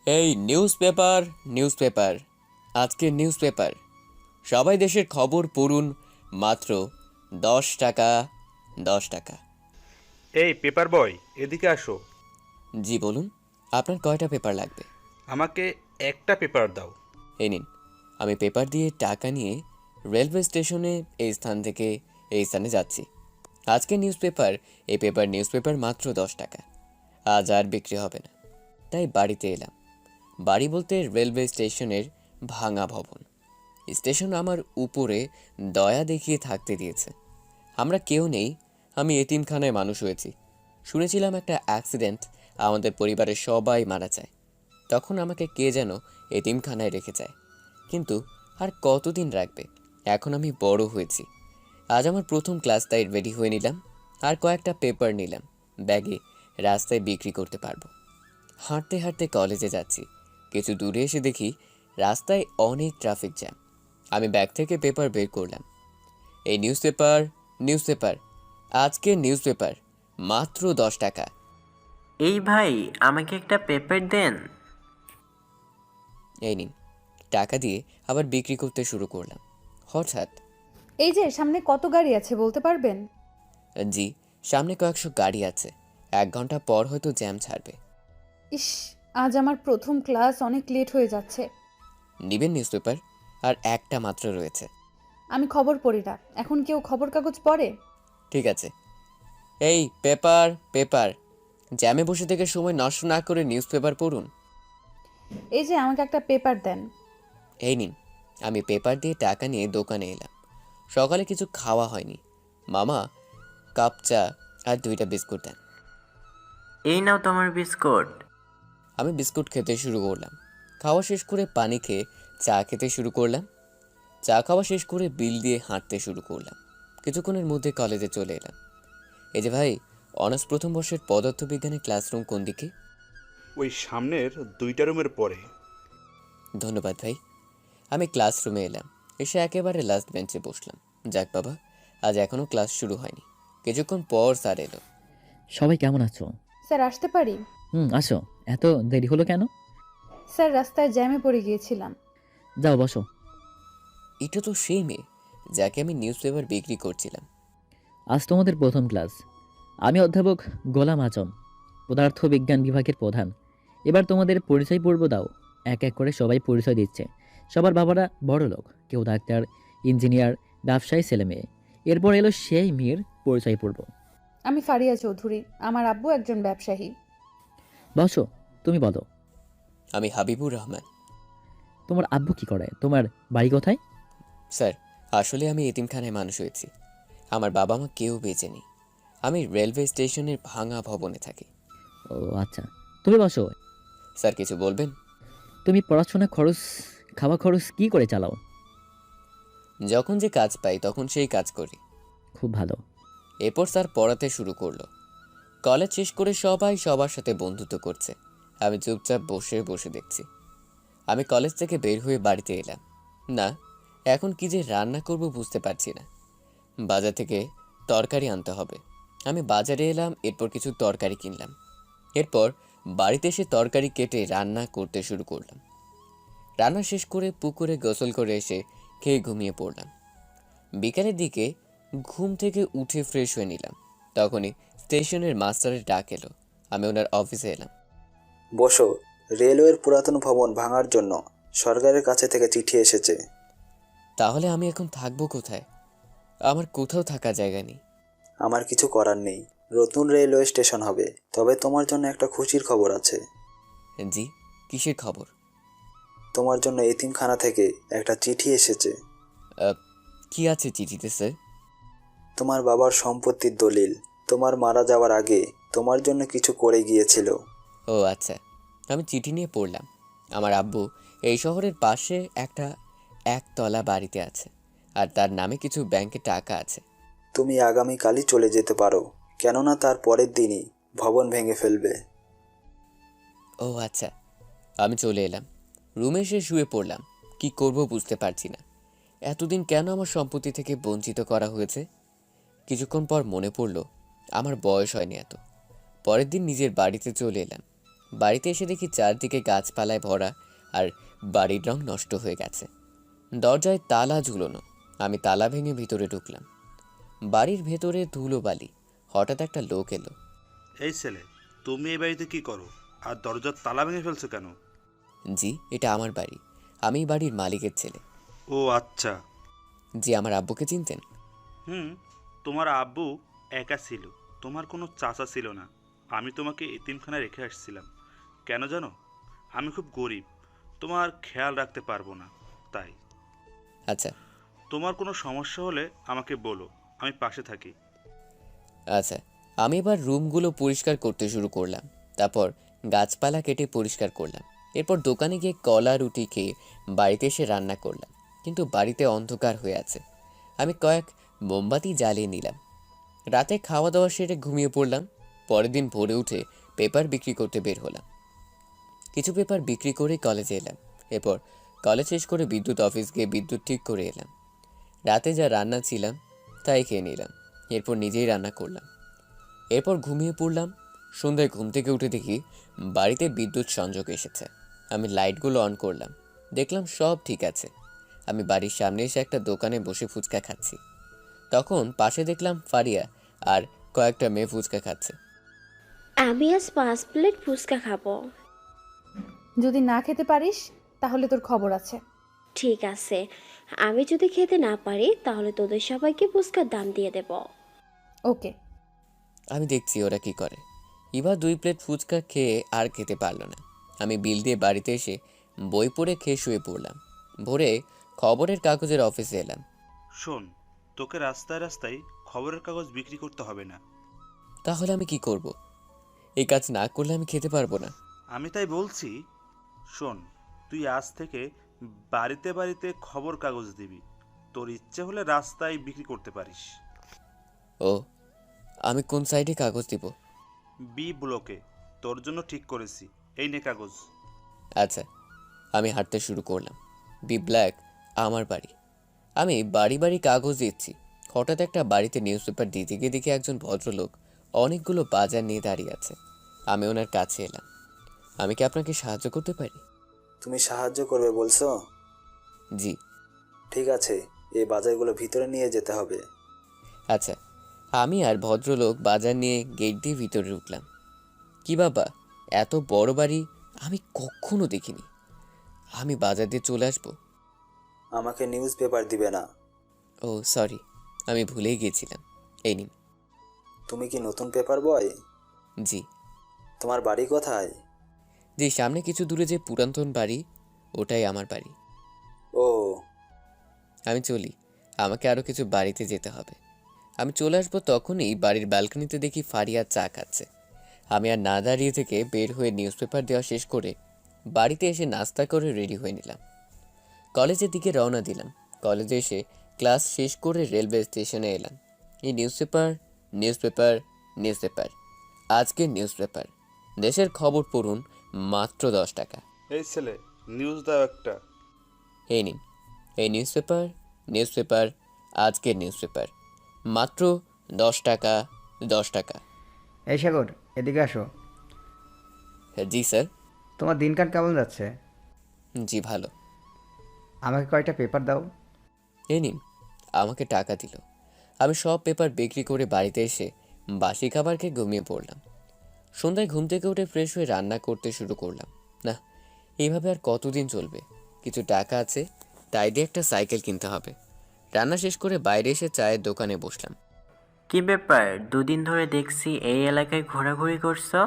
এই newspaper newspaper আজকের newspaper সবাই দেশের খবর পড়ুন মাত্র 10 টাকা 10 টাকা। এই পেপার বয়, এদিকে আসো। জি বলুন, আপনার কয়টা পেপার লাগবে? আমাকে একটা পেপার দাও। এই নিন। আমি পেপার দিয়ে টাকা নিয়ে রেলওয়ে স্টেশনে এই স্থান থেকে এই স্থানে যাচ্ছি। আজকের নিউজপেপার, এই নিউজপেপার মাত্র 10 টাকা। আজ আর বিক্রি হবে না, তাই বাড়িতে এলাম। বাড়ি বলতে রেলওয়ে স্টেশনের ভাঙা ভবন। স্টেশন আমার উপরে দয়া দেখিয়ে থাকতে দিয়েছে। আমরা কেউ নেই, আমি এতিমখানায় মানুষ হয়েছি। শুনেছিলাম একটা অ্যাক্সিডেন্ট আমাদের পরিবারের সবাই মারা যায়, তখন আমাকে কে যেন এতিমখানায় রেখে যায়। কিন্তু আর কতদিন রাখবে? এখন আমি বড় হয়েছি। আজ আমার প্রথম ক্লাস, তাই রেডি হয়ে নিলাম। আর কয়েকটা পেপার নিলাম ব্যাগে, রাস্তায় বিক্রি করতে পারবো। হাঁটতে হাঁটতে কলেজে যাচ্ছি। কিছু দূরে এসে দেখি রাস্তায় অনেক ট্রাফিক জ্যাম। আমি ব্যাগ থেকে পেপার বের করলাম। এই নিউজপেপার নিউজপেপার আজকের নিউজপেপার মাত্র 10 টাকা। এই ভাই, আমাকে একটা পেপার দেন। এই নিন। টাকা দিয়ে আবার বিক্রি করতে শুরু করলাম। হঠাৎ, এই যে সামনে কত গাড়ি আছে বলতে পারবেন? জি, সামনে কয়েকশো গাড়ি আছে। 1 ঘন্টা পর হয়তো জ্যাম ছাড়বে। ইস, আজ আমার প্রথম ক্লাস, অনেক লেট হয়ে যাচ্ছে। নিবেন নিউজপেপার? আর একটা মাত্র রয়েছে। আমি খবর পড়ি না। এখন কেউ খবর কাগজ পড়ে? ঠিক আছে। এই পেপার পেপার জ্যামে বসে থেকে সময় নষ্ট না করে নিউজপেপার পড়ুন। এই যে আমাকে একটা পেপার দেন। এই নিন। আমি পেপার দিয়ে টাকা নিয়ে দোকানে এলাম। সকালে কিছু খাওয়া হয়নি। মামা কাপ চা আর 2টা বিস্কুট দেন। এই নাও তোমার বিস্কুট। আমি বিস্কুট খেতে শুরু করলাম। খাওয়া শেষ করে পানি খেয়ে চা খেতে শুরু করলাম। চা খাওয়া শেষ করে বিল দিয়ে হাঁটতে শুরু করলাম। কিছুক্ষণের মধ্যে কলেজে চলে এলাম। এই যে ভাই, অনার্স প্রথম বর্ষের পদার্থবিজ্ঞানের ক্লাসরুম কোন দিকে? ওই সামনের 2টা রুমের পরে। ধন্যবাদ ভাই। আমি ক্লাসরুমে এলাম। এসে একেবারে লাস্ট বেঞ্চে বসলাম। যাক বাবা, আজ এখনও ক্লাস শুরু হয়নি। কিছুক্ষণ পর স্যার এলো। সবাই কেমন আছো? স্যার আসতে পারি? আসো। এত দেরি হলো কেন? স্যার, রাস্তায় জ্যামে পড়ে গিয়েছিলাম। যাও বসো। এটা তো সেই মেয়ে যাকে আমি নিউজ পেপার বিক্রি করছিলাম। আজ তোমাদের প্রথম ক্লাস। আমি অধ্যাপক গোলাম আজম, পদার্থবিজ্ঞান বিভাগের প্রধান। এবার তোমাদের পরিচয় পর্ব দাও। এক এক করে সবাই পরিচয় দিচ্ছে। সবার বাবারা বড় লোক, কেউ ডাক্তার, ইঞ্জিনিয়ার, ব্যবসায়ী ছেলে মেয়ে। এরপর এলো সেই মেয়ের পরিচয় পর্ব। আমি ফারিয়া চৌধুরী। আমার আব্বু একজন ব্যবসায়ী। বসো, তুমি বলো। আমি হাবিবুর রহমান। তোমার আব্বু কি করে? তোমার বাড়ি কোথায়? স্যার, আসলে আমি এতিমখানায় মানুষ হয়েছি। আমার বাবা মা কেউ বেঁচে নেই। আমি রেলওয়ে স্টেশনের ভাঙা ভবনে থাকি। ও আচ্ছা, তুমি বসো। স্যার, কিছু বলবেন? তুমি পড়াশোনা খরচ, খাওয়া খরচ কি করে চালাও? যখন যে কাজ পাই তখন সেই কাজ করি। খুব ভালো। এরপর স্যার পড়াতে শুরু করলো। কলেজ শেষ করে সবাই সবার সাথে বন্ধুত্ব করছে। আমি চুপচাপ বসে বসে দেখছি। আমি কলেজ থেকে বের হয়ে বাড়িতে এলাম। না, এখন কি যে রান্না করব বুঝতে পারছি না। বাজার থেকে তরকারি আনতে হবে। আমি বাজারে এলাম, এরপর কিছু তরকারি কিনলাম। এরপর বাড়িতে এসে তরকারি কেটে রান্না করতে শুরু করলাম। রান্না শেষ করে পুকুরে গোসল করে এসে খেয়ে ঘুমিয়ে পড়লাম। বিকালের দিকে ঘুম থেকে উঠে ফ্রেশ হয়ে নিলাম। তখনই স্টেশনের মাস্টারের ডাক এলো। আমি ওনার অফিসে এলাম। বসো। রেলওয়ের পুরাতন ভবন ভাঙার জন্য সরকারের কাছে থেকে চিঠি এসেছে। তাহলে আমি এখন থাকবো কোথায়? আমার কোথাও থাকার জায়গা নেই। আমার কিছু করার নেই। নতুন রেলওয়ে স্টেশন হবে, তবে তোমার জন্য একটা খুশির খবর আছে। জি, কিসের খবর? তোমার জন্য এতিমখানা থেকে একটা চিঠি এসেছে। আহ, কি আছে চিঠিতে স্যার? তোমার বাবার সম্পত্তির দলিল। তোমার মারা যাওয়ার আগে তোমার জন্য কিছু করে গিয়েছিল। ও আচ্ছা। আমি চিঠি নিয়ে পড়লাম। আমার আব্বু এই শহরের পাশে একটা একতলা বাড়িতে আছে, আর তার নামে কিছু ব্যাংকে টাকা আছে। তুমি আগামীকালই চলে যেতে পারো, কেননা তার পরের দিনই ভবন ভেঙে ফেলবে। ও আচ্ছা। আমি চলে এলাম। রুমে এসে শুয়ে পড়লাম। কি করব বুঝতে পারছি না। এতদিন কেন আমার সম্পত্তি থেকে বঞ্চিত করা হয়েছে? কিছুক্ষণ পর মনে পড়ল আমার বয়স হয়নি এত। পরের দিন নিজের বাড়িতে চলে এলাম। বাড়িতে এসে দেখি চারদিকে গাছপালায় ভরা আর বাড়ির রং নষ্ট হয়ে গেছে। দরজায় তালা ঝুলোনো। আমি তালা ভেঙে ভিতরে ঢুকলাম। বাড়ির ভেতরে ধুলো বালি। হঠাৎ একটা লোক এলো। এই ছেলে, তুমি এই বাড়িতে কি করো আর দরজার তালা ভেঙে ফেলছো কেন? জি, এটা আমার বাড়ি। আমি বাড়ির মালিকের ছেলে। ও আচ্ছা। জি, আমার আব্বুকে চিনতেন? হুম, তোমার আব্বু একা ছিল, তোমার কোনো চাচা ছিল না। আমি তোমাকে এতিমখানায় রেখে আসছিলাম। কেন জানো? আমি খুব গরিব, তোমার খেয়াল রাখতে পারবো না, তাই। আচ্ছা তোমার কোনো সমস্যা হলে আমাকে বলো, আমি পাশে থাকি। আচ্ছা। আমি এবার রুমগুলো পরিষ্কার করতে শুরু করলাম। তারপর গাছপালা কেটে পরিষ্কার করলাম। এরপর দোকানে গিয়ে কলা রুটি খেয়ে বাড়িতে এসে রান্না করলাম। কিন্তু বাড়িতে অন্ধকার হয়ে আছে। আমি কয়েক মোমবাতি জ্বালিয়ে নিলাম। রাতে খাওয়া দাওয়া সেরে ঘুমিয়ে পড়লাম। পরের দিন ভোরে উঠে পেপার বিক্রি করতে বের হলাম। কিছু পেপার বিক্রি করে কলেজে এলাম। এরপর কলেজ শেষ করে বিদ্যুৎ অফিস গিয়ে বিদ্যুৎ ঠিক করে এলাম। রাতে যা রান্না ছিলাম তাই খেয়ে নিলাম। এরপর নিজেই রান্না করলাম। এরপর ঘুমিয়ে পড়লাম। সন্ধ্যায় ঘুম থেকে উঠে দেখি বাড়িতে বিদ্যুৎ সংযোগ এসেছে। আমি লাইটগুলো অন করলাম। দেখলাম সব ঠিক আছে। আমি বাড়ির সামনে এসে একটা দোকানে বসে ফুচকা খাচ্ছি। তখন পাশে দেখলাম ফারিয়া আর কয়েকটা মেয়ে ফুচকা খাচ্ছে। আমি আজ 5 প্লেট ফুচকা খাবো। যদি না খেতে পারিস তাহলে তোর খবর আছে। ঠিক আছে, আমি যদি খেতে না পারি তাহলে তোদের সবাইকে ফুচকার দাম দিয়ে দেব। ওকে। আমি দেখছি ওরা কি করে। এবার 2 প্লেট ফুচকা খেয়ে আর খেতে পারলো না। আমি বিল দিয়ে বাড়িতে এসে বই পড়ে খেয়ে শুয়ে পড়লাম। ভোরে খবরের কাগজের অফিসে এলাম। শোন, তোকে রাস্তায় রাস্তায় খবরের কাগজ বিক্রি করতে হবে না। তাহলে আমি কি করব? এই কাজ না করলে আমি খেতে পারবো না। আমি তাই বলছি, শোন, তুই আজ থেকে বাড়িতে বাড়িতে খবর কাগজ দিবি। তোর ইচ্ছে হলে রাস্তায় বিক্রি করতে পারিস। ও, আমি কোন সাইডে কাগজ দিব? বি ব্লকে, তোর জন্য ঠিক করেছি। এই নে কাগজ। আচ্ছা। আমি হাঁটতে শুরু করলাম। বি ব্ল্যাক আমার বাড়ি। আমি বাড়ি বাড়ি কাগজ দিচ্ছি। হঠাৎ একটা বাড়িতে নিউজ পেপার দিতে গিয়ে দেখি একজন ভদ্রলোক অনেকগুলো বাজার নিয়ে দাঁড়িয়ে আছে। আমি ওনার কাছে এলাম। আমি কি আপনাকে সাহায্য করতে পারি? তুমি সাহায্য করবে বলছো? জি। ঠিক আছে, এই বাজারগুলো ভিতরে নিয়ে যেতে হবে। আচ্ছা। আমি আর ভদ্রলোক বাজার নিয়ে গেট দিয়ে ভিতরে ঢুকলাম। কি বাবা, এত বড় বাড়ি আমি কখনো দেখিনি। আমি বাজার দিয়ে চলে আসবো? আমাকে নিউজ পেপার দিবে না। ও সরি, আমি ভুলেই গিয়েছিলাম। এই নিন। তুমি কি নতুন পেপার বয়? জি। তোমার বাড়ি কোথায়? যে সামনে কিছু দূরে যে পুরাতন বাড়ি, ওটাই আমার বাড়ি। ও, আমি চলি, আমাকে আরও কিছু বাড়িতে যেতে হবে। আমি চলে আসবো তখনই বাড়ির ব্যালকনিতে দেখি ফারিয়া চা খাচ্ছে। আমি আর না দাঁড়িয়ে থেকে বের হয়ে নিউজ পেপার দেওয়া শেষ করে বাড়িতে এসে নাস্তা করে রেডি হয়ে নিলাম। কলেজের দিকে রওনা দিলাম। কলেজে এসে ক্লাস শেষ করে রেলওয়ে স্টেশনে এলাম। এই news paper, news paper, news paper, আজকের নিউজ পেপার, দেশের খবর পড়ুন মাত্র 10 টাকা। এই ছেলে, নিউজ দাও একটা। এই নিন, এই নিউজ পেপার, নিউজ পেপার, আজকের নিউজ পেপার, মাত্র 10 টাকা, 10 টাকা। এই সাগর, এদিকে আসো। জি স্যার। তোমার দিনকাল কেমন যাচ্ছে? জি ভালো। আমাকে কয়টা পেপার দাও। এই নিন। আমাকে টাকা দিল। আমি সব পেপার বিক্রি করে বাড়িতে এসে বাসি খাবার খেয়ে ঘুমিয়ে পড়লাম। সন্ধ্যায় ঘুম থেকে উঠে ফ্রেশ হয়ে রান্না করতে শুরু করলাম। না, এইভাবে আর কতদিন চলবে? কিছু টাকা আছে, তাই দিয়ে একটা সাইকেল কিনতে হবে। রান্না শেষ করে বাইরে এসে চায়ের দোকানে বসলাম। কি ব্যাপার, দুদিন ধরে দেখছি এই এলাকায় ঘোরাঘুরি করছো?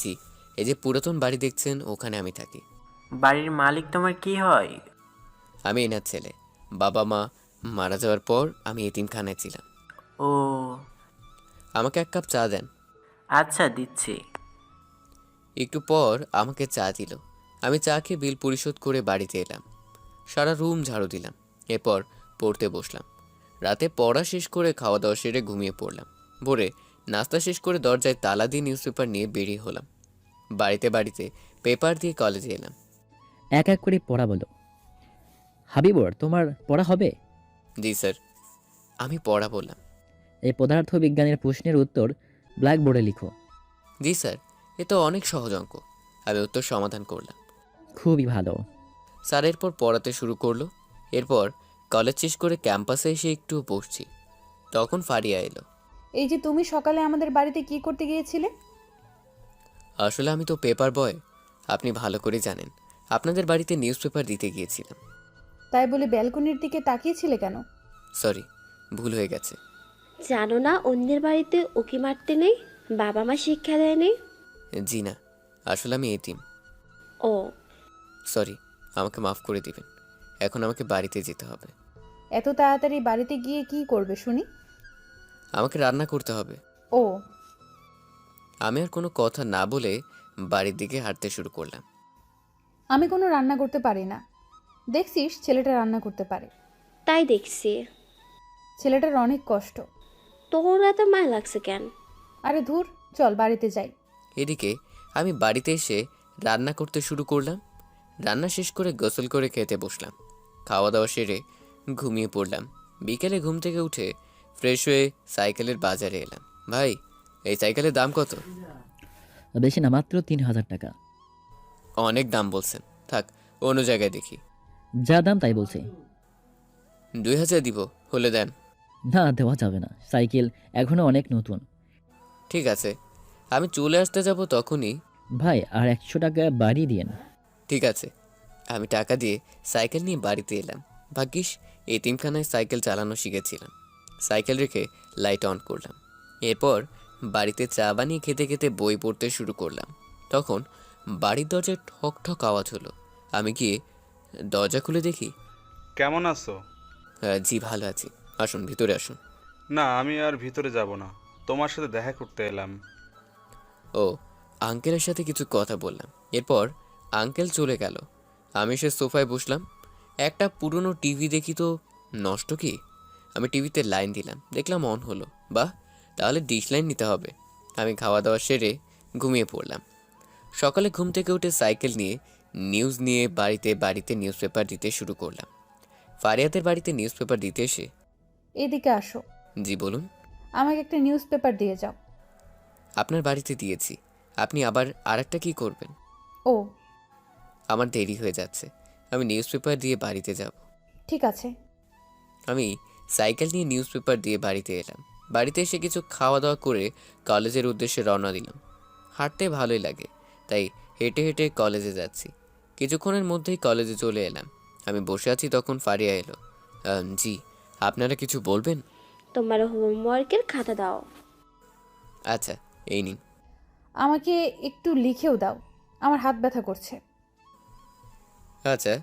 জি, এই যে পুরাতন বাড়ি দেখছেন, ওখানে আমি থাকি। বাড়ির মালিক তোমার কি হয়? আমি এনার ছেলে। বাবা মা মারা যাওয়ার পর আমি এতিমখানায় ছিলাম। ও আমাকে 1 কাপ চা দেন। আচ্ছা, দিচ্ছি। একটু পর আমাকে চা দিল। আমি চা খেয়ে বিল পরিশোধ করে বাড়িতে এলাম। সারা রুম ঝাড়ু দিলাম। এরপর পড়তে বসলাম। রাতে পড়া শেষ করে খাওয়া দাওয়া সেরে ঘুমিয়ে পড়লাম। ভোরে নাস্তা শেষ করে দরজায় তালা দিয়ে নিউজ পেপার নিয়ে বেরিয়ে হলাম। বাড়িতে বাড়িতে পেপার দিয়ে কলেজে এলাম। এক এক করে পড়া বলো। হাবিবর, তোমার পড়া হবে? জি স্যার। আমি পড়া বললাম। এই পদার্থ বিজ্ঞানের প্রশ্নের উত্তর ব্ল্যাকবোর্ডে লিখো। জি স্যার। এ তো অনেক সহজ অঙ্ক। আমি উত্তর সমাধান করলাম। খুবই ভালো। স্যার এরপর পড়াতে শুরু করলো। এরপর কলেজ শেষ করে ক্যাম্পাসে এসে একটু বসছি, তখন ফারিয়া এলো। এই যে তুমি সকালে আমাদের বাড়িতে কি করতে গিয়েছিলে? আসলে আমি তো পেপার বয়, আপনি ভালো করে জানেন। আপনাদের বাড়িতে নিউজ পেপার দিতে গিয়েছিলাম। তাই বলে ব্যালকনির দিকে তাকিয়েছিলে কেন? সরি, ভুল হয়ে গেছে। জানো না অন্যের বাড়িতে উকি মারতে নেই, বাবা মা শিক্ষা দেয়নি? জি না, আসলে আমি এতিম। ও, সরি, আমাকে মাফ করে দিবেন। এখন আমাকে বাড়িতে যেতে হবে। এত তাড়াতাড়ি বাড়িতে গিয়ে কি করবে শুনি? আমাকে রান্না করতে হবে। ও, আমি আর কোনো কথা না বলে বাড়ির দিকে হাঁটতে শুরু করলাম। আমি কোনো রান্না করতে পারি না। দেখছিস ছেলেটা রান্না করতে পারে। তাই দেখছি। ছেলেটার অনেক কষ্ট। তোর এত মায়া লাগছে কেন? আরে ধুর, চল বাড়িতে যাই। এদিকে আমি বাড়িতে এসে রান্না করতে শুরু করলাম। রান্না শেষ করে গোসল করে খেতে বসলাম। খাওয়া দাওয়া সেরে ঘুমিয়ে পড়লাম। বিকেলে ঘুম থেকে উঠে ফ্রেশ হয়ে সাইকেলের বাজারে এলাম। ভাই, এই সাইকেলের দাম কত? বেশি না, মাত্র 3,000 টাকা। অনেক দাম বলছেন, থাক অন্য জায়গায় দেখি। যা দাম তাই বলছি। 2,000 দিব, হলে দেন। না, দেওয়া যাবে না, সাইকেল এখনো অনেক নতুন। ঠিক আছে, আমি চলে আসতে যাব তখনই। ভাই, আর 100 টাকা বাড়িয়ে দিয়েন। ঠিক আছে, আমি টাকা দিয়ে সাইকেল নিয়ে বাড়িতে এলাম। ভাগ্যিস এতিমখানায় সাইকেল চালানো শিখেছিলাম। সাইকেল রেখে লাইট অন করলাম। এরপর বাড়িতে চা বানিয়ে খেতে খেতে বই পড়তে শুরু করলাম। তখন বাড়ির দরজায় ঠক ঠক আওয়াজ হলো। আমি গিয়ে দরজা খুলে দেখি। কেমন আছো? জি ভালো আছি, আসুন ভিতরে আসুন। না, আমি আর ভিতরে যাব না, তোমার সাথে দেখা করতে এলাম। ও, আঙ্কেলের সাথে কিছু কথা বললাম। এরপর আঙ্কেল চলে গেল। আমি সে সোফায় বসলাম। একটা পুরনো টিভি দেখি তো নষ্ট কি। আমি টিভিতে লাইন দিলাম, দেখলাম অন হলো। বাহ, তাহলে ডিশ লাইন নিতে হবে। আমি খাওয়া দাওয়া সেরে ঘুমিয়ে পড়লাম। সকালে ঘুম থেকে উঠে সাইকেল নিয়ে নিউজ নিয়ে বাড়িতে বাড়িতে নিউজ পেপার দিতে শুরু করলাম। ফারিয়াদের বাড়িতে নিউজ পেপার দিতে এসে। এদিকে আসো, জি বলুন। আমাকে একটা নিউজ পেপার দিয়ে যাও। আপনার বাড়িতে দিয়েছি, আপনি আবার আরেকটা কি করবেন? ও, আমার দেরি হয়ে যাচ্ছে, আমি নিউজ পেপার দিয়ে বাড়িতে যাব। ঠিক আছে। আমি সাইকেল নিয়ে নিউজ পেপার দিয়ে বাড়িতে এলাম। বাড়িতে এসে কিছু খাওয়া দাওয়া করে কলেজের উদ্দেশ্যে রওনা দিলাম। হাঁটতে ভালোই লাগে, তাই হেঁটে হেঁটে কলেজে যাচ্ছি। কিছুক্ষণের মধ্যেই কলেজে চলে এলাম। আমি বসে আছি তখন ফারিয়া এলো। জি, আপনারা কিছু বলবেন? তোমার হোমওয়ার্কের খাতা দাও। আচ্ছা, এই নিন। আমাকে একটু লিখেও দাও, আমার হাত ব্যথা করছে। আচ্ছা,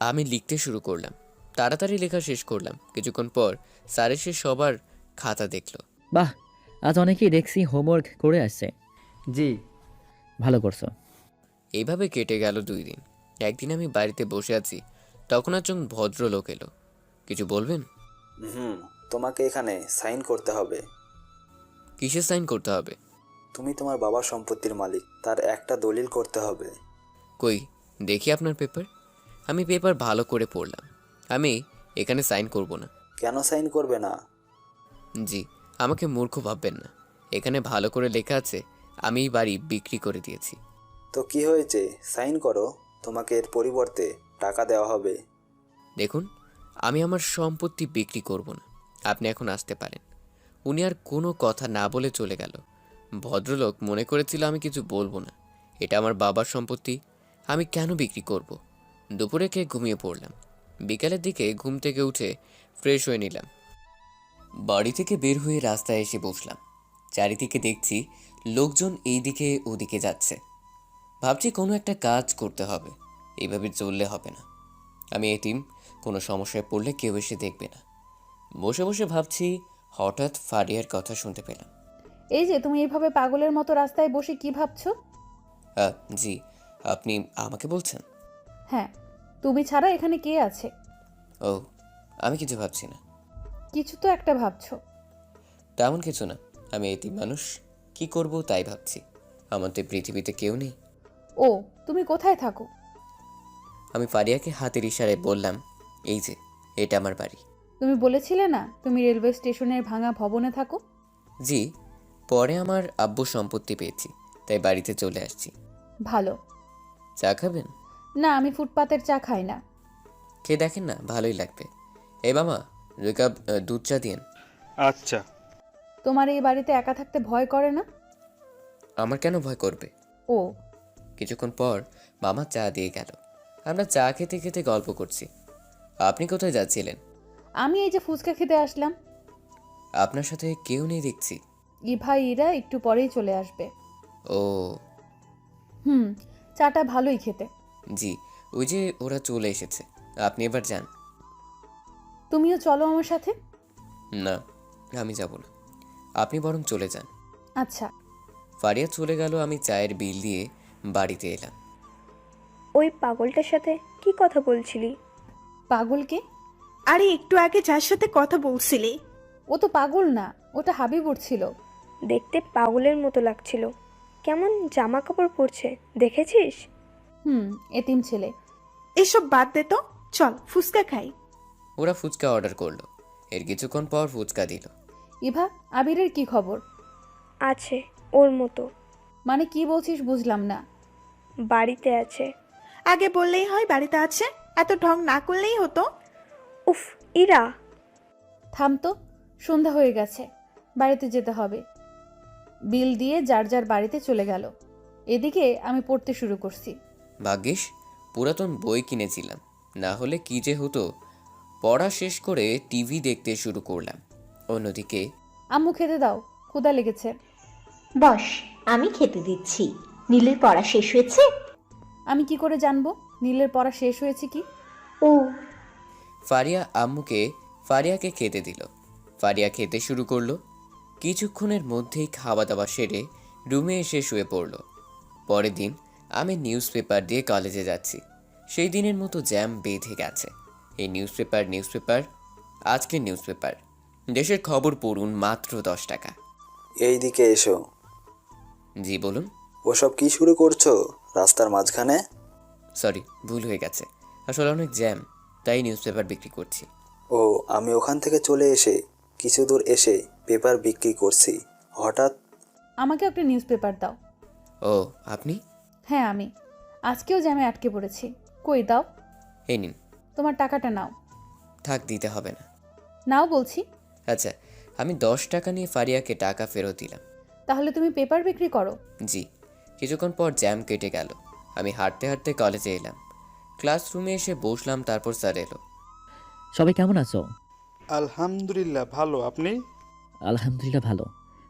আমি লিখতে শুরু করলাম। তাড়াতাড়ি লেখা শেষ করলাম। কিছুক্ষণ পর স্যার এসে সবার খাতা দেখলো। বাহ, আজ অনেকেই দেখছি হোমওয়ার্ক করে আসছে। জি। ভালো করছো। এইভাবে কেটে গেল 2 দিন। একদিন আমি বাড়িতে বসে আছি, তখন একজন ভদ্রলোক এলো। কিছু বলবেন? তোমাকে এখানে সাইন করতে হবে। কিসে সাইন করতে হবে? তুমি তোমার বাবার সম্পত্তির মালিক, তার একটা দলিল করতে হবে। কই দেখি আপনার পেপার। আমি পেপার ভালো করে পড়লাম। আমি এখানে সাইন করব না। কেন সাইন করবে না? জি, আমাকে মূর্খ ভাববেন না। এখানে ভালো করে লেখা আছে আমি এই বাড়ি বিক্রি করে দিয়েছি। তো কি হয়েছে, সাইন করো, তোমাকে এর পরিবর্তে টাকা দেওয়া হবে। দেখুন, আমি আমার সম্পত্তি বিক্রি করব না। আপনি এখন আসতে পারেন। উনি আর কোনো কথা না বলে চলে গেল। ভদ্রলোক মনে করেছিল আমি কিছু বলবো না। এটা আমার বাবার সম্পত্তি, আমি কেন বিক্রি করব? দুপুরে খেয়ে ঘুমিয়ে পড়লাম। বিকালের দিকে ঘুম থেকে উঠে ফ্রেশ হয়ে নিলাম। বাড়ি থেকে বের হয়ে রাস্তায় এসে বসলাম। চারিদিকে দেখছি লোকজন এই দিকে ওদিকে যাচ্ছে। ভাবছি কোনো একটা কাজ করতে হবে, এইভাবে চললে হবে না। আমি এতিম, কোনো সমস্যায় পড়লে কেউ এসে দেখবে না। বসে বসে ভাবছি, হঠাৎ ফারিয়ার কথা শুনতে পেলাম। এই যে তুমি এইভাবে পাগলের মতো রাস্তায় বসে কি ভাবছো? জি, আপনি আমাকে বলছেন? হ্যাঁ, তুমি ছাড়া এখানে কে আছে? ও, আমি কিছু ভাবছি না। কিছু তো একটা ভাবছো। তেমন কিছু না, আমি এতিম মানুষ, কি করব তাই ভাবছি। আমার তো এই পৃথিবীতে কেউ নেই। ও, তুমি কোথায় থাকো? আমি ফারিয়াকে হাতের ইশারায় বললাম, এই যে এটা আমার বাড়ি। তুমি বলেছিলে না তুমি রেলওয়ে স্টেশনের ভাঙা ভবনে থাকো? জি, পরে আমার আব্বু সম্পত্তি পেয়েছি, তাই বাড়িতে চলে আসছি। ভালো। চা খাবেন? না, আমি ফুটপাতের চা খাই না। খেয়ে দেখেন না, ভালোই লাগবে। এই মামা, 2 কাপ দুধ চা দিন। আচ্ছা। তোমার এই বাড়িতে একা থাকতে ভয় করে না? আমার কেন ভয় করবে? ও, কিছুক্ষণ পর মামা চা দিয়ে গেল। আমরা চা খেতে খেতে গল্প করছি। আপনি কোথায় যাচ্ছিলেন? আমি এই যে ফুচকা খেতে আসলাম। আপনার সাথে কেউ নেই দেখছি। ইভা ইরা একটু পরেই চলে আসবে। ও হুম, চাটা ভালোই খেতে। জি, ওই যে ওরা চলে এসেছে। আপনি এবার যান। তুমিও চলো আমার সাথে। না, আমি যাব না, আপনি বরং চলে যান। আচ্ছা। ফারিয়া চলে গেল। আমি চায়ের বিল দিয়ে বাড়িতে এলাম। ওই পাগলটার সাথে কি কথা বলছিলি? পাগলকে? আরে একটু আগে যার সাথে কথা বলছিলি। ও তো পাগল না, ওটা হাবিবুর ছিল। দেখতে পাগলের মতো লাগছিল। কেমন জামা কাপড় পরছে দেখেছিস? এতিম ছেলে। এসব বাদ দে তো, চল ফুচকা খাই। ওরা ফুচকা অর্ডার করলো। এর কিছুক্ষণ পর ফুচকা দিল। ইভা, আবিরের কি খবর? আছে ওর মতো। মানে কি বলছিস বুঝলাম না। বাড়িতে আছে। আগে বললেই হয় বাড়িতে আছে, এত ঢং না করলেই হতো। উফ, ইরা। থাম তো, সন্ধ্যা হয়ে গেছে, বাড়িতে যেতে হবে। বিল দিয়ে যার যার বাড়িতে চলে গেল। এদিকে আমি পড়তে শুরু করছি। ভাগ্যিস পুরাতন বই কিনেছিলাম, না হলে কি যে হতো। পড়া শেষ করে টিভি দেখতে শুরু করলাম। অন্যদিকে আম্মু খেতে দাও, ক্ষুধা লেগেছে। বস, আমি খেতে দিচ্ছি। নীলের পড়া শেষ হয়েছে? আমি কি করে জানবো নীলের পড়া শেষ হয়েছে কি? ও, ফারিয়া আম্মুকে ফারিয়াকে খেতে দিল। ফারিয়া খেতে শুরু করলো। কিছুক্ষণের মধ্যেই খাওয়া দাওয়া সেরে রুমে এসে শুয়ে পড়ল। পরের দিন আমি নিউজ পেপার দিয়ে কলেজে যাচ্ছি। সেই দিনের মতো জ্যাম বেঁধে গেছে। এই নিউজ পেপার, আজকের নিউজ পেপার। দেশের খবর পড়ুন মাত্র 10 টাকা। এই দিকে এসো। জি বলুন। ওসব কি শুরু করছো রাস্তার মাঝখানে? সরি, ভুল হয়ে গেছে। আসলে অনেক জ্যাম, তাই নিউজ পেপার বিক্রি করছি। ও, আমি ওখান থেকে চলে এসে কিছু দূর এসে পেপার বিক্রি করছি, হঠাৎ। আমাকে একটা নিউজ পেপার দাও। ও, আপনি? হ্যাঁ আমি। আজকেও জ্যামে আটকে পড়েছি। কই দাও। এই নিন। তোমার টাকাটা নাও। থাক, দিতে হবে না। নাও বলছি। আচ্ছা, আমি 10 টাকা নিয়ে ফারিয়াকে টাকা ফেরত দিলাম। তাহলে তুমি পেপার বিক্রি করো? জি। কিছুক্ষণ পর জ্যাম কেটে গেল। আমি হাঁটতে হাঁটতে কলেজে এলাম। ক্লাসরুমে এসে বসলাম, তারপর স্যার এলো। সবাই কেমন আছো? আলহামদুলিল্লাহ ভালো, আপনি? আলহামদুলিল্লাহ ভালো।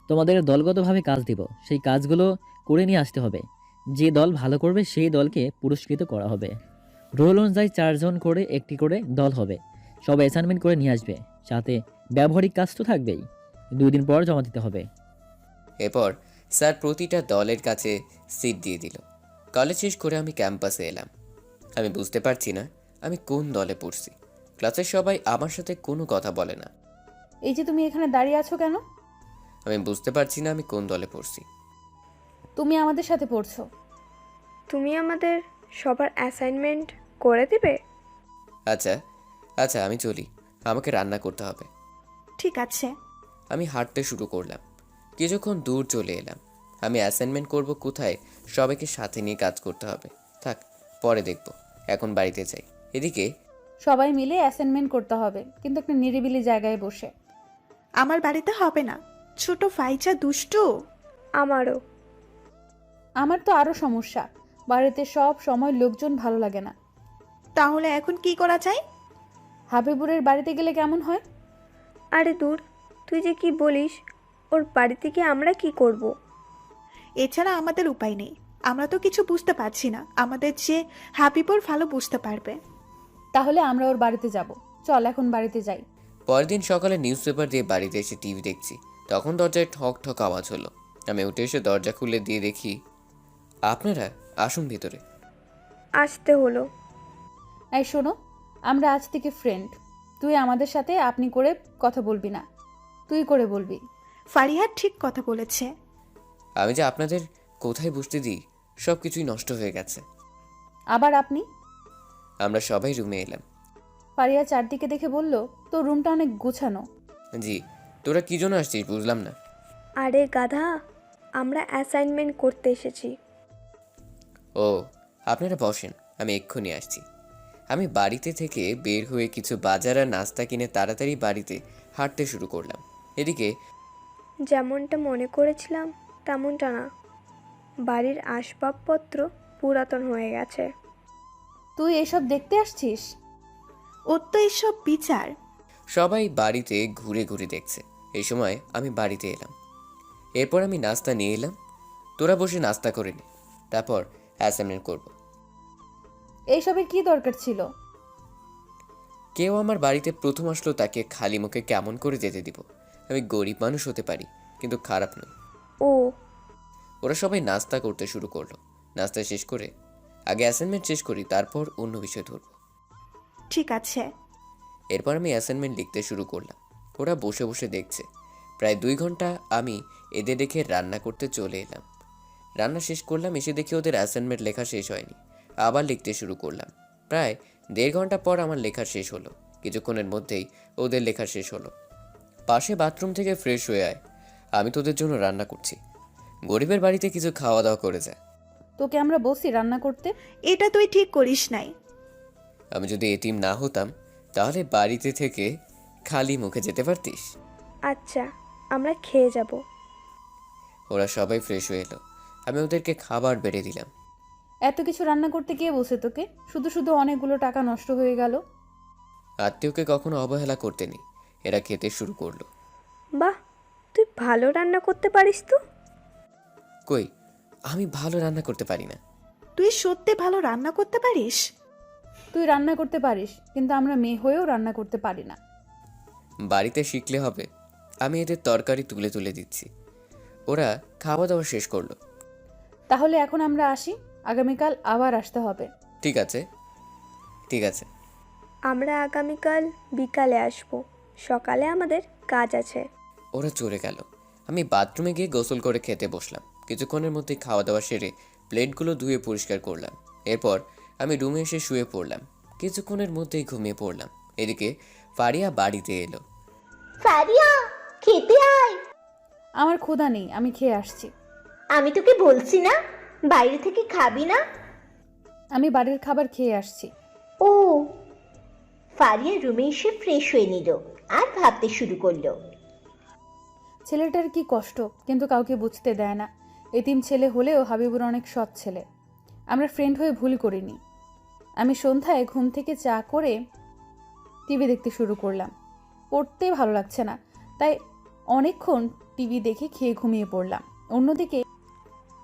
তোমাদের দলগতভাবে কাজ দিব, সেই কাজগুলো করে নিয়ে আসতে হবে। যে দল ভালো করবে সেই দলকে পুরস্কৃত করা হবে। রোল অনুযায়ী 4 জন করে একটি করে দল হবে। সব অ্যাসাইনমেন্ট করে নিয়ে আসবে, সাথে ব্যবহারিক কাজ তো থাকবেই। 2 দিন পর জমা দিতে হবে। এরপর স্যার প্রতিটা দলের কাছে সিট দিয়ে দিল। কলেজ শেষ করে আমি ক্যাম্পাসে এলাম। আমি বুঝতে পারছি না আমি কোন দলে পড়ছি। ক্লাসের সবাই আমার সাথে কোনো কথা বলে না। এই যে তুমি এখানে দাঁড়িয়ে আছো কেন? আমি বুঝতে পারছি না আমি কোন দলে পড়ছি। তুমি আমাদের সাথে পড়ছো। তুমি আমাদের সবার অ্যাসাইনমেন্ট করে দিবে? আচ্ছা আচ্ছা, আমি চলি, আমাকে রান্না করতে হবে। ঠিক আছে। আমি হাঁটতে শুরু করলাম। কিছুক্ষণ দূর চলে এলাম। আমি অ্যাসাইনমেন্ট করব কোথায়, সবাইকে সাথে নিয়ে কাজ করতে হবে। থাক, পরে দেখব, এখন বাড়িতে যাই। এদিকে সবাই মিলে অ্যাসাইনমেন্ট করতে হবে, কিন্তু একটা নিরিবিলি জায়গায় বসে। আমার বাড়িতে হবে না, ছোট ফাইজা দুষ্টু। আমারও। আমার তো আরও সমস্যা, বাড়িতে সব সময় লোকজন ভালো লাগে না। তাহলে এখন কি করা যায়? হাবিবুরের বাড়িতে গেলে কেমন হয়? আরে দূর, তুই যে কি বলিস? ওর বাড়িতে গিয়ে আমরা কি করব? এছাড়া আমাদের উপায় নেই। আমরা তো কিছু বুঝতে পারছি না, আমাদের যে হাবিবুর ভালো বুঝতে পারবে। তাহলে আমরা ওর বাড়িতে যাব। চল এখন বাড়িতে যাই। পরের দিন সকালে নিউজ পেপার দিয়ে বাড়িতে এসে টিভি দেখছি। তখন দরজায় ঠক ঠক আওয়াজ হলো। আমি উঠে এসে দরজা খুলে দিয়ে দেখি আপনারা, আসুন ভিতরে। আসতে হলো। এই শোনো, আমরা আজ থেকে ফ্রেন্ড। তুই আমাদের সাথে আপনি করে কথা বলবি না, তুই করে বলবি। ফারিয়া ঠিক কথা বলেছে। আমি যে আপনাদের কোথায় বসতে দিই, সব কিছুই নষ্ট হয়ে গেছে। আবার আপনি? আমরা সবাই রুমে এলাম। ফারিয়া চারদিকে দেখে বলল, তোর রুমটা অনেক গোছানো। জি, তোরা কি জন্য আসছিস বুঝলাম না। আরে গাধা, আমরা অ্যাসাইনমেন্ট করতে এসেছি। ও, আপনারা বসেন, আমি এক্ষুনি আসছি। আমি বাড়িতে থেকে বের হয়ে কিছু বাজার আর নাস্তা কিনে তাড়াতাড়ি বাড়িতে হাঁটতে শুরু করলাম। এদিকে যেমনটা মনে করেছিলাম তেমনটা না, বাড়ির আসবাবপত্র পুরাতন হয়ে গেছে। তুই এসব দেখতে আসছিস? ওর তো এসব বিচার। সবাই বাড়িতে ঘুরে ঘুরে দেখছে। এই সময় আমি বাড়িতে এলাম। এরপর আমি নাস্তা নিয়ে এলাম। তোরা বসে নাস্তা করে নে, তারপর অ্যাসাইনমেন্ট করব। এইসবের কি দরকার ছিল? কেউ আমার বাড়িতে প্রথম আসলো, তাকে খালি মুখে কেমন করে যেতে দিব? আমি গরিব মানুষ হতে পারি, কিন্তু খারাপ নই। ও, ওরা সবাই নাস্তা করতে শুরু করলো। নাস্তা শেষ করে আগে অ্যাসাইনমেন্ট শেষ করি, তারপর অন্য বিষয় ধরবো। ঠিক আছে। এরপর আমি অ্যাসাইনমেন্ট লিখতে শুরু করলাম। ওরা বসে বসে দেখছে। প্রায় 2 ঘন্টা আমি এদের দেখে রান্না করতে চলে এলাম। রান্না শেষ করলাম, এসে দেখি ওদের অ্যাসাইনমেন্ট লেখা শেষ হয়নি। আবার লিখতে শুরু করলাম। প্রায় 1.5 ঘন্টা পর আমার লেখা শেষ হলো। কিছুক্ষণের মধ্যেই ওদের লেখা শেষ হলো। পাশে বাথরুম থেকে ফ্রেশ হয়ে আয়, আমি তোদের জন্য রান্না করছি। গরিবের বাড়িতে কিছু খাওয়া দাওয়া করে যায়। তোকে আমরা বলছি রান্না করতে? এটা তুই ঠিক করিস নাই। আমি যদি এতিম না হতাম তাহলে বাড়িতে থেকে খালি মুখে যেতে পারতিস। আচ্ছা, আমরা খেয়ে যাব। ওরা সবাই ফ্রেশ হয়ে এলো। আমি ওদেরকে খাবার বেড়ে দিলাম। এত কিছু রান্না করতে কে বসে তোকে? শুধু শুধু অনেকগুলো টাকা নষ্ট হয়ে গেল। আত্মীয়কে কখনো অবহেলা করতে নেই। এরা খেতে শুরু করলো। বাহ, তুই ভালো রান্না করতে পারিস তো। কই, আমি ভালো রান্না করতে পারি না। তুই সত্যি ভালো রান্না করতে পারিস? তুই রান্না করতে পারিস, কিন্তু আমরা মেয়ে হয়েও রান্না করতে পারি না। বাড়িতে শিখলে হবে। আমি এদের তরকারি তুলে তুলে দিচ্ছি। ওরা খাওয়া দাওয়া শেষ করলো। তাহলে এখন আমরা আসি, আগামীকাল আবার আসতে হবে। ঠিক আছে, ঠিক আছে। আমরা আগামীকাল বিকালে আসব, সকালে আমাদের কাজ আছে। ওরা চলে গেল। আমি বাথরুমে গিয়ে গোসল করে খেতে বসলাম। কিছুক্ষণের মধ্যে খাওয়া দাওয়া সেরে প্লেটগুলো ধুয়ে পরিষ্কার করলাম। এরপর আমি রুমে এসে শুয়ে পড়লাম। কিছুক্ষণের মধ্যেই ঘুমিয়ে পড়লাম। এদিকে ফারিয়া বাড়িতে এলো। ফারিয়া, খেতে আয়। আমার ক্ষুধা নেই, আমি খেয়ে আসছি। আমি তোকে বলছি না বাইরে থেকে খাবি না। আমি বাড়ির খাবার খেয়ে আসছি। ও, ফারিয়া রুমে এসে ফ্রেশ হয়ে নিল আর ভাবতে শুরু করলো। ছেলেটার কি কষ্ট, কিন্তু কাউকে বুঝতে দেয় না। এতিম ছেলে হলেও হাবিবুর অনেক সৎ ছেলে। আমরা ফ্রেন্ড হয়ে ভুল করিনি। আমি সন্ধ্যায় ঘুম থেকে চা করে টিভি দেখতে শুরু করলাম। পড়তে ভালো লাগছে না, তাই অনেকক্ষণ টিভি দেখে খেয়ে ঘুমিয়ে পড়লাম। অন্যদিকে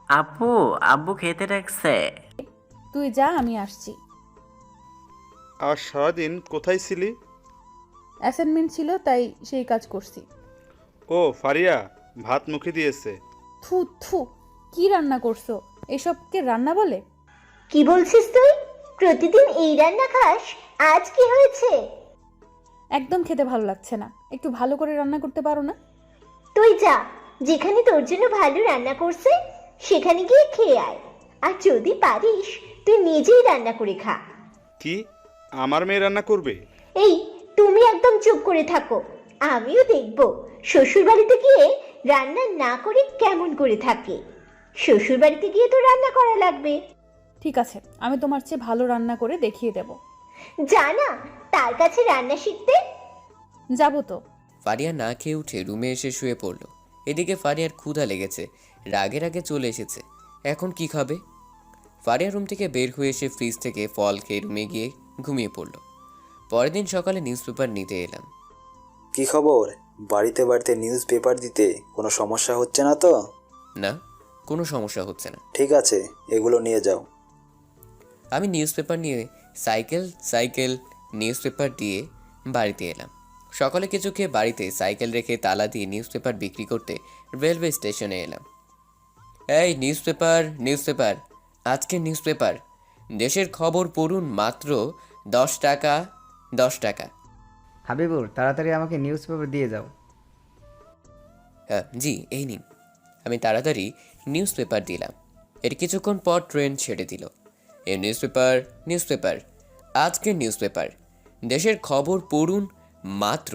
আপু, আব্বু খেতে ডাকছে। তুই যা, আমি আসছি। আর সারাদিন কোথায় ছিলি? অ্যাসাইনমেন্ট ছিল, তাই সেই কাজ করছি। ও ফারিয়া, ভাত মুখে দিয়েছে। থু থু, কি রান্না করছো? এসবকে রান্না বলে? কি বলছিস তুই? প্রতিদিন এই রান্না খাস? আজ কি হয়েছে? একদম খেতে ভালো লাগছে না। একটু ভালো করে রান্না করতে পারো না? তুই যা, যেখানে তোর জন্য ভালো রান্না করছে সেখানে গিয়ে খেয়ে আয়। আর যদি পারিস তুই নিজেই রান্না করে খা। কি, আমার মেয়ে রান্না করবে? এই, তুমি একদম চুপ করে থাকো। আমিও দেখব শ্বশুর বাড়িতে গিয়ে রান্না না করে কেমন করে থাকে। শ্বশুর বাড়িতে গিয়ে তো রান্না করা লাগবে। ঠিক আছে, আমি তোমার চেয়ে ভালো রান্না করে দেখিয়ে দেব। জানা তার কাছে রান্না শিখতে। যাবো তো। ফারিয়া না খেয়ে উঠে রুমে এসে শুয়ে পড়লো। এদিকে ফারিয়ার ক্ষুধা লেগেছে, রাগের আগে চলে এসেছে। এখন কি খাবে? ফারিয়া রুম থেকে বের হয়ে এসে ফ্রিজ থেকে ফল খেয়ে রুমে গিয়ে ঘুমিয়ে পড়লো। পরের দিন সকালে নিউজ পেপার নিতে এলাম। কি খবর? বাড়িতে বাড়িতে নিউজ পেপার দিতে কোনো সমস্যা হচ্ছে না তো? না, কোনো সমস্যা হচ্ছে না। ঠিক আছে, এগুলো নিয়ে যাও। আমি নিউজ পেপার নিয়ে সাইকেল নিউজ পেপার দিয়ে বাড়িতে এলাম। সকালে কিছু খেয়ে বাড়িতে সাইকেল রেখে তালা দিয়ে নিউজ পেপার বিক্রি করতে রেলওয়ে স্টেশনে এলাম। এই নিউজ পেপার, আজকের নিউজ পেপার, দেশের খবর পড়ুন, মাত্র 10 টাকা। 10 টাকা। হাবিবুর, তাড়াতাড়ি আমাকে নিউজ পেপার দিয়ে যাও। জি, এই নিন। আমি তাড়াতাড়ি নিউজ পেপার দিলাম। এর কিছুক্ষণ পর ট্রেন ছেড়ে দিল। এই নিউজ পেপার, আজকের নিউজ পেপার, দেশের খবর পড়ুন, মাত্র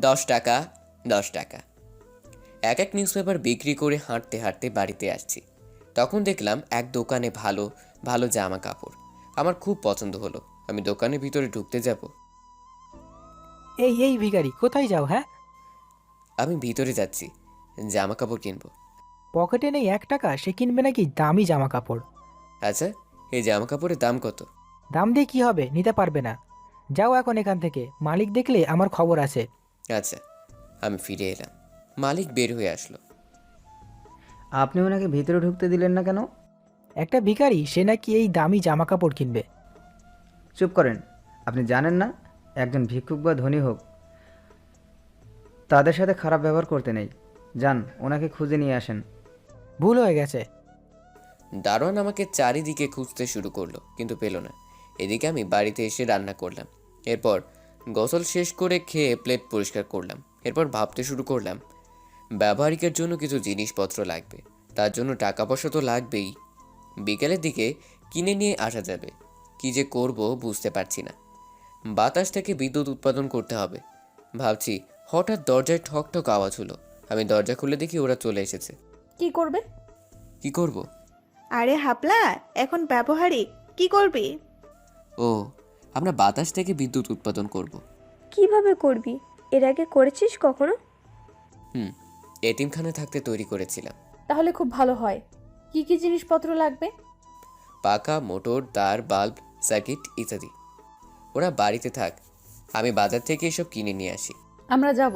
10 টাকা। 10 টাকা। এক এক নিউজ পেপার বিক্রি করে হাঁটতে হাঁটতে বাড়িতে আসছি। তখন দেখলাম এক দোকানে ভালো ভালো জামা কাপড়। আমার খুব পছন্দ হলো। আমি দোকানের ভিতরে ঢুকতে যাব। এই এই ভিখারি, কোথায় যাও? হ্যাঁ, আমি ভিতরে যাচ্ছি, জামা কাপড় কিনবো। পকেটে নেই 1 টাকা, সে কিনবে নাকি দামি জামা কাপড়? আচ্ছা, এই জামা কাপড়ের দাম কত? দাম দিয়ে কি হবে, নিতে পারবে না। যাও এখন এখান থেকে, মালিক দেখলে আমার খবর আছে। আচ্ছা, আমি ফিরে এলাম। মালিক বের হয়ে আসলো। আপনি ওনাকে ভিতরে ঢুকতে দিলেন না কেন? একটা ভিখারি, সে নাকি এই দামি জামা কাপড় কিনবে। চুপ করেন। আপনি জানেন না, একজন ভিক্ষুক বা ধনী হোক, তাদের সাথে খারাপ ব্যবহার করতে নেই। যান, ওনাকে খুঁজে নিয়ে আসেন। ভুল হয়ে গেছে। দারোয়ান আমাকে চারিদিকে খুঁজতে শুরু করলো, কিন্তু পেল না। এদিকে আমি বাড়িতে এসে রান্না করলাম। এরপর গোসল শেষ করে খেয়ে প্লেট পরিষ্কার করলাম। এরপর ভাবতে শুরু করলাম, ব্যবহারিকের জন্য কিছু জিনিসপত্র লাগবে, তার জন্য টাকা পয়সা তো লাগবেই। বিকেলের দিকে কিনে নিয়ে আসা যাবে। কি যে করব বুঝতে পারছি না। বাতাস থেকে বিদ্যুৎ উৎপাদন করতে হবে ভাবছি। হঠাৎ দরজায় ঠক ঠক আওয়াজ হলো। আমি দরজা খুলে দেখি ওরা চলে এসেছে। কি করবে? কি করব? আরে হাপলা, এখন ব্যবহারিক কি করবি? ও, আমরা বাতাস থেকে বিদ্যুৎ উৎপাদন করব। কিভাবে করবি? এর আগে করেছিস কখনো? এতিমখানা থাকতে তৈরি করেছিলাম। তাহলে খুব ভালো হয়। কি কি জিনিসপত্র লাগবে? পাখা, মোটর, তার, বাল্ব, সার্কিট ইত্যাদি। ওরা বাড়িতে থাক, আমি বাজার থেকে এসব কিনে নিয়ে আসি। আমরা যাব।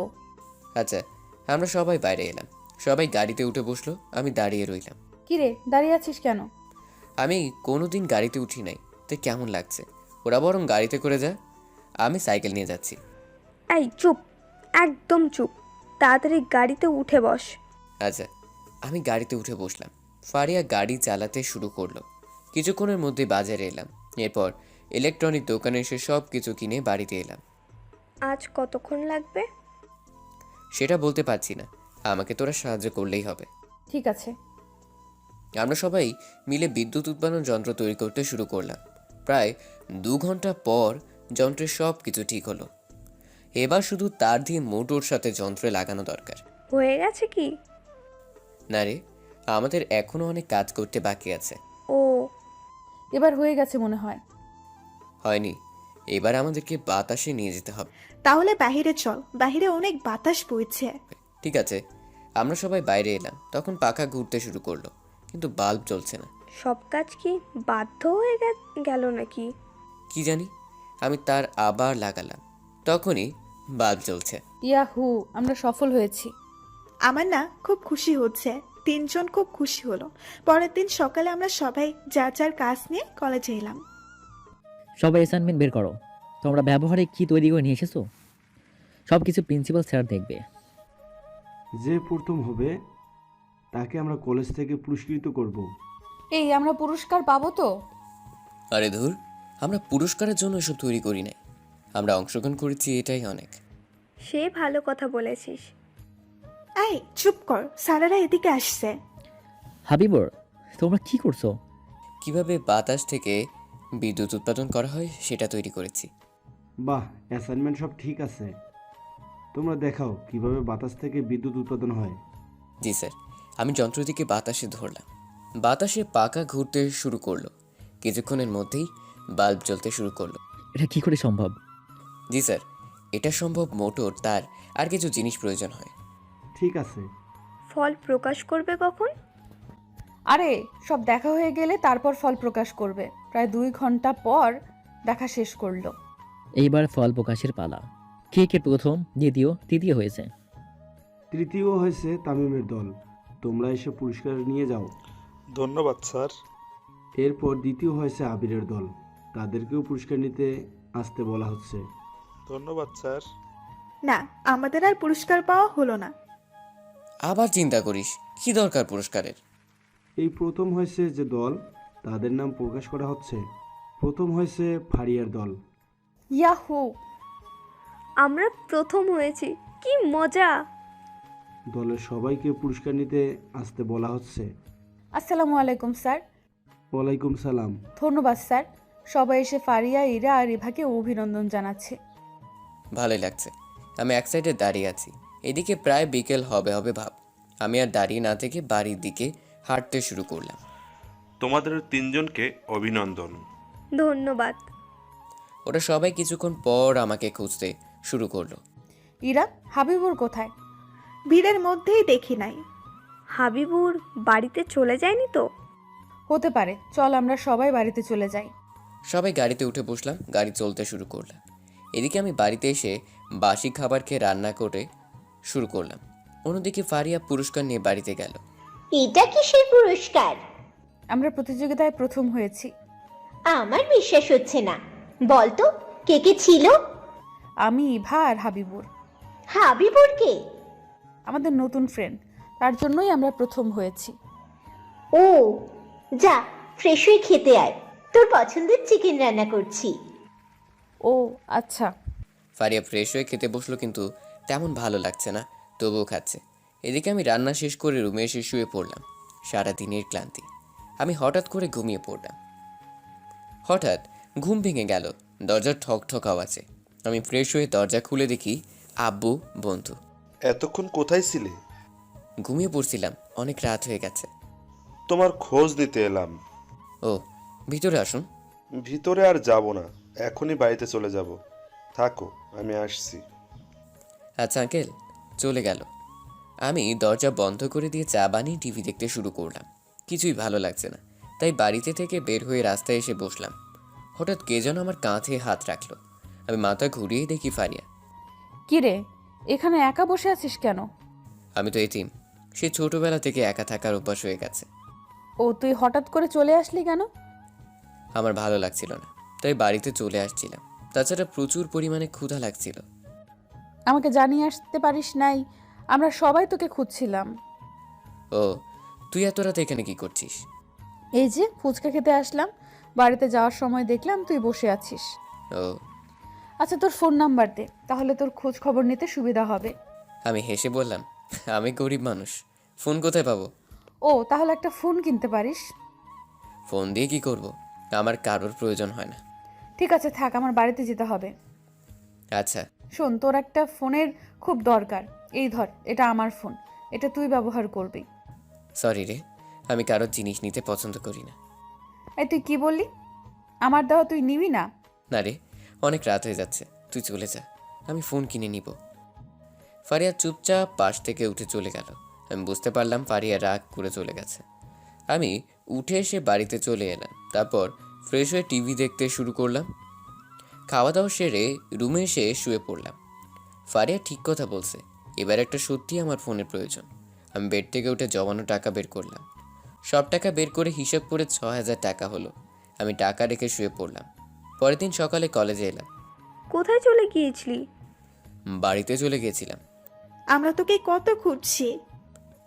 আচ্ছা, আমরা সবাই বাইরে এলাম। সবাই গাড়িতে উঠে বসলো, আমি দাঁড়িয়ে রইলাম। কিরে, দাঁড়িয়ে আছিস কেন? আমি কোনোদিন গাড়িতে উঠি নাই, তো কেমন লাগছে। ওরা বরং গাড়িতে করে যা, আমি সাইকেল নিয়ে যাচ্ছি। এই চুপ, একদম চুপ। তাড়াতাড়ি গাড়িতে উঠে বস। আচ্ছা, আমি গাড়িতে উঠে বসলাম। ফারিয়া গাড়ি চালাতে শুরু করলো। কিছুক্ষণের মধ্যে বাজারে এলাম। এরপর ইলেকট্রনিক দোকানে এসে সব কিছু কিনে বাড়িতে এলাম। আজ কতক্ষণ লাগবে? সেটা বলতে পারছি না, আমাকে তোরা সাহায্য করলেই হবে। ঠিক আছে। আমরা সবাই মিলে বিদ্যুৎ উৎপাদন যন্ত্র তৈরি করতে শুরু করলাম। প্রায় 2 ঘন্টা পর যন্ত্রের সব কিছু ঠিক হলো। এবার শুধু তার দিয়ে মোটর সাথে যন্ত্রে লাগানো দরকার। হয়ে গেছে কি? না রে, আমাদের এখনো অনেক কাজ করতে বাকি আছে। ও, এবার হয়ে গেছে মনে হয়। হয়নি, এবার আমাদেরকে বাতাসে নিয়ে যেতে হবে। তাহলে বাহিরে চল, বাহিরে অনেক বাতাস বইছে। ঠিক আছে, আমরা সবাই বাইরে এলাম। তখন পাখা ঘুরতে শুরু করলো, কিন্তু বাল্ব জ্বলছে না। সব কাজ কি বাধ্য হয়ে গেল নাকি? কি জানি। আমি তার আবার লাগালাম, তখনই বাল্ব জ্বলছে। ইয়াহু, আমরা সফল হয়েছি। আমার না খুব খুশি হচ্ছে। 3 জন খুব খুশি হলো। পরের দিন সকালে আমরা সবাই যার যার কাজ নিয়ে কলেজে এলাম। সবাই অ্যাসাইনমেন্ট বের করো। তোমরা ব্যবহারিক কি তৈরি করে নিয়ে এসেছো? সব কিছু প্রিন্সিপাল স্যার দেখবে। যে প্রথম হবে তাকে আমরা কলেজ থেকে পুরস্কৃত করব। এই, আমরা পুরস্কার পাবো তো? আরে ধুর, আমরা পুরস্কারের জন্য এসব তৈরি করি নাই। আমরা অংশগ্রহণ করেছি, এটাই অনেক। সে ভালো কথা বলেছিস। এই চুপ কর, স্যারেরা এদিকে আসছে। হাবিবর, তোমরা কি করছো? কিভাবে বাতাস থেকে বিদ্যুৎ উৎপাদন করা হয় সেটা তৈরি করেছি। বাহ, অ্যাসাইনমেন্ট সব ঠিক আছে। তোমরা দেখাও কিভাবে বাতাস থেকে বিদ্যুৎ উৎপাদন হয়। জি স্যার। আমি যন্ত্রটিকে বাতাসে ধরলাম। বাতাসে পাখা ঘুরতে শুরু করলো। কিছুক্ষণের মধ্যেই বাল্ব জ্বলতে শুরু করলো। এটা কি করে সম্ভব? জি স্যার, এটা সম্ভব। মোটর, তার আর কিছু জিনিস প্রয়োজন হয়। ঠিক আছে। ফল প্রকাশ করবে কখন? আরে, সব দেখা হয়ে গেলে তারপর ফল প্রকাশ করবে। প্রায় 2 ঘন্টা পর দেখা শেষ করলো। এইবার ফল প্রকাশের পালা। কে কে প্রথম, দ্বিতীয়, তৃতীয় হয়েছে? তৃতীয় হয়েছে তামিমের দল। তোমরা এসে পুরস্কার নিয়ে যাও। ধন্যবাদ স্যার। এরপর দ্বিতীয় হয়েছে আবিরের দল। তাদেরকেও পুরস্কার নিতে আসতে বলা হচ্ছে। ধন্যবাদ স্যার। না, আমাদের আর পুরস্কার পাওয়া হলো না। আবার চিন্তা করিস, কি দরকার পুরস্কারের? এই প্রথম হয়েছে যে দল, তাদের নাম প্রকাশ করা হচ্ছে। প্রথম হয়েছে ফারিয়ার দল। ইয়াহু, আমরা প্রথম হয়েছি, কি মজা! দলের সবাইকে পুরস্কার নিতে আসতে বলা হচ্ছে। আসসালামু আলাইকুম স্যার। ওয়ালাইকুম সালাম। ধন্যবাদ স্যার। সবাই এসে ফারিয়া, ইরা আর রিভাকে অভিনন্দন জানাচ্ছে। ভালোই লাগছে। আমি এক সাইডে দাঁড়িয়ে আছি। এদিকে প্রায় বিকেল হবে হবে ভাব। আমি আর দাঁড়িয়ে না থেকে বাড়ির দিকে হাঁটতে শুরু করলাম। তোমাদের তিনজনকে অভিনন্দন। ধন্যবাদ। ওরা সবাই কিছুক্ষণ পর আমাকে খুঁজতে শুরু করলো। ইরা, হাবিবুর কোথায়? ভিড়ের মধ্যেই দেখি নাই। হাবিবুর বাড়িতে চলে যায়নি তো? হতে পারে, চল আমরা সবাই বাড়িতে চলে যাই। সবাই গাড়িতে উঠে বসলাম, গাড়ি চলতে শুরু করলাম। এদিকে আমি বাড়িতে এসে বাসি খাবার খেয়ে রান্না করে শুরু করলাম। অন্যদিকে ফারিয়া পুরস্কার নিয়ে বাড়িতে গেল। এটা কিসের পুরস্কার? আমরা প্রতিযোগিতায় প্রথম হয়েছি। আমার বিশ্বাস হচ্ছে না, বলতো কে কে ছিল? আমি, ইভা আর হাবিবুর। হাবিবুর কে? আমাদের নতুন ফ্রেন্ড, তার জন্যই আমরা প্রথম হয়েছি। ও যা, ফ্রেশ হয়ে খেতে আয়, তোর পছন্দের চিকেন রান্না করছি। ও আচ্ছা। ফারিয়া ফ্রেশ হয়ে খেতে বসলো, কিন্তু তেমন ভালো লাগছে না, তবুও খাচ্ছে। এদিকে আমি রান্না শেষ করে রুমে এসে শুয়ে পড়লাম। সারাদিনের ক্লান্তি, আমি হঠাৎ করে ঘুমিয়ে পড়লাম। হঠাৎ ঘুম ভেঙে গেল দরজার ঠক ঠক আওয়াজে। আমি ফ্রেশ হয়ে দরজা খুলে দেখি আব্বু, বন্ধু। এতক্ষণ কোথায় ছিলে? ঘুমিয়ে পড়ছিলাম, অনেক রাত হয়ে গেছে। তোমার খোঁজ দিতে এলাম। ও, ভিতরে আসুন। ভিতরে আর যাব না, এখনই বাড়িতে চলে যাব। থাকো, আমি আসছি। আচ্ছা আঙ্কেল, চলে গেল। আমি দরজা বন্ধ করে দিয়ে চা বানিয়ে টিভি দেখতে শুরু করলাম। কিছুই ভালো লাগছে না, তাই বাড়িতে থেকে বের হয়ে রাস্তায় এসে বসলাম। হঠাৎ কে যেন আমার কাঁধে হাত রাখলো। আমি মাথা ঘুরিয়ে দেখি ফারিয়া। কি রে, এখানে একা বসে আছিস কেন? আমি তো এতিম, সে ছোটবেলা থেকে একা থাকার অভ্যাস হয়ে গেছে। ও, তুই হঠাৎ করে চলে আসলি কেন? আমার ভালো লাগছিল না, তাই বাড়িতে চলে আসছিলাম। তাছাড়া প্রচুর পরিমাণে ক্ষুধা লাগছিল। আমাকে জানিয়ে আসতে পারিস নাই? আমরা সবাই তোকে খুঁজছিলাম। ও, তুই এত রাতে এখানে কি করছিস? এই যে ফুচকা খেতে আসলাম, বাড়িতে যাওয়ার সময় দেখলাম তুই বসে আছিস। ও আচ্ছা, তোর ফোন নাম্বার দে, তাহলে তোর খোঁজ খবর নিতে সুবিধা হবে। আমি হেসে বললাম, আমি গরিব মানুষ, ফোন কোথায় পাবো? ও, তাহলে একটা ফোন কিনতে পারিস। ফোন দিয়ে কি করব? আমার কারোর প্রয়োজন হয় না। ঠিক আছে থাক, আমার বাড়িতে যেতে হবে। আচ্ছা। শোন, তোর একটা ফোনের খুব দরকার। এই ধর, এটা আমার ফোন, এটা তুই ব্যবহার করবি। সরি রে, আমি কারোর জিনিস নিতে পছন্দ করি না। এই তুই কি বললি? আমার দেওয়া তুই নিবি না? না রে, অনেক রাত হয়ে যাচ্ছে, তুই চলে যা, আমি ফোন কিনে নিব। ফারিয়া চুপচাপ পাশ থেকে উঠে চলে গেল। আমি বুঝতে পারলাম ফারিয়া রাগ করে চলে গেছে। আমি উঠে এসে বাড়িতে চলে এলাম। তারপর ফ্রেশ হয়ে টিভি দেখতে শুরু করলাম। খাওয়া দাওয়া সেরে রুমে এসে শুয়ে পড়লাম। ফারিয়া ঠিক কথা বলছে, এবার একটা সত্যি আমার ফোনের প্রয়োজন। আমি বেড থেকে উঠে জমানো টাকা বের করলাম। সব টাকা বের করে হিসাব করে ৬,০০০ টাকা হলো। আমি টাকা রেখে শুয়ে পড়লাম। পরের দিন সকালে কলেজে এলাম। কোথায় চলে গিয়েছিলি? বাড়িতে চলে গিয়েছিলাম। আমরা তোকে কত খুঁজছি।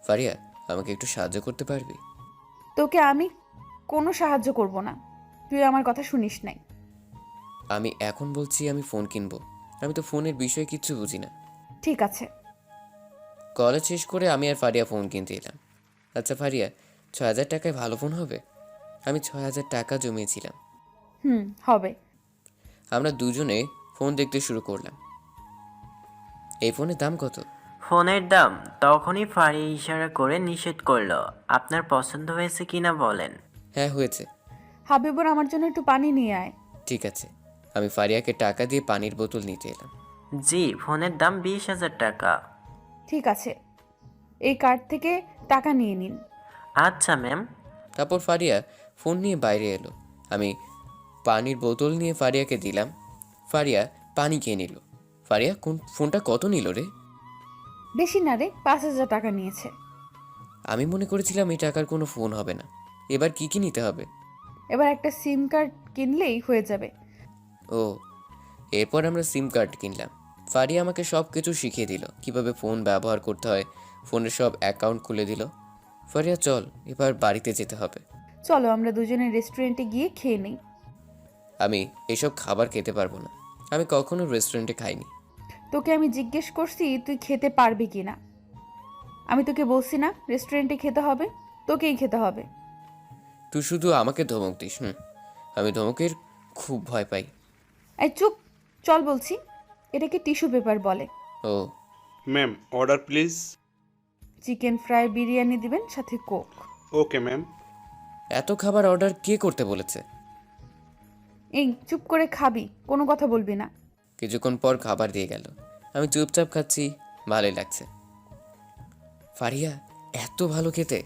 ফারিয়া, আমাকে একটু সাহায্য করতে পারবি? তোকে আমি কোনো সাহায্য করব না, তুই আমার কথা শুনিস নাই। আমি এখন বলছি আমি ফোন কিনবো, আমি তো ফোনের বিষয়ে কিচ্ছু বুঝি না। ঠিক আছে। কলেজ শেষ করে আমি আর ফারিয়া ফোন কিনতে এলাম। আচ্ছা ফারিয়া, ৬,০০০ টাকায় ভালো ফোন হবে? আমি ৬,০০০ টাকা জমিয়েছিলাম। হবে। আমরা দুজনে ফোন দেখতে শুরু করলাম। এই ফোনের দাম কত? ফোনের দাম তখনই ফারিয়া ইশারা করে নিষেধ করলো। আপনার পছন্দ হয়েছে কিনা বলেন। হ্যাঁ হয়েছে। হাবিবুর, আমার জন্য একটু পানি নিয়ে আয়। ঠিক আছে। আমি ফারিয়াকে টাকা দিয়ে পানির বোতল নিতে এলাম। জি, ফোনের দাম 20,000 টাকা। ঠিক আছে, এই কার্ড থেকে টাকা নিয়ে নিন। আচ্ছা ম্যাম। তারপর ফারিয়া ফোন নিয়ে বাইরে এলো। আমি পানির বোতল নিয়ে ফারিয়াকে দিলাম। ফারিয়া পানি খেয়ে নিল। ফারিয়া, ফোনটা কত নিল রে? বেশি না রে, 5,000 টাকা নিয়েছে। আমি মনে করেছিলাম এই টাকার কোনো ফোন হবে না। এবার কি কি নিতে হবে? এবার একটা সিম কার্ড কিনলেই হয়ে যাবে। ও, এরপর আমরা সিম কার্ড কিনলাম। ফারিয়া আমাকে সব কিছু শিখিয়ে দিল, কিভাবে ফোন ব্যবহার করতে হয়। ফোনের সব অ্যাকাউন্ট খুলে দিল। ফারিয়া চল, এবার বাড়িতে যেতে হবে। চলো আমরা দুজনে রেস্টুরেন্টে গিয়ে খেয়ে নিই। আমি এসব খাবার খেতে পারবো না, আমি কখনো রেস্টুরেন্টে খাইনি। তোকে আমি জিজ্ঞেস করছি তুই খেতে পারবি কি না। আমি তোকে বলছি না রেস্টুরেন্টে খেতে হবে, তোকেই খেতে হবে। তুই শুধু আমাকে ধমক দিস। আমি ধমকের খুব ভয় পাই। এই চুপ, চল বলছি। এটাকে টিস্যু পেপার বলে। ও ma'am, order please. Chicken fry biryani দিবেন, সাথে কোক। Okay ma'am. এত খাবার অর্ডার কে করতে বলেছে? এই চুপ করে খাবি, কোনো কথা বলবি না। কিছুক্ষণ পর খাবার দিয়ে গেল। আমি চুপচাপ খাচ্ছি, ভালোই লাগছে। ফারিয়া এত ভালো খেতে।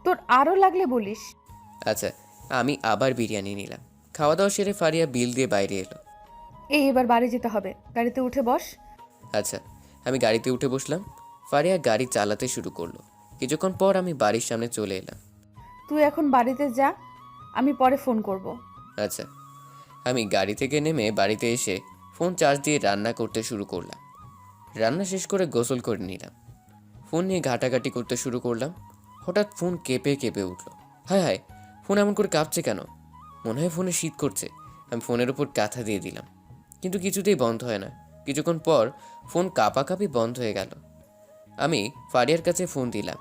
তোর আরও লাগলে বলিস। আচ্ছা, আমি আবার বিরিয়ানি নিলাম। খাওয়া দাওয়া সেরে ফারিয়া বিল দিয়ে বাইরে এলো। এই এবার বাড়ি যেতে হবে, গাড়িতে উঠে বস। আচ্ছা, আমি গাড়িতে উঠে বসলাম। ফারিয়া গাড়ি চালাতে শুরু করলো। কিছুক্ষণ পর আমি বাড়ির সামনে চলে এলাম। তুই এখন বাড়িতে যা, আমি পরে ফোন করব। আচ্ছা, আমি গাড়ি থেকে নেমে বাড়িতে এসে ফোন চার্জ দিয়ে রান্না করতে শুরু করলাম। রান্না শেষ করে গোসল করে নিলাম। ফোন নিয়ে ঘাটাঘাটি করতে শুরু করলাম। হঠাৎ ফোন কেঁপে কেঁপে উঠলো। হায় হায়, ফোন এমন করে কাঁপছে কেন? মনে হয় ফোনে শীত করছে। আমি ফোনের ওপর কাঁথা দিয়ে দিলাম, কিন্তু কিছুতেই বন্ধ হয় না। কিছুক্ষণ পর ফোন কাঁপাকাঁপি বন্ধ হয়ে গেল। আমি ফারিয়ার কাছে ফোন দিলাম।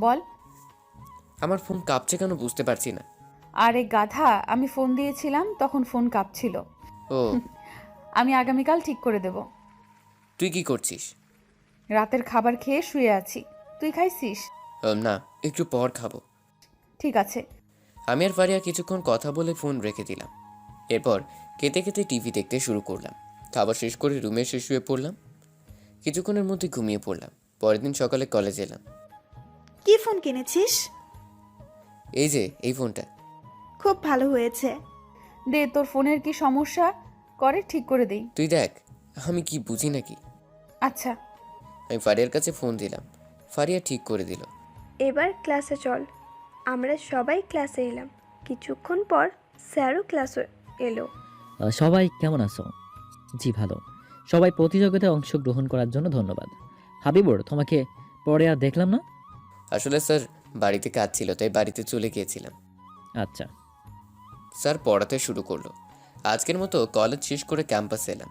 বল। আমার ফোন কাঁপছে কেন বুঝতে পারছি না। আরে গাধা, আমি ফোন দিয়েছিলাম তখন ফোন কাঁপছিল। ও, আমি আগামীকাল ঠিক করে দেব। তুই কি করছিস? রাতের খাবার খেয়ে শুয়ে আছি, তুই খাইছিস? না, একটু পর খাবো। ঠিক আছে। আমি আর ফারিয়া কিছুক্ষণ কথা বলে ফোন রেখে দিলাম। এরপর খেতে খেতে টিভি দেখতে শুরু করলাম। খাবার শেষ করে রুমে এসে শুয়ে পড়লাম। কিছুক্ষণের মধ্যে ঘুমিয়ে পড়লাম। পরের দিন সকালে কলেজে এলাম। কি ফোন কিনেছিস? এই যে এই ফোনটা। খুব ভালো হয়েছে। দে, তোর ফোনের কি সমস্যা করে ঠিক করে দেই। তুই দেখ, আমি কি বুঝি নাকি। আচ্ছা। আমি ফারিয়ার কাছে ফোন দিলাম। ফারিয়া ঠিক করে দিল। এবার ক্লাসে চল। আমরা সবাই ক্লাসে এলাম। কিছুক্ষণ পর স্যারও ক্লাসে এলো। সবাই কেমন আছো? জি ভালো। সবাই প্রতিযোগিতায় অংশগ্রহণ করার জন্য ধন্যবাদ। হাবিবুর, তোমাকে পরে আর দেখলাম না। আসলে স্যার বাড়িতে কাজ ছিল, তাই বাড়িতে চলে গিয়েছিলাম। আচ্ছা। স্যার পড়াতে শুরু করলো। আজকের মতো কলেজ শেষ করে ক্যাম্পাসে এলাম।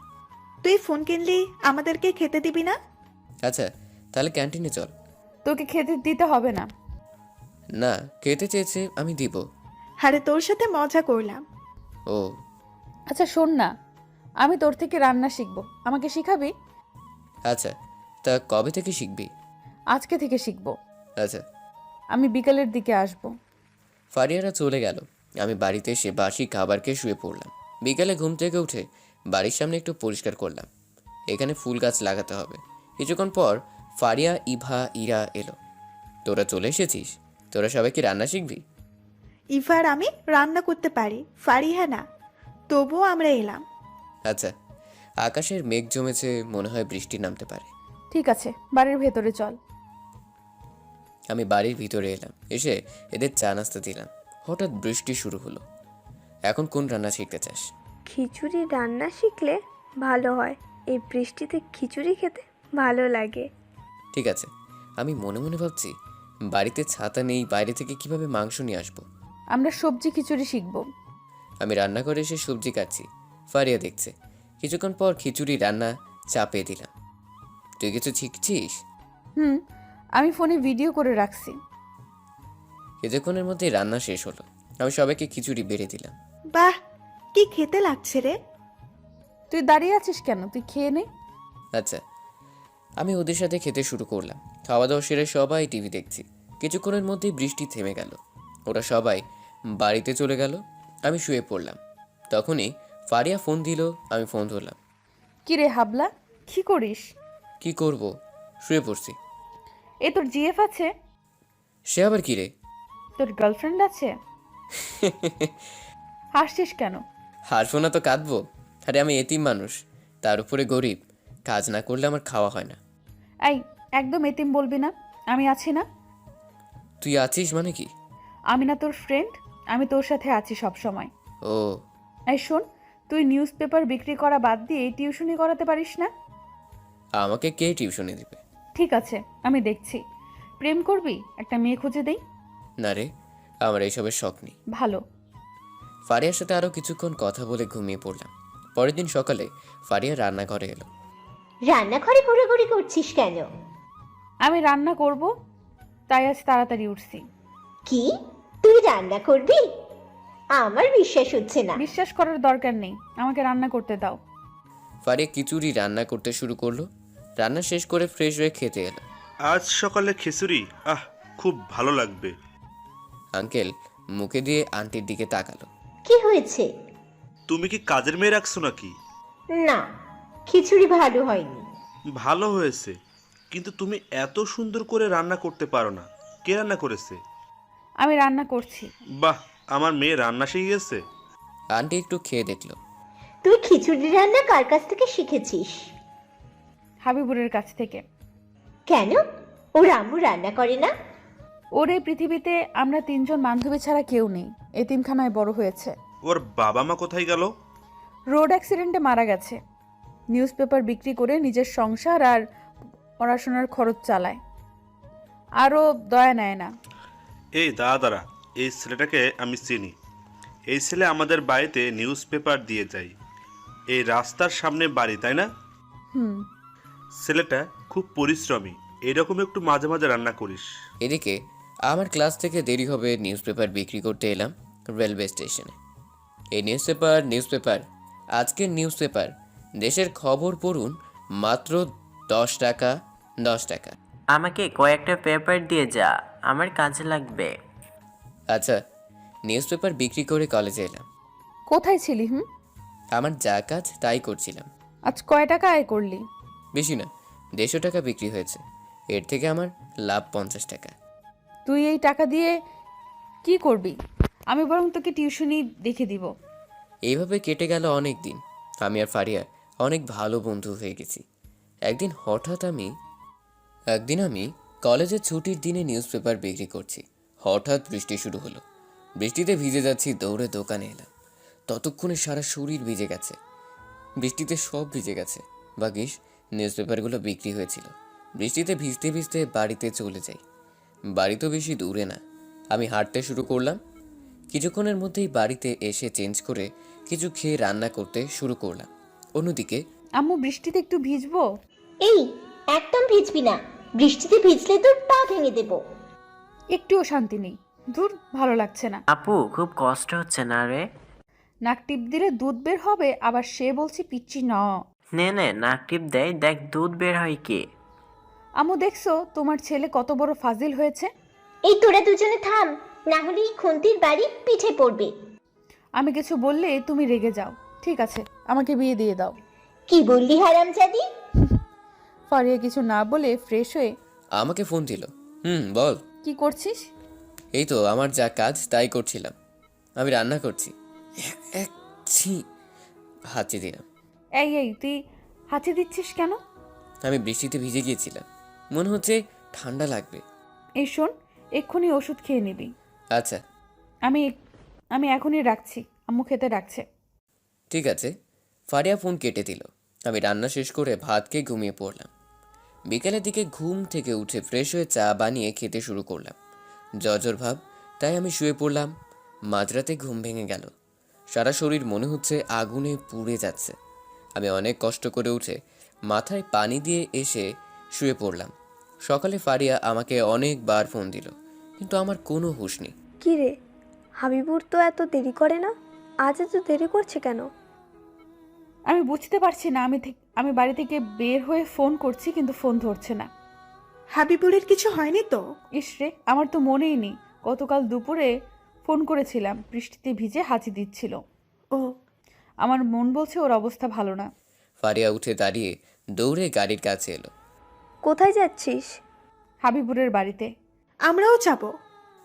তুই ফোন কিনলি, আমাদেরকে খেতে দিবি না? আচ্ছা, তাহলে ক্যান্টিনে চল। তোকে খেতে দিতে হবে না। না, খেতে চেয়েছে, আমি দিব। আরে তোর সাথে মজা করলাম। ও আচ্ছা শোন না, আমি তোর থেকে রান্না শিখবো, আমাকে শিখাবি? আচ্ছা, তা কবে থেকে শিখবি? আজকে থেকে শিখবো। আচ্ছা। আমি বিকালের দিকে আসবো। ফারিয়ারা চলে গেল। আমি বাড়িতে এসে বাসি খাবার খেয়ে শুয়ে পড়লাম। বিকালে ঘুম থেকে উঠে বাড়ির সামনে একটু পরিষ্কার করলাম। এখানে ফুল গাছ লাগাতে হবে। কিছুক্ষণ পর ফারিয়া, ইভা, ইরা এলো। তোরা চলে এসেছিস? তোরা সবাই কি রান্না শিখবি? ইভার আমি রান্না করতে পারি, ফারিহা না। তবুও আমরা এলাম। আচ্ছা, আকাশের মেঘ জমেছে, মনে হয় বৃষ্টি নামতে পারে। ঠিক আছে, বাড়ির ভেতরে চল। আমি বাড়ির ভিতরে এলাম। এসে এদের চা নাস্তা দিলাম। হঠাৎ বৃষ্টি শুরু হলো। এখন কোন রান্না শিখতে চাস? খিচুড়ি রান্না শিখলে ভালো হয়। এই বৃষ্টিতে খিচুড়ি খেতে ভালো লাগে। ঠিক আছে। আমি মনে মনে ভাবছি, বাড়িতে ছাতা নেই, বাইরে থেকে কিভাবে মাংস নিয়ে আসবো। আমরা সবজি খিচুড়ি শিখবো। আমি রান্না করে এসে সবজি কাটছি। ফারিয়া দেখছে। কিছুক্ষণ পর খিচুড়ি রান্না চাপিয়ে দিলাম। তুই কিছু শিখছিস? আমি ফোনে ভিডিও করে রাখছি। কিছুক্ষণের মধ্যে রান্না শেষ হলো। আমি সবাইকে খিচুড়ি বেড়ে দিলাম। বাহ, কি খেতে লাগছে রে। তুই দাঁড়িয়ে আছিস কেন? তুই খেয়ে নে। আচ্ছা। আমি ওদের সাথে খেতে শুরু করলাম। খাওয়া দাওয়া সেরে সবাই টিভি দেখছি। কিছুক্ষণের মধ্যেই বৃষ্টি থেমে গেল। ওরা সবাই বাড়িতে চলে গেল। আমি শুয়ে পড়লাম। তখনই ফারিয়া ফোন দিল। আমি ফোন ধরলাম। কি রে হাবলা, কি করিস? কি করব, শুয়ে পড়ছি। এ তোর জিএফ আছে? সে আবার কি রে? তোর গার্লফ্রেন্ড আছে? হাসছিস কেন? হাসবো না তো কাঁদবো? আরে আমি এতিম মানুষ, তার উপরে গরিব। কাজ না করলে আমার খাওয়া হয় না। এই একদম এতিম বলবি না, আমি আছি না। তুই আছিস মানে কি? আমি না তোর ফ্রেন্ড, আমি তোর সাথে আছি সব সময়। ও, এই শোন, তুই নিউজ পেপার বিক্রি করা বাদ দিয়ে টিউশনি করাতে পারিস না? আমাকে কে টিউশনে দিবে? ঠিক আছে, আমি দেখছি। প্রেম করবি? একটা মেয়ে খুঁজে দেই। না রে, আমার এইসবের শখ নেই। ভালো। ফারিয়ার সাথে আরও কিছুক্ষণ কথা বলে ঘুমিয়ে পড়লাম। পরের দিন সকালে ফারিয়া রান্নাঘরে এলো। রান্নাঘরে ঘোরাঘুরি করছিস কেন? আমি রান্না করব, তাই আজ তাড়াতাড়ি উঠছি। কি, তুই রান্না করবি? আমার বিশ্বাস হচ্ছে না। বিশ্বাস করার দরকার নেই, আমাকে রান্না করতে দাও। ফারিয়া খিচুড়ি রান্না করতে শুরু করলো। রান্না শেষ করে ফ্রেশ হয়ে খেতে এলো। আজ সকালে খিচুড়ি, খুব ভালো লাগবে। আঙ্কেল মুখে দিয়ে আন্টির দিকে তাকালো। কি হয়েছে? তুমি কি কাজের মেয়ে রাখছো নাকি? না, খিচুড়ি ভালো হয়নি। ভালো হয়েছে, কিন্তু তুমি এত সুন্দর করে রান্না করতে পারো না। কে রান্না করেছে? আমি রান্না করছি। বাহ, আমার মেয়ে রান্না শিখে গেছে। আন্টি একটু খেয়ে দেখলো। তুই খিচুড়ি রান্না কার কাছ থেকে শিখেছিস? হাবিবুরের কাছ থেকে। কেন? ওর আম্মু রান্না করে না? ওর এই পৃথিবীতে আমরা 3 জন বান্ধবী ছাড়া কেউ নেই। এতিমখানায় বড় হয়েছে। ওর বাবা মা কোথায় গেল? রোড অ্যাক্সিডেন্টে মারা গেছে। নিউজ পেপার বিক্রি করে নিজের সংসার আর পড়াশোনার খরচ চালায়। আরও দয়া নেয় না। এই দাদা, এই ছেলেটাকে আমি চিনি। এই ছেলে আমাদের বাড়িতে নিউজ পেপার দিয়ে যায়। এই রাস্তার সামনে বাড়ি, তাই না? হুম। ছেলেটা খুব পরিশ্রমী। এরকম একটু মাঝে মাঝে রান্না করিস। এদিকে আমার ক্লাস থেকে দেরি হবে, নিউজ পেপার বিক্রি করতে এলাম রেলওয়ে স্টেশনে। এই নিউজ পেপার আজকের নিউজ পেপার, দেশের খবর পড়ুন মাত্র 10 টাকা। 10 টাকা। আমাকে কয়েকটা পেপার দিয়ে যা, আমার কাজে লাগবে। আচ্ছা, নিউজ পেপার বিক্রি করে কলেজে এলাম। কোথায় ছিলি? আমার যা কাজ তাই করছিলাম। আজ কয় টাকা আয় করলি? বেশি না, 150 টাকা বিক্রি হয়েছে। এর থেকে আমার লাভ 50 টাকা। তুই এই টাকা দিয়ে কি করবি? আমি বরং তোকে টিউশনি দেখে দিব। এইভাবে কেটে গেল অনেক দিন। আমি আর ফারিয়া অনেক ভালো বন্ধু হয়ে গেছি। একদিন আমি কলেজের ছুটির দিনে নিউজ পেপার বিক্রি করছি। হঠাৎ বৃষ্টি শুরু হলো। বৃষ্টিতে ভিজে যাচ্ছি, দৌড়ে দোকানে এলাম। ততক্ষণে সারা শরীর ভিজে গেছে। বৃষ্টিতে সব ভিজে গেছে। ভাগ্যিস নিউজ পেপারগুলো বিক্রি হয়েছিল। বৃষ্টিতে ভিজতে ভিজতে বাড়িতে চলে যাই। বাড়ি তো বেশি দূরে না। আমি হাঁটতে শুরু করলাম। কিছুক্ষণের মধ্যেই বাড়িতে এসে চেঞ্জ করে কিছু খেয়ে রান্না করতে শুরু করলাম। অন্যদিকে আম্মু, বৃষ্টিতে একটু ভিজবো? এই, একদম ভিজবি না। বৃষ্টিতে ভিজলে তোর পা ভেঙে দেব। একটুও শান্তি নেই। দূর, ভালো লাগছে না। আপু, খুব কষ্ট হচ্ছে না রে? নাক টিপ দিলে দুধ বের হবে, আবার সে বলছে পিচ্ছি ন। নে নাক টিপ দেয়, দেখ দুধ বের হয় কি। আম্মু, দেখছো তোমার ছেলে কত বড় ফাজিল হয়েছে? এই তোরা দুজনে থাম, না হলে এই খুন্তির বাড়ি পিঠে পড়বে। আমি কিছু বললে তুমি রেগে যাও। ঠিক আছে, আমাকে বিয়ে দিয়ে দাও। কি বললি হারামজাদি? ফারিয়া কিছু না বলে ফ্রেশ হয়ে আমাকে ফোন দিল। বল। কি করছিস? এই তো আমার যা কাজ তাই করছিলাম। আমি রান্না করছি। হাঁচি দিলাম। এই তুই হাঁচি দিচ্ছিস কেন? আমি বৃষ্টিতে ভিজে গিয়েছিলাম, মনে হচ্ছে ঠান্ডা লাগবে। এই শোন, এক্ষুনি ওষুধ খেয়ে নিবি। আচ্ছা। আমি এখনই রাখছি, আম্মু খেতে ডাকছে। ঠিক আছে। ফারিয়া ফোন কেটে দিল। আমি রান্না শেষ করে ভাত খেয়ে ঘুমিয়ে পড়লাম। বিকেলের দিকে ঘুম থেকে উঠে ফ্রেশ হয়ে চা বানিয়ে খেতে শুরু করলাম। জ্বর ভাব, তাই আমি শুয়ে পড়লাম। মাঝরাতে ঘুম ভেঙে গেল। সারা শরীর মনে হচ্ছে আগুনে পুড়ে যাচ্ছে। আমি অনেক কষ্ট করে উঠে মাথায় পানি দিয়ে এসে শুয়ে পড়লাম। সকালে ফারিয়া আমাকে অনেকবার ফোন দিল, কিন্তু আমার কোনো হুঁশ নেই। কি রে, হাবিবুর তো এত দেরি করে না, আজ এত দেরি করছে কেন? আমি বুঝতে পারছি না। আমি বাড়ি থেকে বের হয়ে ফোন করছি, কিন্তু ফোন ধরছে না। হাবিবুরের কিছু হয়নি তো? ইসরে, আমার তো মনেই নেই। গতকাল দুপুরে ফোন করেছিলাম, বৃষ্টিতে ভিজে হাঁচি দিচ্ছিল। ও, আমার মন বলছে ওর অবস্থা ভালো না। ফারিয়া উঠে দাঁড়িয়ে দৌড়ে গাড়ির কাছে এলো। কোথায় যাচ্ছিস? হাবিবুরের বাড়িতে। আমরাও যাব।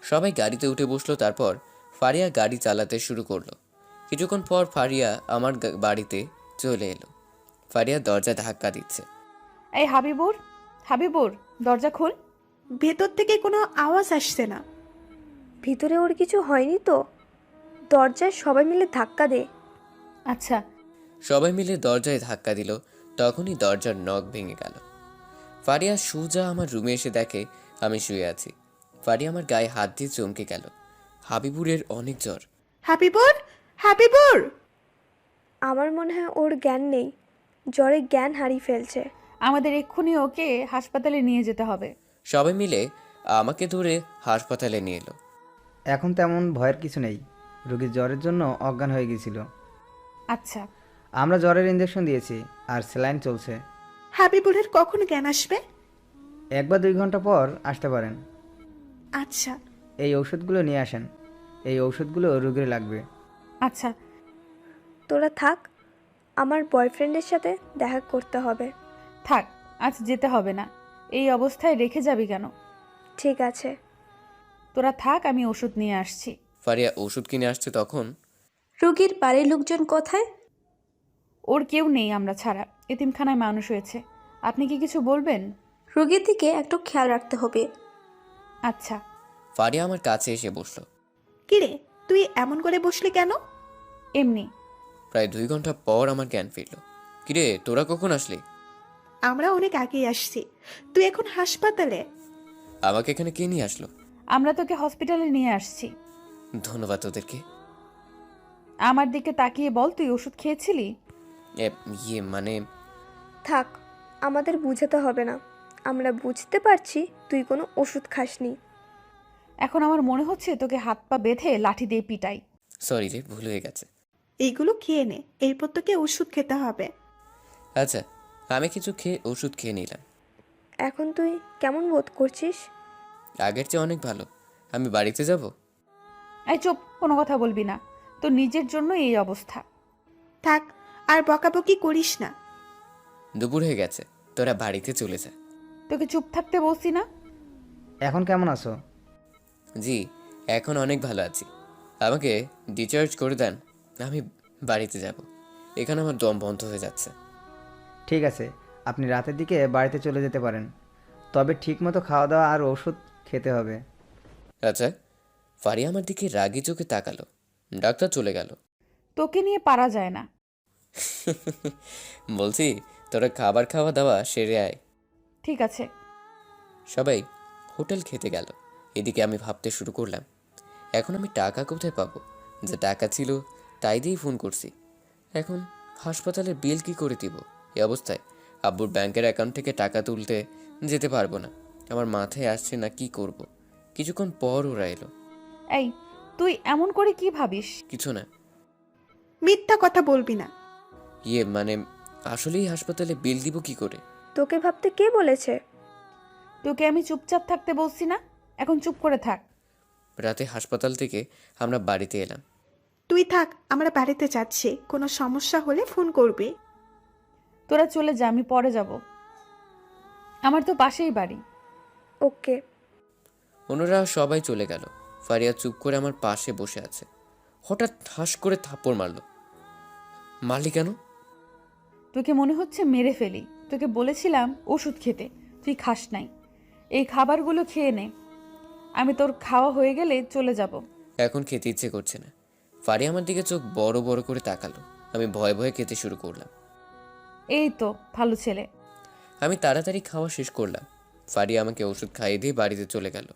সবাই গাড়িতে উঠে বসলো। তারপর ফারিয়া গাড়ি চালাতে শুরু করলো। কিছুক্ষণ পর ফারিয়া আমার বাড়িতে চলে এলো। ফারিয়া দরজা ধাক্কা দিচ্ছে। এই হাবিবুর, দরজা খোল। ভেতর থেকে কোনো আওয়াজ আসছে না। ভিতরে ওর কিছু হয়নি তো? দরজায় সবাই মিলে ধাক্কা দে। আচ্ছা। সবাই মিলে দরজায় ধাক্কা দিল। তখনই দরজার নখ ভেঙে গেল। ফারিয়া সুজা আমার রুমে এসে দেখে আমি শুয়ে আছি। ফারিয়া আমার গায়ে হাত দিয়ে চমকে গেল। হাবিবুরের অনেক জ্বর। হাবিবুর! আমার মনে হয় ওর জ্ঞান নেই, জ্বরে জ্ঞান হারিয়ে ফেলছে। আমাদের এক্ষুনি ওকে হাসপাতালে নিয়ে যেতে হবে। সবাই মিলে আমাকে ধরে হাসপাতালে নিয়ে এলো। এখন তেমন ভয়ের কিছু নেই, রোগীর জ্বরের জন্য অজ্ঞান হয়ে গিয়েছিল। আচ্ছা। আমরা জ্বরের ইঞ্জেকশন দিয়েছি আর স্যালাইন চলছে। হাবিবুরের কখন জ্ঞান আসবে? 1 বা 2 ঘন্টা পর আসতে পারেন। আচ্ছা। এই ওষুধগুলো নিয়ে আসেন। এই ওষুধগুলো রোগীর লাগবে। আচ্ছা। তোরা থাক, আমার বয়ফ্রেন্ডের সাথে দেখা করতে হবে। থাক, আজ যেতে হবে না। এই অবস্থায় রেখে যাবি কেন? ঠিক আছে। তোরা থাক, আমি ওষুধ নিয়ে আসছি। ফারিয়া ওষুধ কিনে আসছে তখন রোগীর বাড়ির লোকজন কোথায়? ওর কেউ নেই আমরা ছাড়া, এতিমখানায় মানুষ হয়েছে। আপনি কি কিছু বলবেন? রোগীর দিকে একটু খেয়াল রাখতে হবে। আচ্ছা। ফারিয়া আমার কাছে এসে বসলো। কিরে, তুই এমন করে বসলি কেন? এমনি। প্রায় 2 ঘন্টা পর আমার জ্ঞান ফিরল। কিরে, তোরা কখন আসলি? আমরা অনেক আগেই আসছি। তুই এখন হাসপাতালে? আমাকে এখানে কে নিয়ে আসলো? আমরা তোকে হসপিটালে নিয়ে আসছি। ধন্যবাদ তোদেরকে। আমার দিকে তাকিয়ে বল, তুই ওষুধ খেয়েছিলি? মানে থাক, আমাদের বুঝাতে হবে না। আমরা বুঝতে পারছি তুই কোনো ওষুধ খাসনি। এখন আমার মনে হচ্ছে তোকে হাত পা বেঁধে লাঠি দিয়ে পিটাই। সরি রে, ভুল হয়ে গেছে। এইগুলো খেয়ে নে, এরপর তোকে ওষুধ খেতে হবে। আচ্ছা, আমি কিছু খেয়ে ওষুধ খেয়ে নিলাম। এখন তুই কেমন বোধ করছিস? আগের চেয়ে অনেক ভালো। আমি বাড়িতে যাব। এই চুপ, কোনো কথা বলবি না। তোর নিজের জন্য এই অবস্থা। থাক, আর বকাবকি করিস না। দুপুর হয়ে গেছে, তোরা বাড়িতে চলে যা। তোকে চুপ থাকতে বলছি না? এখন কেমন আছো? জি, এখন অনেক ভালো আছি। আমাকে ডিসচার্জ করে দেন, আমি বাড়িতে যাব। এখানে আমার দম বন্ধ হয়ে যাচ্ছে। ঠিক আছে, আপনি রাতের দিকে বাড়িতে চলে যেতে পারেন। তবে ঠিকমতো খাওয়া দাওয়া আর ওষুধ খেতে হবে। আচ্ছা। ফারিয়া আমার দিকে রাগি চোখে তাকালো। ডাক্তার চলে গেল। তোকে নিয়ে পারা যায় না। বলছি, তোরা খাবার খাওয়া দাওয়া সেরে আয়। ঠিক আছে। সবাই হোটেল খেতে গেল। এদিকে আমি ভাবতে শুরু করলাম, এখন আমি টাকা কোথায় পাবো? যে টাকা ছিল তাই দিয়েই ফোন করছি। এখন হাসপাতালের বিল কি করে দিব? এই অবস্থায় আব্বুর ব্যাংকের অ্যাকাউন্ট থেকে টাকা তুলতে যেতে পারবো না। আমার মাথায় আসছে না কি করব। কিছুক্ষণ পর ওরা এলো। এই, তুই এমন করে কি ভাবিস? কিছু না। মিথ্যা কথা বলবি না। মানে আসলেই হাসপাতালে বিল দিব কি করে? তোকে ভাবতে কে বলেছে? তোকে আমি চুপচাপ থাকতে বলছি না? এখন চুপ করে থাক। রাতে হাসপাতাল থেকে আমরা বাড়িতে এলাম। তুই থাক, আমরা বাড়িতে যাচ্ছি। কোনো সমস্যা হলে ফোন করবি। তোরা চলে যা, আমি পরে যাব। আমার তো পাশেই বাড়ি। ওকে। অন্যরা সবাই চলে গেল। ফারিয়া চুপ করে আমার পাশে বসে আছে। হঠাৎ ঠাস করে থাপ্পড় মারলো। মারলি কেন? তোকে মনে হচ্ছে মেরে ফেলি। তোকে বলেছিলাম ওষুধ খেতে, তুই খাস নাই। এই খাবারগুলো খেয়ে নে, আমি তোর খাওয়া হয়ে গেলে চলে যাব। এখন খেতে ইচ্ছে করছে না। ফারিয়া আমার দিকে চোখ বড় বড় করে তাকালো। আমি ভয়ে ভয়ে খেতে শুরু করলাম। এই তো ভালো ছেলে। আমি তাড়াতাড়ি খাওয়া শেষ করলাম। ফারিয়া আমাকে ওষুধ খাইয়ে দিয়ে বাড়িতে চলে গেল।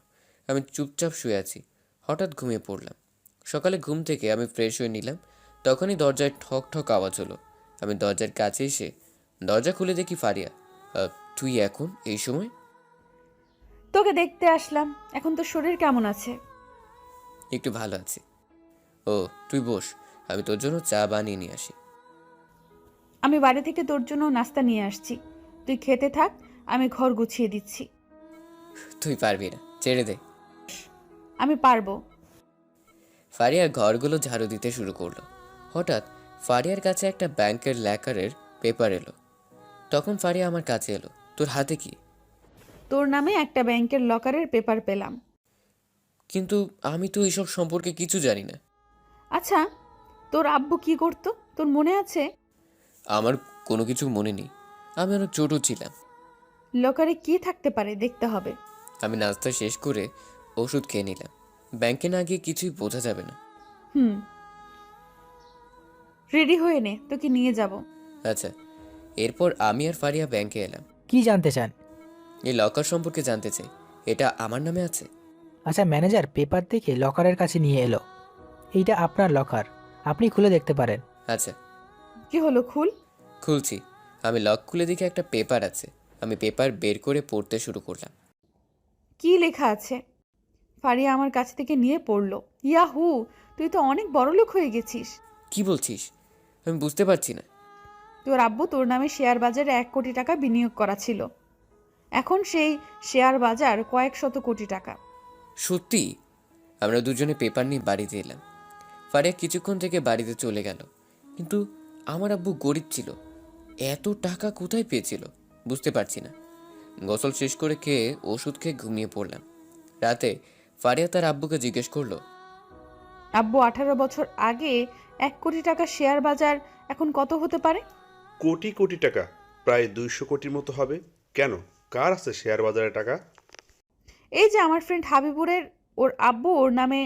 আমি চুপচাপ শুয়ে আছি। হঠাৎ ঘুমিয়ে পড়লাম। সকালে ঘুম থেকে আমি ফ্রেশ হয়ে নিলাম। তখনই দরজায় ঠক ঠক আওয়াজ হলো। আমি দরজার কাছে এসে দরজা খুলে দেখি ফারিয়া। তুই এখন এই সময়? তোকে দেখতে আসলাম। এখন তোর শরীর কেমন আছে? একটু ভালো আছি। ও, তুই বস, আমি তোর জন্য চা বানিয়ে নিয়ে আসি। আমি বাড়ি থেকে তোর জন্য নাস্তা নিয়ে আসছি, তুই খেতে থাক, আমি ঘর গুছিয়ে দিচ্ছি। তুই পারবি না, ছেড়ে দে। আমি পারবো। ফারিয়া ঘরগুলো ঝাড়ু দিতে শুরু করলো। হঠাৎ ফারিয়ার কাছে একটা ব্যাংকের ল্যাকারের পেপার এলো। তখন ফারিয়া আমার কাছে এলো। তোর হাতে কি? তোর নামে একটা ব্যাংকের লকারের পেপার পেলাম। কিন্তু আমি তো এসব সম্পর্কে কিছু জানি না। আচ্ছা, তোর আব্বু কি করতো তোর মনে আছে? আমার কোনো কিছু মনে নেই, আমি অনেক ছোট ছিলাম। লকারে কি থাকতে পারে দেখতে হবে। আমি নাস্তা শেষ করে ওষুধ খেয়ে নিলাম। ব্যাংকে না গিয়ে কিছুই বোঝা যাবে না। রেডি হয়ে নে, তোকে নিয়ে যাব। আচ্ছা। এরপর আমি আর ফারিয়া ব্যাংকে এলাম। কি জানতে চান? এই লকার সম্পর্কে জানতে চাই। এটা আমার নামে আছে? আচ্ছা, ম্যানেজার পেপার দেখে লকারের কাছে নিয়ে এলো। এইটা আপনার লকার, আপনি খুলে দেখতে পারেন। আচ্ছা। কি হলো, খুল। খুলছি। আমি লক খুলে দেখে একটা পেপার আছে। আমি পেপার বের করে পড়তে শুরু করলাম। কি লেখা আছে? ফারিয়া আমার কাছ থেকে নিয়ে পড়লো। ইয়াহু, তুই তো অনেক বড় লোক হয়ে গেছিস। কি বলছিস? আমি বুঝতে পারছি না। তোর আব্বু তোর নামে শেয়ার বাজারে 1 কোটি টাকা বিনিয়োগ করা ছিল। এখন সেই শেয়ার বাজার কয়েক শত কোটি টাকা। সত্যি? আমরা দুজনে পেপার নিয়ে বাড়িতে এলাম। ফারিয়া কিছুক্ষণ থেকে বাড়িতে চলে গেল, কিন্তু আমার আব্বু গরিব ছিল, এত টাকা কোথায় পেয়েছিল বুঝতে পারছি না। গোসল শেষ করে খেয়ে ওষুধ খেয়ে ঘুমিয়ে পড়লাম। রাতে ফারিয়া তার আব্বুকে জিজ্ঞেস করলো, আব্বু 18 বছর আগে 1 কোটি টাকা শেয়ার বাজার এখন কত হতে পারে? কোটি কোটি টাকা, প্রায় 200 কোটির মতো হবে। কেন, কার আছে শেয়ার বাজারে টাকা? এই যে আমার ফ্রেন্ড হাবিবুরের, ওর আব্বু ওর নামে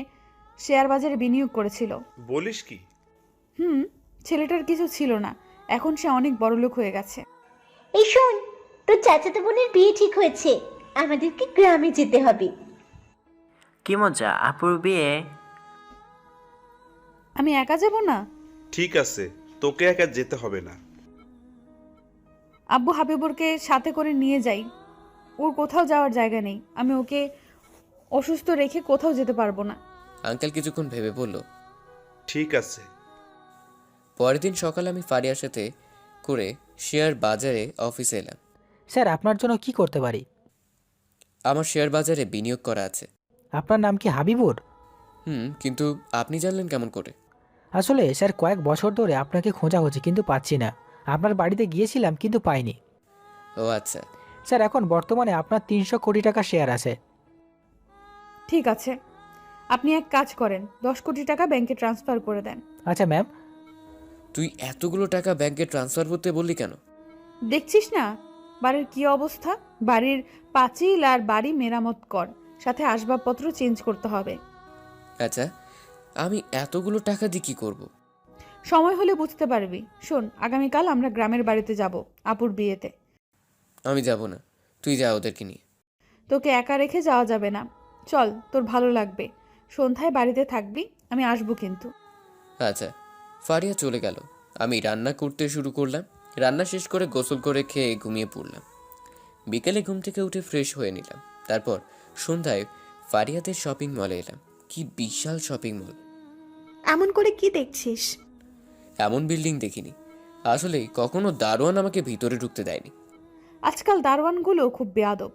শেয়ার বাজারে বিনিয়োগ করেছিল। বলিস কি? ছেলেটার কিছু ছিল না, এখন সে অনেক বড়লোক হয়ে গেছে। এই শোন, তোর চাচাতো বোনের বিয়ে ঠিক হয়েছে, আমাদেরকে গ্রামে যেতে হবে। কি মজা, আপুর বিয়ে? আমি একা যাব না? ঠিক আছে, তোকে একা যেতে হবে না। আব্বু হাবিবুরকে সাথে করে নিয়ে যাই, ওর কোথাও যাওয়ার জায়গা নেই, আমি ওকে অসুস্থ রেখে কোথাও যেতে পারবো না। আঙ্কেল কিছুক্ষণ ভেবে বলল, ঠিক আছে। পরের দিন সকালে আমি ফারিয়ার সাথে করে শেয়ার বাজারে অফিসে এলাম। স্যার, আপনার জন্য কি করতে পারি? আমার শেয়ার বাজারে বিনিয়োগ করা আছে। আপনার নাম কি হাবিবুর? কিন্তু আপনি জানলেন কেমন করে? আসলে স্যার, কয়েক বছর ধরে আপনাকে খোঁজা হচ্ছে কিন্তু পাচ্ছি না। আপনার বাড়িতে গিয়েছিলাম কিন্তু পাইনি। ও আচ্ছা। স্যার, এখন বর্তমানে আপনার 300 কোটি টাকা শেয়ার আছে। ঠিক আছে, আপনি এক কাজ করেন, 10 কোটি টাকা ব্যাংকে ট্রান্সফার করে দেন। আচ্ছা ম্যাম। তুই এতগুলো টাকা ব্যাংকে ট্রান্সফার করতে বললি কেন? দেখছিস না বাড়ির কি অবস্থা? বাড়ির পাঁচিল আর বাড়ি মেরামত কর, সাথে আসবাবপত্র চেঞ্জ করতে হবে। আচ্ছা, আমি এতগুলো টাকা দিয়ে কি করব? সময় হলে বুঝতে পারবি। শোন, আগামীকাল আমরা গ্রামের বাড়িতে যাব আপুর বিয়েতে। আমি যাব না, তুই যা ওদেরকে নিয়ে। তোকে একা রেখে যাওয়া যাবে না, চল, তোর ভালো লাগবে। সন্ধ্যায় বাড়িতে থাকবি, আমি আসবো কিন্তু। আচ্ছা। ফারিয়া চলে গেল, আমি রান্না করতে শুরু করলাম। রান্না শেষ করে গোসল করে খেয়ে ঘুমিয়ে পড়লাম। বিকেলে ঘুম থেকে উঠে ফ্রেশ হয়ে নিলাম। তারপর সন্ধ্যায় ফারিয়াদের শপিং মলে এলাম। কি বিশাল শপিং মল! এমন করে কি দেখছিস? এমন বিল্ডিং দেখিনি আসলে কখনো। দারোয়ান আমাকে ভিতরে ঢুকতে দেয়নি। আজকাল দারোয়ানগুলো খুব বেয়াদব।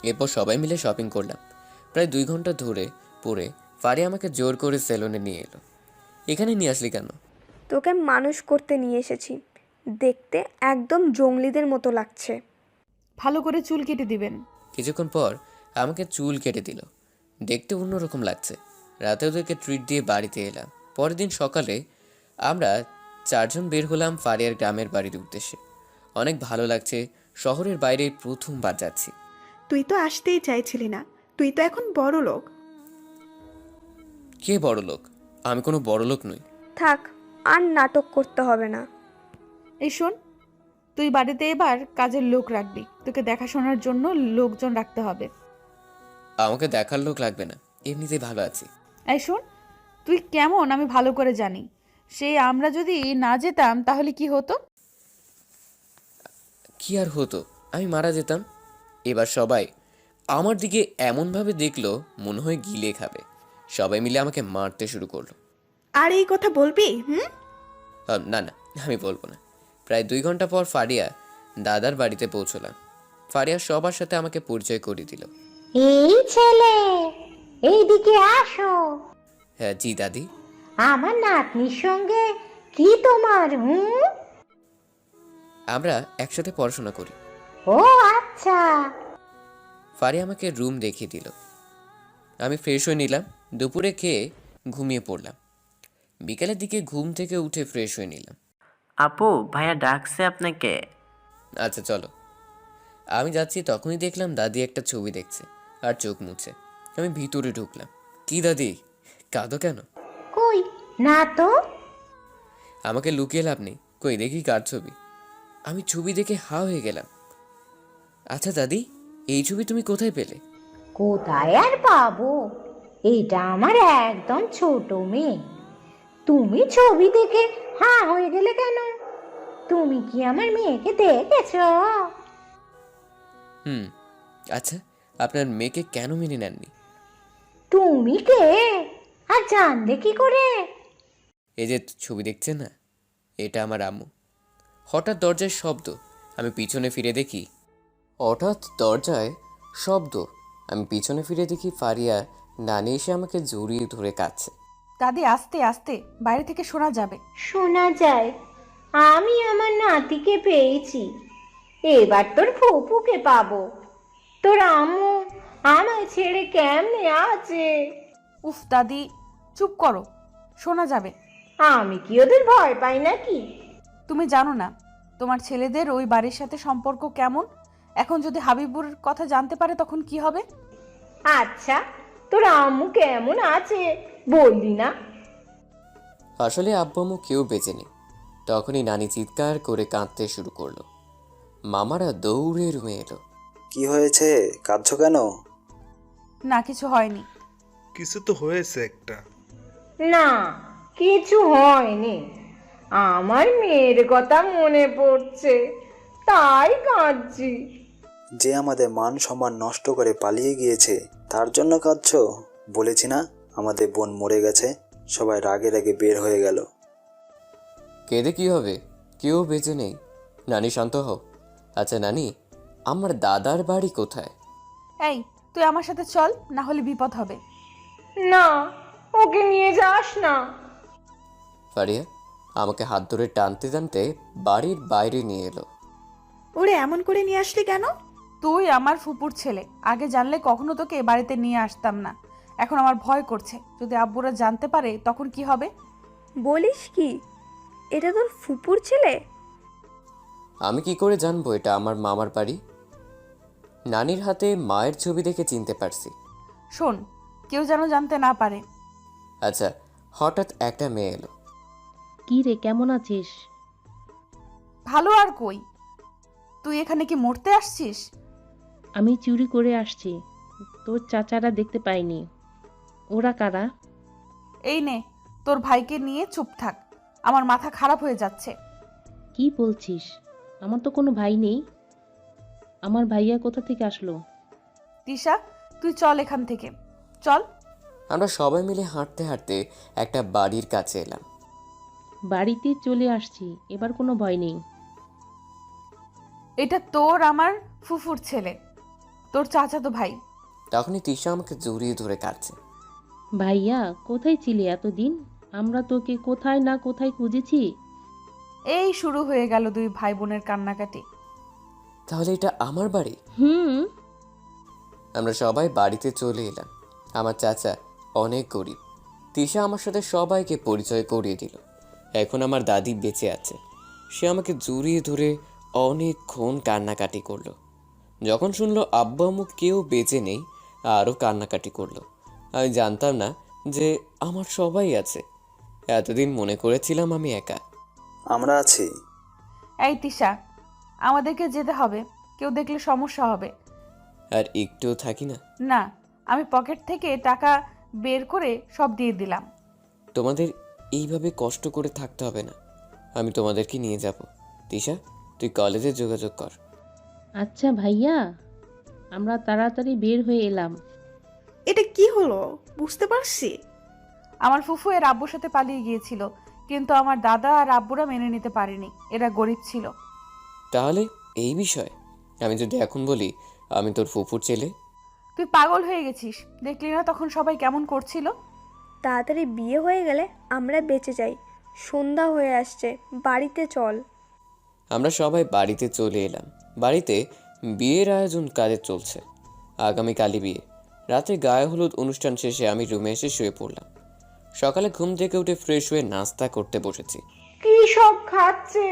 এরপর সবাই মিলে শপিং করলাম। প্রায় 2 ঘন্টা ধরে পরে ফারিয়া আমাকে জোর করে সেলুনে নিয়ে এলো। এখানে নিয়ে আসলি কেন? তোকে মানুষ করতে নিয়ে এসেছি, দেখতে একদম জঙ্গলিদের মতো লাগছে। ভালো করে চুল কেটে দিবেন। কিছুক্ষণ পর আমাকে চুল কেটে দিল, দেখতে অন্যরকম লাগছে। রাতে ওদেরকে ট্রিট দিয়ে বাড়িতে এলাম। পরের দিন সকালে আমরা 4 জন বের হলাম ফারিয়ার গ্রামের বাড়ির উদ্দেশ্যে। অনেক ভালো লাগছে, শহরের বাইরে প্রথমবার যাচ্ছি। তুই তো আসতেই চাইছিলি না, তুই তো এখন বড় লোক। কে বড় লোক? আমি কোনো বড় লোক নই। থাক, আর নাটক করতে হবে না। এই শোন, তুই বাড়িতে এবার কাজের লোক রাখবি, তোকে দেখাশোনার জন্য লোকজন রাখতে হবে। আমাকে দেখার লোক লাগবে না, এমনিতেই ভালো আছি। এই শোন, তুই কেমন আমি ভালো করে জানি। সেই আমরা যদি না যেতাম তাহলে কি হতো? কি আর হতো, আমি মারা যেতাম। এবার সবাই আমার দিকে এমনভাবে দেখলো মনে হয় গিলে খাবে। সবাই মিলে আমাকে মারতে শুরু করলো। আর এই কথা বলবি? না না, আমি বলবো না। প্রায় 2 ঘন্টা পর ফারিয়া দাদার বাড়িতে পৌঁছলাম। ফারিয়া সবার সাথে আমাকে পরিচয় করিয়ে দিল। এই ছেলে, এইদিকে আসো। হ্যাঁ জি দাদি। আমার নাতনির সঙ্গে কি তোমার? আমরা একসাথে পড়াশোনা করি। ও আচ্ছা। ফারিয়া আমাকে রুম দেখিয়ে দিল। আমি ফ্রেশ হয়ে নিলাম। দুপুরে খেয়ে ঘুমিয়ে পড়লাম। বিকেলের দিকে ঘুম থেকে উঠে ফ্রেশ হয়ে নিলাম। আপু, ভাইয়া ডাকছে আপনাকে। আচ্ছা চলো। আমি যাচ্ছি তখনই দেখলাম দাদি একটা ছবি দেখছে আর চোখ মুছছে। আমি ভিতরে ঢুকলাম। কি দাদি, কাঁদো কেন? কই না তো। আমাকে লুকিয়ে লাভ নেই, কই দেখি কার ছবি। আমি ছবি দেখে হা হয়ে গেলাম। আচ্ছা দাদি, এই ছবি তুমি কোথায় পেলে? কোথায় আর পাবো, এটা আমার একদম ছোট মেয়ে। তুমি ছবি দেখে হা হয়ে গেলে কেন? তুমি কি আমার মেয়েকে দেখেছো? আচ্ছা, আপনার মেয়েকে কেন মেনে নেননি? তুমি কে আর জানলে কি করে? এই যে ছবি দেখছেন না, এটা আমার আম্মু। হঠাৎ দরজায় শব্দ। আমি পিছনে ফিরে দেখি হঠাৎ দরজায় শব্দ। আমি পিছনে ফিরে দেখি ফারিয়া নানি এসে আমাকে জড়িয়ে ধরে কাঁদছে। দাদি আস্তে আস্তে, বাইরে থেকে শোনা যাবে। শোনা যায়? আমি আমার নাতিকে পেয়েছি, এবার তোর ফুপুকে পাবো। তোর আম্মু আমায় ছেড়ে কেমনে আছে? উফ দাদি চুপ করো, শোনা যাবে। আমি কি ওদের ভয় পাই নাকি? তুমি জানো না তোমার ছেলেদের ওই বাড়ির সাথে সম্পর্ক কেমন? এখন যদি হাবিবুর কথা জানতে পারে তখন কি হবে? আচ্ছা, তোর আম্মু কেমন আছে বললি না? আসলে আব্বু আম্মু কেউ বেঁচে নেই। তখনই নানি চিৎকার করে কাঁদতে শুরু করলো। মামারা দৌড়ে রুমে এলো। কি হয়েছে, কাঁদছো কেন? না কিছু হয়নি। কিছু তো হয়েছে একটা। না, কিছু হয়নি। আমার মেয়ের কথা মনে পড়ছে, তাই কাঁদছি। যে আমাদের মান সম্মান নষ্ট করে পালিয়ে গিয়েছে তার জন্য কাঁদছো? বলেছি না আমাদের বোন মরে গেছে। সবাই রাগে রাগে বের হয়ে গেল। কেঁদে কি হবে? কেউ বেঁচে নেই। নানি শান্ত হও। আচ্ছা নানি, আমার দাদার বাড়ি কোথায়? এই তুই আমার সাথে চল, না হলে বিপদ হবে। না, ওকে নিয়ে যাস না। ফারিয়া আমাকে হাত ধরে টানতে টানতে বাড়ির বাইরে নিয়ে এলো। ওরে এমন করে নিয়ে আসলি কেন? তুই আমার ফুপুর ছেলে, আগে জানলে কখনো তোকে এ বাড়িতে নিয়ে আসতাম না। এখন আমার ভয় করছে, যদি আব্বুরা জানতে পারে তখন কি হবে? বলিস কি, এটা তোর ফুপুর ছেলে? আমি কি করে জানবো এটা আমার মামার বাড়ি? নানির হাতে মায়ের ছবি দেখে চিনতে পারছি। শোন, কেউ যেন জানতে না পারে। আচ্ছা, হঠাৎ একটা মেয়ে এলো। কি রে, কেমন আছিস? ভালো আর কই, তুই এখানে কি মরতে আসছিস? আমি চুরি করে আসছি, তোর চাচারা দেখতে পাইনি। ওরা কারা? এই নে, তোর ভাইকে নিয়ে চুপ থাক, আমার মাথা খারাপ হয়ে যাচ্ছে। কি বলছিস? আমার তো কোনো ভাই নেই। আমার ভাইয়া কোথা থেকে আসলো? তিশা তুই চল এখান থেকে, চল। আমরা সবাই মিলে হাঁটতে হাঁটতে একটা বাড়ির কাছে এলাম। বাড়িতে চলে আসছি, এবার কোনো ভয় নেই। এটা তোর আমার ফুফুর ছেলে, তোর চাচাতো ভাই। তখনই তিশা আমাকে জড়িয়ে ধরে কাঁদছে। ভাইয়া কোথায় ছিলি এতদিন? আমরা তোকে কোথায় না কোথায় খুঁজেছি। এই শুরু হয়ে গেল দুই ভাই বোনের কান্নাকাটি। তাহলে এটা আমার বাড়ি? আমরা সবাই বাড়িতে চলে এলাম। আমার চাচা অনেক গরিব। তিশা আমার সাথে সবাইকে পরিচয় করিয়ে দিল। এখন আমার দাদি বেঁচে আছে। সে আমাকে জড়িয়ে ধরে অনেকক্ষণ কান্নাকাটি করলো। যখন শুনলো আব্বু আম্মু কেউ বেঁচে নেই, আরও কান্নাকাটি করলো। আমি জানতাম না যে আমার সবাই আছে। এতদিন মনে করেছিলাম আমি একা। আমরা আছি। এই তিশা, আমাদেরকে যেতে হবে, কেউ দেখলে সমস্যা হবে। আর একটুও থাকি না। না, আমি পকেট থেকে টাকা বের করে সব দিয়ে দিলাম। তোমাদের এইভাবে কষ্ট করে থাকতে হবে না, আমি তোমাদেরকে নিয়ে যাব। তিশা তুই কলেজে যোগাযোগ কর। আচ্ছা ভাইয়া, আমরা তাড়াতাড়ি বের হয়ে এলাম। এটা কি হলো বুঝতে পারছি। আমার ফুফু এর আব্বুর সাথে পালিয়ে গিয়েছিল, কিন্তু আমার দাদা আর আব্বুরা মেনে নিতে পারেনি, এরা গরিব ছিল। তাহলে এই বিষয় আমি যদি এখন বলি আমি তোর ফুফুর ছেলে? তুই পাগল হয়ে গেছিস, দেখলি না তখন সবাই কেমন করছিল। তাড়াতাড়ি বিয়ে হয়ে গেলে আমরা বেঁচে যাই। সন্ধ্যা হয়ে আসছে, বাড়িতে চল। আমরা সবাই বাড়িতে চলে এলাম। বাড়িতে বিয়ের আয়োজন কাজে চলছে। আগামীকালই বিয়ে। রাতে গায়ে হলুদ অনুষ্ঠান শেষে আমি রুমে এসে শুয়ে পড়লাম। সকালে ঘুম থেকে উঠে ফ্রেশ হয়ে নাস্তা করতে বসেছি। কি সব খাচ্ছে?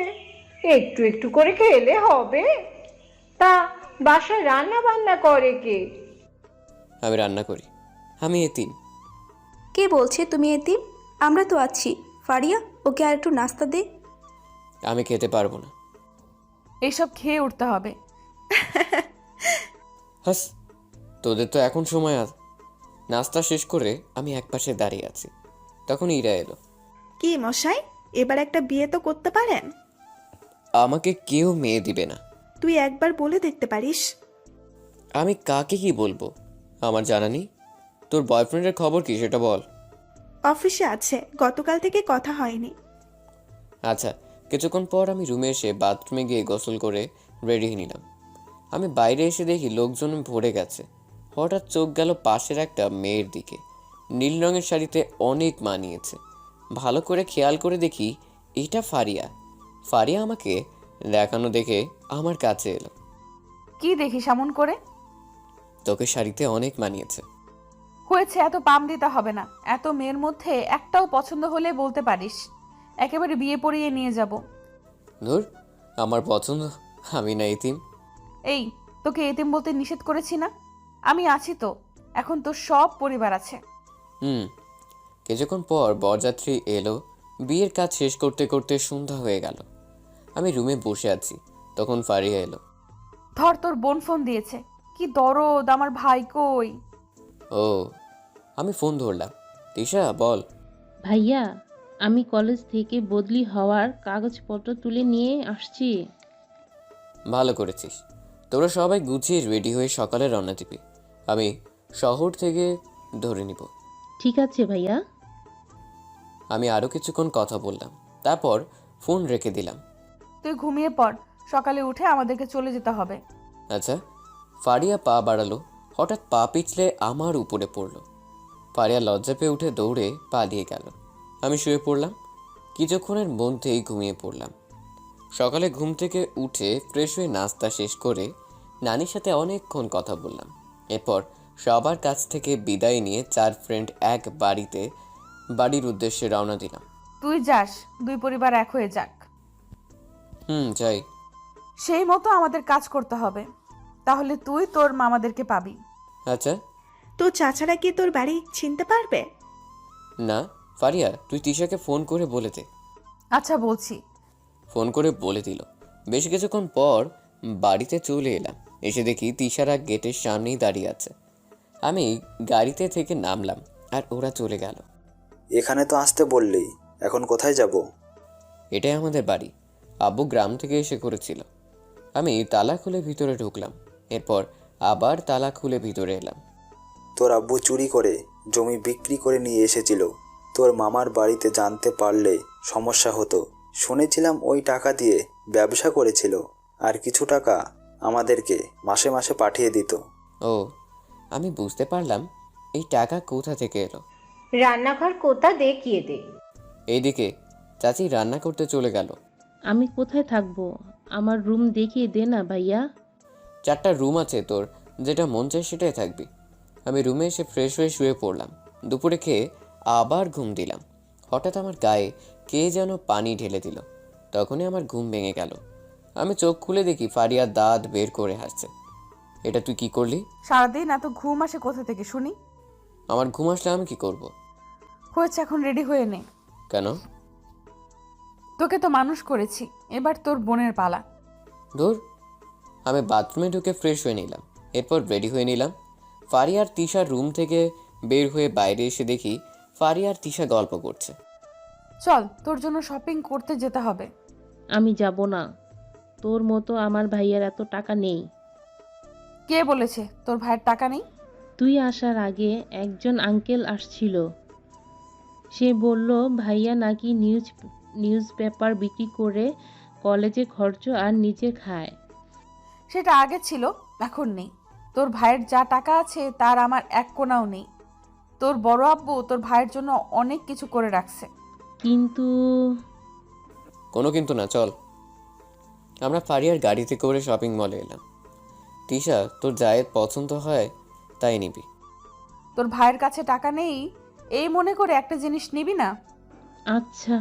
একটু একটু করে খেলে হবে? তা বাসায় রান্না বান্না করে কে? আমি রান্না করি। আমি এতিম। কে বলছে তুমি এতিম? আমরা তো আছি। ফারিয়া, ওকে আর একটু নাস্তা দে। আমি খেতে পারবো না। এইসব খেয়ে উঠতে হবে। হাস, তোদের তো এখন সময় আছে। নাস্তা শেষ করে আমি একপাশে দাঁড়িয়ে আছি। তখন ইরা এলো। কি মশাই, এবার একটা বিয়ে তো করতে পারেন। আমাকে কেউ মেয়ে দিবে না। তুই একবার বলে দেখতে পারিস। আমি কাকে কি বলবো? আমার জানা নেই। তোর বয়ফ্রেন্ডের খবর কি সেটা বল। অফিসে আছে, গতকাল থেকে কথা হয়নি। আচ্ছা, কিছুক্ষণ পর আমি রুমে এসে বাথরুমে গিয়ে গোসল করে রেডি হয়ে নিলাম। আমি বাইরে এসে দেখি লোকজন ভরে গেছে। হঠাৎ চোখ গেল পাশের একটা মেয়ের দিকে। নীল রঙের শাড়িতে অনেক মানিয়েছে। ভালো করে খেয়াল করে দেখি এটা ফারিয়া। ফারিয়া আমাকে দেখানো দেখে আমার কাছে এলো। কি দেখিস এমন করে? তোকে শাড়িতে অনেক মানিয়েছে। হয়েছে, এত পাম দিতে হবে না। এত মেয়ের মধ্যে একটাও পছন্দ হলে বলতে পারিস, একেবারে বিয়ে পড়িয়ে নিয়ে যাব। ধুর, আমার পছন্দ, আমি না এতিম। এই, তোকে এতিম বলতে নিষেধ করেছি না? আমি আছি তো, এখন তোর সব পরিবার আছে। কিছুক্ষণ পর বরযাত্রী এলো। বিয়ের কাজ শেষ করতে করতে সন্ধ্যা হয়ে গেল। আমি রুমে বসে আছি, তখন ফারিয়া এলো। ধর, তোর বোন ফোন দিয়েছে। কি দরদ, আমার ভাই কই? ও, আমি ফোন ধরলাম। তিশা, বল। ভাইয়া, আমি কলেজ থেকে বদলি হওয়ার কাগজপত্র তুলে নিয়ে আসছি। ভালো করেছিস। তোরা সবাই গুছিয়ে রেডি হয়ে সকালে রওনা দিবি। আমি শহর থেকে ধরে নিব। ঠিক আছে ভাইয়া। আমি আরও কিছুক্ষণ কথা বললাম, তারপর ফোন রেখে দিলাম। তুই ঘুমিয়ে পড়, সকালে উঠে আমাদেরকে চলে যেতে হবে। আচ্ছা। ফারিয়া পা বাড়ালো। হঠাৎ পা পিছলে আমার উপরে পড়লো। ফারিয়া লজ্জা পেয়ে উঠে দৌড়ে পালিয়ে গেল। আমি শুয়ে পড়লাম। কিছুক্ষণের মধ্যেই ঘুমিয়ে পড়লাম। সকালে ঘুম থেকে উঠে ফ্রেশ হয়ে নাস্তা শেষ করে নানির সাথে অনেকক্ষণ কথা বললাম। এরপর সবার কাছ থেকে বিদায় নিয়ে 4 ফ্রেন্ড এক বাড়ির উদ্দেশ্যে রওনা দিলাম। তুই যাস, দুই পরিবার এক হয়ে যাক। যাই। সেই মতো আমাদের কাজ করতে হবে, তাহলে তুই তোর মামাদেরকে পাবি। আচ্ছা। তোর চাচারা কি তোর বাড়ি চিনতে পারবে? না, ফারিয়া, তুই তিশাকে ফোন করে বলে দে। আচ্ছা, বলছি। ফোন করে বলে দিল। বেশ কিছুক্ষণ পর বাড়িতে চলে এলাম। এসে দেখি তিশারা গেটের সামনেই দাঁড়িয়ে আছে। আমি গাড়িতে থেকে নামলাম আর ওরা চলে গেল। এখানে তো আসতে বললি, এখন কোথায় যাব? এটাই আমাদের বাড়ি। আব্বু গ্রাম থেকে এসে করেছিল। আমি তালা খুলে ভিতরে ঢুকলাম। এরপর আবার তালা খুলে ভিতরে এলাম। তোর আব্বু চুরি করে জমি বিক্রি করে নিয়ে এসেছিল। তোর মামার বাড়িতে জানতে পারলে সমস্যা হতো। শুনেছিলাম ওই টাকা দিয়ে ব্যবসা করেছিল, আর কিছু টাকা আমাদেরকে মাসে মাসে পাঠিয়ে দিত। ও, আমি বুঝতে পারলাম এই টাকা কোথা থেকে এলো। রান্নাঘর কোথা দেখিয়ে দে। এইদিকে। চাচি রান্না করতে চলে গেল। আমি কোথায় থাকবো? আমার রুম দেখিয়ে দে না ভাইয়া। 4টা রুম আছে তোর, যেটা মন চায় সেটাই থাকবি। আমি রুমে এসে ফ্রেশ হয়ে শুয়ে পড়লাম। দুপুরে খেয়ে আবার ঘুম দিলাম। হঠাৎ আমার গায়ে কে যেন পানি ঢেলে দিল। তখনই আমার ঘুম ভেঙে গেল। আমি চোখ খুলে দেখি ফারিয়া দাঁত বের করে হাসছে। এটা তুই কি করলি? সারাদিন এত ঘুম আসে কোথা থেকে শুনি? আমার ঘুম আসলে আমি কি করব? হয়েছে, এখন রেডি হয়ে নে। কেন? তোকে তো মানুষ করেছি, এবার তোর বোনের পালা। ধুর। আমি বাথরুমে ঢুকে ফ্রেশ হয়ে নিলাম। এরপর রেডি হয়ে নিলাম। ফারিয়া আর তিশার রুম থেকে বের হয়ে বাইরে এসে দেখি ফারিয়া আর তিশা গল্প করছে। চল, তোর জন্য শপিং করতে যেতে হবে। আমি যাব না। তোর মতো আমার ভাইয়ার এত টাকা নেই। কে বলেছে তোর ভাইয়ের টাকা নেই? তুই আসার আগে একজন আঙ্কেল আসছিল। সে বলল ভাইয়া নাকি নিউজ পেপার বিক্রি করে কলেজে খরচ আর নিজে খায়। সেটা আগে ছিল, এখন নেই। তোর ভাইয়ের যা টাকা আছে তার আমার এক কোনাও নেই। তোর বড় আব্বু তোর ভাইয়ের জন্য অনেক কিছু করে রাখছে। কিন্তু কোনো কিন্তু না, চল। আমরা ফারিয়ার গাড়িতে করে শপিং মলে এলাম। তিশা, তোর যায়ের পছন্দ হয় তাই নিবি। তোর ভাইয়ের কাছে টাকা নেই এই মনে করে একটা জিনিস নিবি না? আচ্ছা।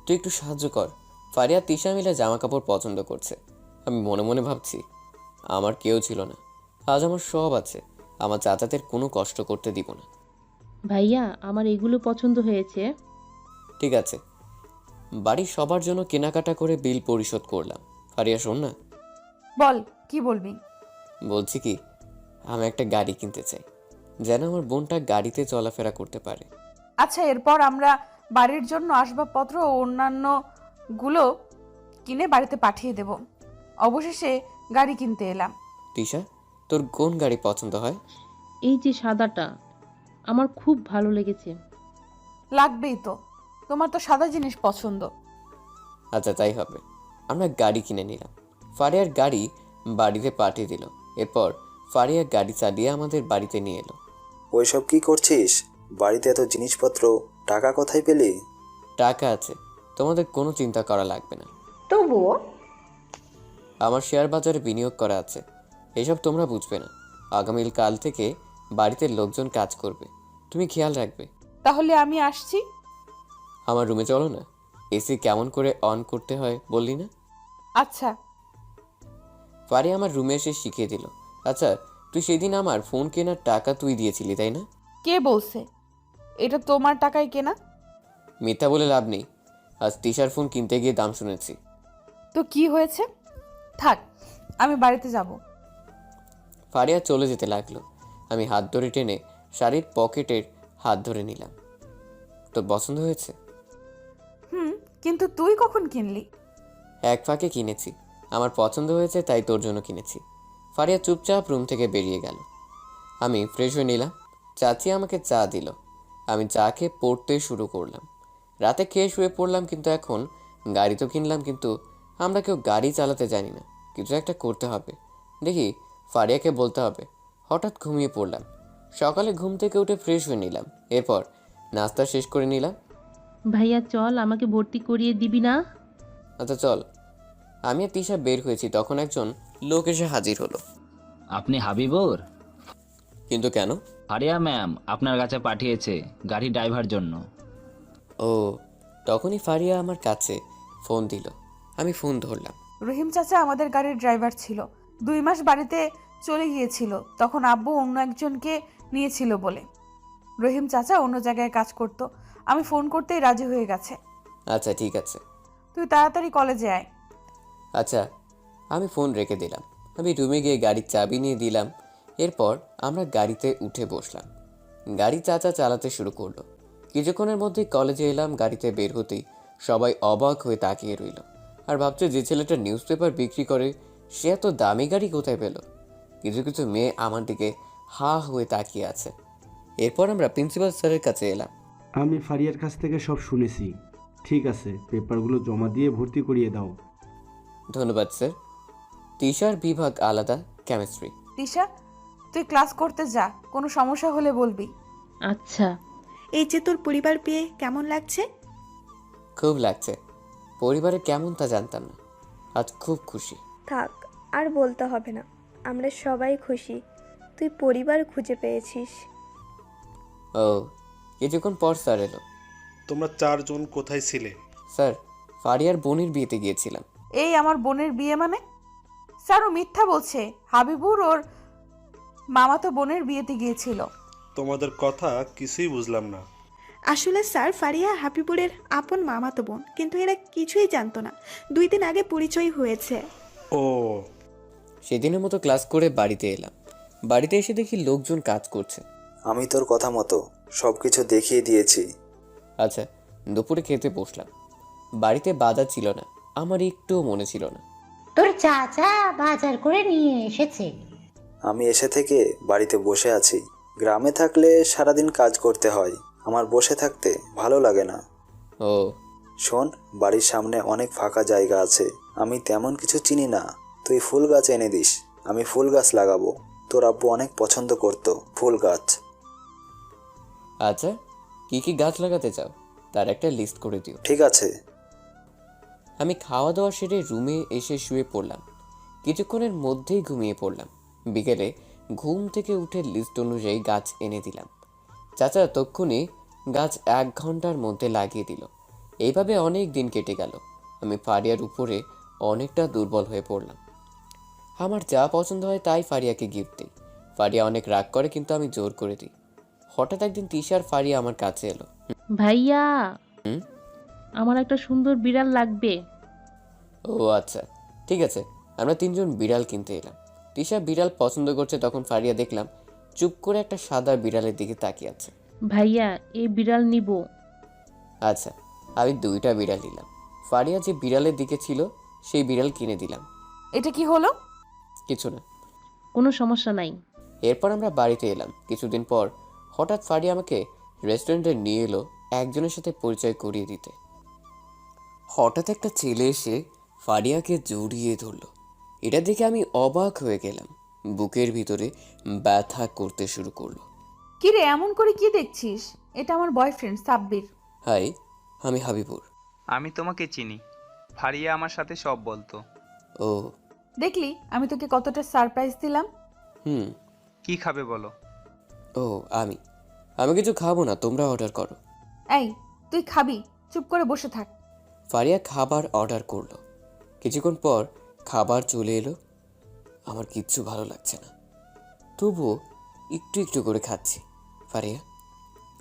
তুই একটু সাহায্য কর। ফারিয়া তিশা মিলে জামা কাপড় পছন্দ করছে। আমি মনে মনে ভাবছি, আমার কেউ ছিল না, আজ আমার সব আছে। আমার চাচাদের কোনো কষ্ট করতে দিব না। ভাইয়া, আমার এগুলো পছন্দ হয়েছে। ঠিক আছে। বাড়ির সবার জন্য কেনাকাটা করে বিল পরিশোধ করলাম। ফারিয়া, শোন না। বল, কি বলবি? বলছি কি, আমি একটা গাড়ি কিনতে চাই, যেন আমার বোনটা গাড়িতে চলাফেরা করতে পারে। আচ্ছা, এরপর আমরা বাড়ির জন্য আসবাবপত্র ও অন্যান্য গুলো কিনে বাড়িতে পাঠিয়ে দেব। অবশেষে গাড়ি কিনতে এলাম। তিশা, তোর কোন গাড়ি পছন্দ হয়? এই যে সাদাটা, আমার খুব ভালো লেগেছে। লাগবেই তো, তোমার তো সাদা জিনিস পছন্দ। আচ্ছা, তাই হবে। আমরা গাড়ি কিনে নিলাম। ফারিয়ার গাড়ি বাড়িতে পাঠিয়ে দিল। এরপর ফারিয়া গাড়ি চালিয়ে আমাদের বাড়িতে নিয়ে এলো। ওইসব কি করছিস? বাড়িতে এত জিনিসপত্র, টাকা কোথায় পেলি? টাকা আছে, তোমাদের কোনো চিন্তা করা লাগবে না। তবুও আমার শেয়ার বাজারে বিনিয়োগ করা আছে, এসব তোমরা বুঝবে না। আগামীকাল থেকে বাড়িতে লোকজন কাজ করবে, তুমি খেয়াল রাখবে। তাহলে আমি আসছি। আমার রুমে চলো না, এসি কেমন করে অন করতে হয় বললি না? আচ্ছা। ফারিয়া আমার রুমে এসে শিখিয়ে দিল। আচ্ছা, তুই সেদিন আমার ফোন কেনার টাকা তুই দিয়েছিলি তাই না? কে বলছে এটা তোমার টাকায় কেনা? মিথ্যা বলে লাভ নেই, আজ তিশার ফোন কিনতে গিয়ে দাম শুনেছি। তো কি হয়েছে? থাক, আমি বাড়িতে যাব। ফারিয়া চলে যেতে লাগলো। আমি হাত ধরে টেনে শাড়ির পকেটের হাত ধরে নিলাম। তোর পছন্দ হয়েছে? কিন্তু তুই কখন কিনলি? এক ফাঁকে কিনেছি, আমার পছন্দ হয়েছে তাই তোর জন্য কিনেছি। ফারিয়া চুপচাপ রুম থেকে বেরিয়ে গেল। আমি ফ্রেশ হয়ে নিলাম। চাচি আমাকে চা দিল। আমি চা খেয়ে পড়তে শুরু করলাম। রাতে খেয়ে শুয়ে পড়লাম, কিন্তু এখন গাড়ি তো কিনলাম, কিন্তু আমরা কেউ গাড়ি চালাতে জানি না। কিছু একটা করতে হবে, দেখি ফারিয়াকে বলতে হবে। হঠাৎ ঘুমিয়ে পড়লাম। সকালে ঘুম থেকে উঠে ফ্রেশ হয়ে নিলাম। এরপর নাস্তা শেষ করে নিলাম। ভাইয়া চল, আমাকে ভর্তি করিয়ে দিবি না? আচ্ছা চল। আমি আর তিশা বের হয়েছি, তখন একজন লোক এসে হাজির হলো। আপনি হাবিবুর? কিন্তু কেন? ফারিয়া ম্যাম আপনার কাছে পাঠিয়েছে গাড়ি ড্রাইভার জন্য। ও, তখনই ফারিয়া আমার কাছে ফোন দিল। আমি ফোন ধরলাম। রহিম চাচা আমাদের গাড়ির ড্রাইভার ছিল। 2 মাস বাড়িতে চলে গিয়েছিল, তখন আব্বু অন্য একজনকে নিয়েছিল বলে। রহিম চাচা অন্য জায়গায় কাজ করত। আমি ফোন করতেই রাজি হয়ে গেছে। আচ্ছা ঠিক আছে, তুই তাড়াতাড়ি কলেজে আয়। আচ্ছা। আমি ফোন রেখে দিলাম। আমি রুমে গিয়ে গাড়ির চাবি নিয়ে দিলাম। এরপর আমরা গাড়িতে উঠে বসলাম। গাড়ি চাচা চালাতে শুরু করলো। কিছুক্ষণের মধ্যেই কলেজে এলাম। গাড়িতে বের হতেই সবাই অবাক হয়ে তাকিয়ে রইল আর ভাবছে যে ছেলেটা নিউজ পেপার বিক্রি করে সে এত দামি গাড়ি কোথায় পেল। কিছু কিছু মেয়ে আমার দিকে হা হয়ে তাকিয়ে আছে। এরপর আমরা প্রিন্সিপাল স্যারের কাছে এলাম। আমি ফারিয়ার কাছ থেকে সব শুনেছি। ঠিক আছে, পেপারগুলো জমা দিয়ে ভর্তি করিয়ে দাও। ধন্যবাদ স্যার। তিশার বিভাগ আলাদা, কেমিস্ট্রি। তিশা, তুই ক্লাস করতে যা, কোনো সমস্যা হলে বলবি। আচ্ছা। এই যে তোর পরিবার পেয়ে কেমন লাগছে? খুব লাগছে। পরিবারে কেমন তা জানতাম না, আজ খুব খুশি। থাক, আর বলতে হবে না, আমরা সবাই খুশি তুই পরিবার খুঁজে পেয়েছিস। ও, কিছুক্ষণ পর স্যার এলো। তোমরা 4 জন কোথায় ছিলে? স্যার, ফারিয়ার বোনের বিয়েতে গিয়েছিলাম। এই আমার বোনের বিয়ে মানে? স্যার ও মিথ্যা বলছে। হাবিবুর ওর মামাতো বোনের বিয়েতে গিয়েছিল। তোমাদের কথা কিছুই বুঝলাম না। আসলে স্যার, ফারিয়া হাবিবুরের আপন মামাতো বোন, কিন্তু এরা কিছুই জানতো না। 2 দিন আগে পরিচয় হয়েছে। ও, সেদিনের মতো ক্লাস করে বাড়িতে এলাম। বাড়িতে এসে দেখি লোকজন কাজ করছে। আমি তোর কথা মতো সব কিছু দেখিয়ে দিয়েছি। আচ্ছা, দুপুরে খেতে বসলাম। বাড়িতে বাজার ছিল না, আমার একটুও মনে ছিল না। তোর চাচা বাজার করে নিয়ে এসেছে। আমি এসে থেকে বাড়িতে বসে আছি। গ্রামে থাকলে সারাদিন কাজ করতে হয়, আমার বসে থাকতে ভালো লাগে না। ও শোন, বাড়ির সামনে অনেক ফাঁকা জায়গা আছে, আমি তেমন কিছু চিনি না, তুই ফুল গাছ এনে দিস, আমি ফুল গাছ লাগাবো। তোর আব্বু অনেক পছন্দ করতো ফুল গাছ। আচ্ছা, কি কি গাছ লাগাতে চাও তার একটা লিস্ট করে দিও। ঠিক আছে। আমি খাওয়া দাওয়া সেরে রুমে এসে শুয়ে পড়লাম। কিছুক্ষণের মধ্যেই ঘুমিয়ে পড়লাম। বিকেলে ঘুম থেকে উঠে লিস্ট অনুযায়ী গাছ এনে দিলাম। চাচা তক্ষুনি গাছ 1 ঘন্টার মধ্যে লাগিয়ে দিল। এইভাবে অনেক দিন কেটে গেল। আমি ফারিয়ার উপরে অনেকটা দুর্বল হয়ে পড়লাম। আমার যা পছন্দ হয় তাই ফারিয়াকে গিফট দিই। ফারিয়া অনেক রাগ করে, কিন্তু আমি জোর করে দিই। হঠাৎ একদিন তিশার ফারিয়া আমার কাছে এলো। ভাইয়া, হুম? আমার একটা সুন্দর বিড়াল লাগবে। ও আচ্ছা, ঠিক আছে। আমরা 3 জন বিড়াল কিনতে এলাম। তিশা বিড়াল পছন্দ করছে, তখন ফারিয়া দেখলাম চুপ করে একটা সাদা বিড়ালের দিকে তাকিয়ে আছে। ভাইয়া, এই বিড়াল নিব। আচ্ছা, আমি 2টা বিড়াল নিলাম। ফারিয়া যে বিড়ালের দিকে ছিল সেই বিড়াল কিনে দিলাম। এটা কি হলো? কিছু না। কোনো সমস্যা নাই। এরপর আমরা বাড়িতে এলাম। কিছুদিন পর হঠাৎ ফারিয়া আমাকে রেস্টুরেন্টে নিয়ে এলো একজনের সাথে পরিচয় করিয়ে দিতে। হঠাৎ একটা ছেলে এসে ফারিয়াকে জড়িয়ে ধরলো। এটা দেখে আমি অবাক হয়ে গেলাম। বুকের ভিতরে ব্যথা করতে শুরু করলো। কি রে, এমন করে কি দেখছিস? এটা আমার বয়ফ্রেন্ড সাব্বির। হাই, আমি হাবিবুর। আমি তোমাকে চিনি, ফারিয়া আমার সাথে সব বলতো। ও, দেখলি আমি তোকে কতটা সারপ্রাইজ দিলাম। হুম। কি খাবে বলো? ও, আমি কিছু খাবো না, তোমরা অর্ডার করো। এই, তুই খাবি? চুপ করে বসে থাক। ফারিয়া খাবার অর্ডার করলো। কিছুক্ষণ পর খাবার চলে এলো। আমার কিচ্ছু ভালো লাগছে না, তবুও একটু একটু করে খাচ্ছি। ফারিয়া,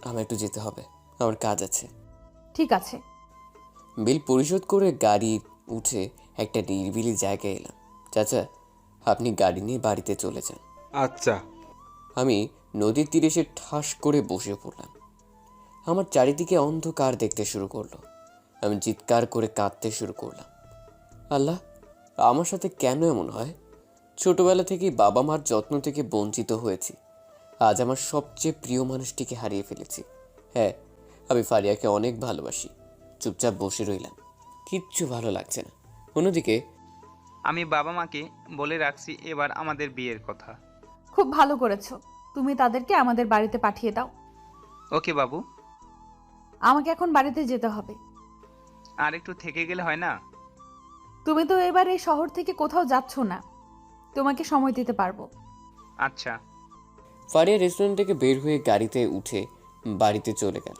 আমার একটু যেতে হবে, আমার কাজ আছে। ঠিক আছে। বিল পরিশোধ করে গাড়ি উঠে একটা নিরিবিলি জায়গায় এলাম। চাচা, আপনি গাড়ি নিয়ে বাড়িতে চলে যান। আচ্ছা। আমি নদীর তীরে এসে ঠাস করে বসে পড়লাম। আমার চারিদিকে অন্ধকার দেখতে শুরু করলো। আমি চিৎকার করে কাঁদতে শুরু করলাম। আল্লাহ, আমার সাথে কেন এমন হয়? ছোটবেলা থেকেই বাবা মার যত্ন থেকে বঞ্চিত হয়েছি। আজ আমার সবচেয়ে প্রিয় মানুষটিকে হারিয়ে ফেলেছি। হ্যাঁ, আমি ফারিয়াকে অনেক ভালোবাসি। চুপচাপ বসে রইলাম, কিচ্ছু ভালো লাগছে না। অন্যদিকে আমি বাবা মাকে বলে রাখছি এবার আমাদের বিয়ের কথা। খুব ভালো করেছো। তুমি তাদেরকে আমাদের বাড়িতে পাঠিয়ে দাও। ওকে বাবু। আমাকে এখন বাড়িতে যেতে হবে। আর একটু থেকে গেলে হয় না? তুমি তো এবার এই শহর থেকে কোথাও যাচ্ছ না, তোমাকে সময় দিতে পারবো। আচ্ছা। ফারিয়া রেস্টুরেন্ট থেকে বের হয়ে গাড়িতে উঠে বাড়িতে চলে গেল।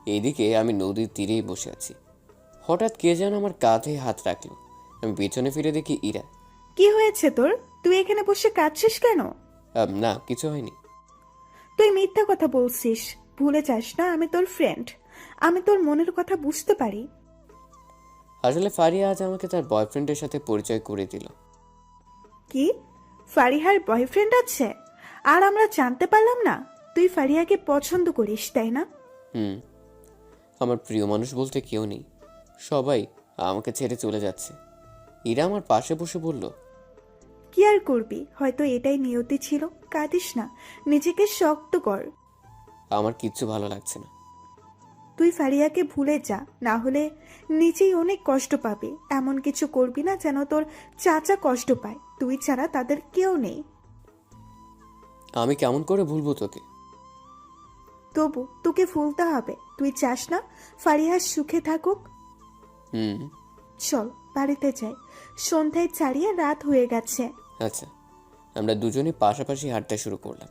এইদিকে আমি নদীর তীরেই বসে আছি। হঠাৎ কে যেন আমার কাঁধে হাত রাখলো। আমি পেছনে ফিরে দেখি ইরা। কি হয়েছে তোর? তুই এখানে বসে কাঁদছিস কেন? না, কিছু হয়নি। তুই মিথ্যা কথা বলছিস। ভুলে যাস না আমি তোর ফ্রেন্ড। আমি তোর মনের কথা বুঝতে পারি। আসলে ফারিয়া আজ আমাকে তার বয়ফ্রেন্ডের সাথে পরিচয় করে দিল। কি? ফারিহার বয়ফ্রেন্ড আছে? আর আমরা জানতে পারলাম না? তুই ফারিয়াকে পছন্দ করিস, তাই না? হুম। আমার প্রিয় মানুষ বলতে কেউ নেই, সবাই আমাকে ছেড়ে চলে যাচ্ছে। ইরা আমার পাশে বসে বলল, কি আর করবি, হয়তো এটাই নিয়তি ছিল। কাঁদিস না, নিজেকে শক্ত কর। আমার কিচ্ছু ভালো লাগছে না। তুই ফারিয়াকে ভুলে যা, না হলে নিজেই অনেক কষ্ট পাবে। এমন কিছু করবি না যেন তোর চাচা কষ্ট পায়। তুই ছাড়া তাদের কেউ নেই। আমি কেমন করে ভুলবো তোকে? তবু তোকে ভুলতে হবে। তুই চাস না ফারিয়া সুখে থাকুক? হুম। চল বাড়িতে যাই, সন্ধ্যায় ছাড়িয়ে রাত হয়ে গেছে। আচ্ছা। আমরা দুজনে পাশাপাশি হাঁটতে শুরু করলাম।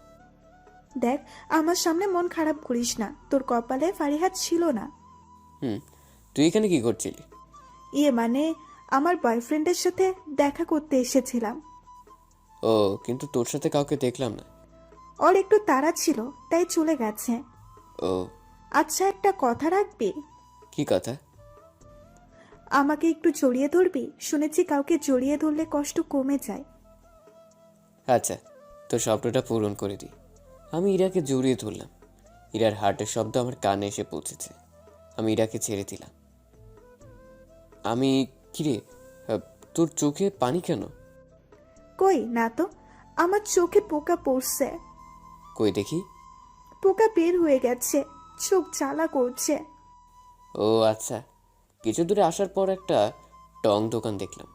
দেখ, আমার সামনে মন খারাপ করিস না। তোর কপালে ফারিহা ছিল না। হুম। তুই এখানে কি করছিলি? মানে আমার বয়ফ্রেন্ডের সাথে দেখা করতে এসেছিলাম। ও, কিন্তু তোর সাথে কাউকে দেখলাম না। ওর একটু তাড়া ছিল, তাই চলে গেছে। ও আচ্ছা, একটা কথা রাখবি? কি কথা? আমাকে একটু জড়িয়ে ধরবি? শুনেছি কাউকে জড়িয়ে ধরলে কষ্ট কমে যায়। আচ্ছা, তোর স্বপ্নটা পূরণ করে দিই। আমি ইরাকে জড়িয়ে ধরলাম। ইরার হার্টের শব্দ আমার কানে এসে পৌঁছেছে। আমি ইরাকে ছেড়ে দিলাম। আমি কিরে, তোর চোখে পানি কেন? কই না তো, আমার চোখে পোকা পড়ছে। কই দেখি। পোকা বের হয়ে গেছে, চোখ জ্বালা করছে। ও আচ্ছা। কিছু দূরে আসার পর একটা টং দোকান দেখলাম।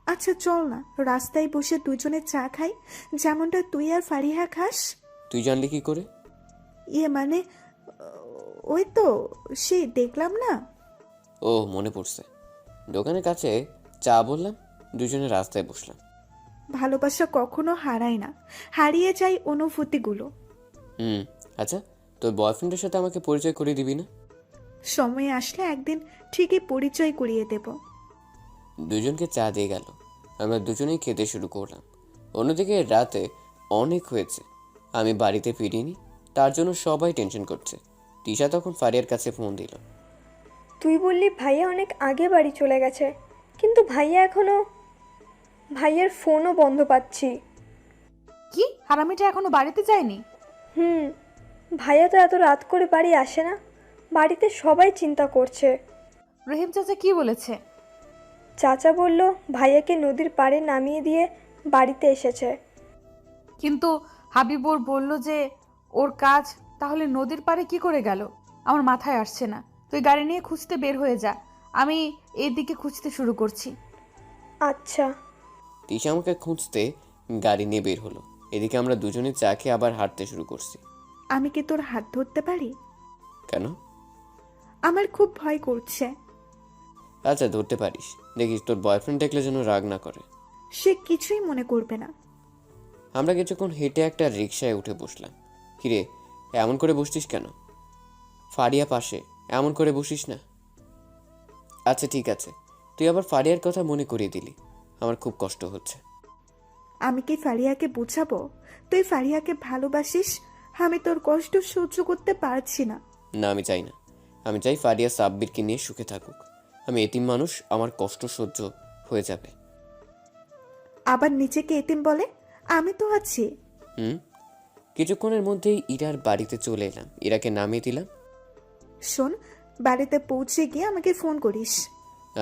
আচ্ছা চল না, রাস্তায় বসে দুজনে চা খাই, যেমনটা তুই আর ফারিহা খাস। তুই জানলি কি করে? মানে ওই তো সেই দেখলাম না। ও মনে পড়ছে। দোকানের কাছে চা বললাম, দুজনে রাস্তায় বসলাম। ভালোবাসা কখনো হারায় না, হারিয়ে যায় অনুভূতিগুলো। হুম। আচ্ছা, তোর বয়ফ্রেন্ডের সাথে আমাকে পরিচয় করিয়ে দিবি না? সময় আসলে একদিন ঠিকই পরিচয় করিয়ে দেব। দুজনকে চা দিয়ে গেল। আমরা দুজনেই খেতে শুরু করলাম। অন্যদিকে রাতে অনেক হয়েছে, আমি বাড়িতে ফিরিনি। তার জন্য সবাই টেনশন করছে। তিশা তখন ফারিয়ার কাছে ফোন দিল। তুই বললি ভাইয়া অনেক আগে বাড়ি চলে গেছে, কিন্তু ভাইয়ার ফোনও বন্ধ পাচ্ছি। কি, হারামিটা এখনো বাড়িতে যায়নি? ভাইয়া তো এত রাত করে বাড়ি আসে না। বাড়িতে সবাই চিন্তা করছে। রহিম চাচা কি বলেছে? চাচা বলল ভাইয়াকে নদীর পাড়ে নামিয়ে দিয়ে বাড়িতে এসেছে। কিন্তু হাবিবুর বলল যে ওর কাজ, তাহলে নদীর পাড়ে কি করে গেল? আমার মাথায় আসছে না। তুই গাড়ি নিয়ে খুঁজতে বের হয়ে যা, আমি এইদিকে খুঁজতে শুরু করছি। আচ্ছা। তিশা আমাকে খুঁজতে গাড়ি নিয়ে বের হলো। এদিকে আমরা দুজনে চা খেয়ে আবার হাঁটতে শুরু করছি। আমি কি তোর হাত ধরতে পারি? কেন? আমার খুব ভয় করছে। আচ্ছা ধরতে পারিস, দেখিস তোর বয়ফ্রেন্ড দেখলে যেন রাগ না করে। সে কিছুই মনে করবে না। আমরা কিছুক্ষণ হেঁটে একটা রিকশায় উঠে বসলাম। কিরে এমন করে বসছিস কেন? ফারিয়া পাশে, এমন করে বসিস না। আচ্ছা ঠিক আছে, তুই আবার ফারিয়ার কথা মনে করিয়ে দিলি, আমার খুব কষ্ট হচ্ছে। আমি কি ফারিয়াকে বুঝাবো তুই ফারিয়াকে ভালোবাসিস? আমি তোর কষ্ট সহ্য করতে পারছি না। না আমি চাই না, আমি চাই ফারিয়া সাব্বিরকে নিয়ে সুখে থাকুক। আমি এতিম মানুষ, আমার কষ্ট সহ্য হয়ে যাবে। আবার নিজেকে এতিম বলে? আমি তো আছি। কিছুক্ষণের মধ্যেই ইরার বাড়িতে চলে এলাম। ইরাকে নামিয়ে দিলাম। শোন, বাড়িতে পৌঁছে গিয়ে আমাকে ফোন করিস।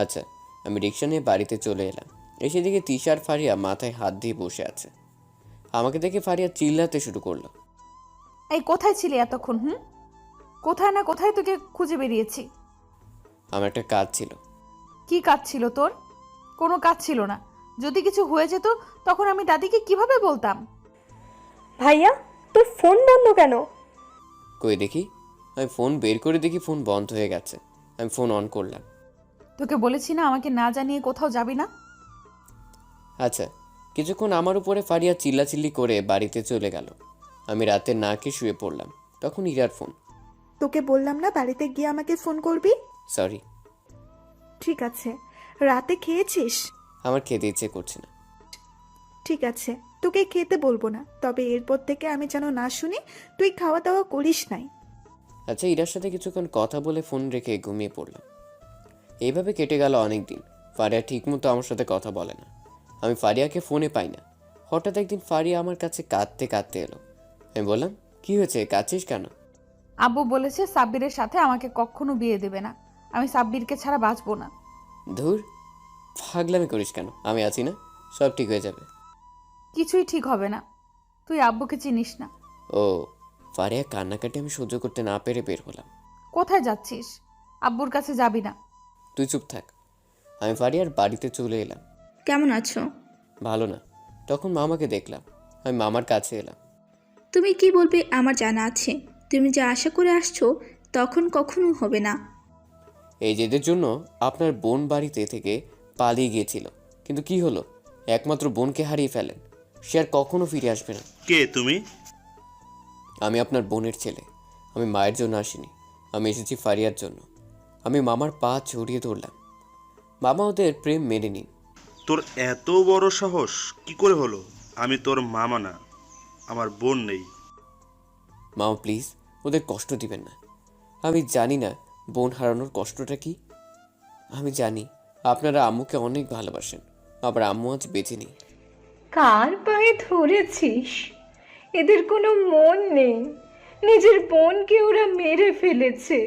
আচ্ছা। আমি রিক্সা নিয়ে বাড়িতে চলে এলাম। এসে দিকে তিশার ফারিয়া মাথায় হাত দিয়ে বসে আছে। আমাকে দেখে ফারিয়া চিল্লাতে শুরু করলো। এই কোথায় ছিলি এতক্ষণ? কোথায় না কোথায় তোকে খুঁজে বেরিয়েছি। আমার একটা কাজ ছিল। কি কাজ ছিল তোর? কোনো কাজ ছিল না। যদি কিছু হয়ে যেত তখন আমি দাদিকে কিভাবে বলতাম? ভাইয়া, তোর ফোন বন্ধ কেন? কই দেখি। আমি ফোন বের করে দেখি ফোন বন্ধ হয়ে গেছে। আমি ফোন অন করলাম। তোকে বলেছি না আমাকে না জানিয়ে কোথাও যাবি না। আচ্ছা। কিছুক্ষণ আমার উপরে ফারিয়া চিল্লাচিল্লি করে বাড়িতে চলে গেল। আমি রাতে না খেয়ে শুয়ে পড়লাম। তখন ইরার ফোন। তোকে বললাম না বাড়িতে গিয়ে আমাকে ফোন করবি? সরি। ঠিক আছে। রাতে খেয়েছিস? আমার খেতে ইচ্ছে করছে না। ঠিক আছে, তোকে খেতে বলবো না, তবে এরপর থেকে আমি যেন না শুনি তুই খাওয়া দাওয়া করিস নাই। আচ্ছা। ইরার সাথে কিছুক্ষণ কথা বলে ফোন রেখে ঘুমিয়ে পড়লাম। এইভাবে কেটে গেল অনেক দিন। ফারিয়া ঠিকমতো আমার সাথে কথা বলে না। আমি ফারিয়াকে ফোনে পাই না। হঠাৎ একদিন ফারিয়া আমার কাছে কাঁদতে কাঁদতে এলো। আমি বললাম, কি হয়েছে, কাঁদছিস কেন? আব্বু বলেছে সাব্বিরের সাথে আমাকে কখনো বিয়ে দেবে না। আমি সাব্বিরকে ছাড়া বাঁচবো না। ধুর, পাগলামি করিস কেন? আমি আছি না, সব ঠিক হয়ে যাবে। কিছুই ঠিক হবে না। তুই আব্বুকে চিনিস না। ও, ফারিয়া কান্নাকাটি আমি সহ্য করতে না পেরে বের হলাম। কোথায় যাচ্ছিস? আব্বুর কাছে যাবি না। তুই চুপ থাক। আমি ফারিয়ার বাড়িতে চলে এলাম। কেমন আছো? ভালো না। তখন মামাকে দেখলাম। আমি মামার কাছে এলাম। তুমি কি বলবে আমার জানা আছে। তুমি যা আশা করে আসছো তখন কখনো হবে না। এই জেদের জন্য আপনার বোন বাড়িতে থেকে পালিয়ে গিয়েছিল, কিন্তু কি হলো? একমাত্র বোনকে হারিয়ে ফেলেন। সে আর কখনো ফিরে আসবে না। কে তুমি? আমি আপনার বোনের ছেলে। আমি মায়ের জন্য আসিনি, আমি এসেছি ফারিয়ার জন্য। আমি মামার পা জড়িয়ে ধরলাম। মামা ওদের প্রেম মেনে নিন। তোর এত বড় সাহস কি করে হলো? আমি তোর মামা না, আমার বোন নেই। মামা প্লিজ, ওদের কষ্ট দিবেন না। আমি জানি না বোন হারানোর কষ্টটা কি। আমি জানি আপনারা আম্মুকে অনেক ভালোবাসেন, আবার আম্মু আজ বেঁচে নেই। কার পায়ে ধরেছিস? এদের কোনো মন নেই। নিজের বোনকে ওরা মেরে ফেলেছে।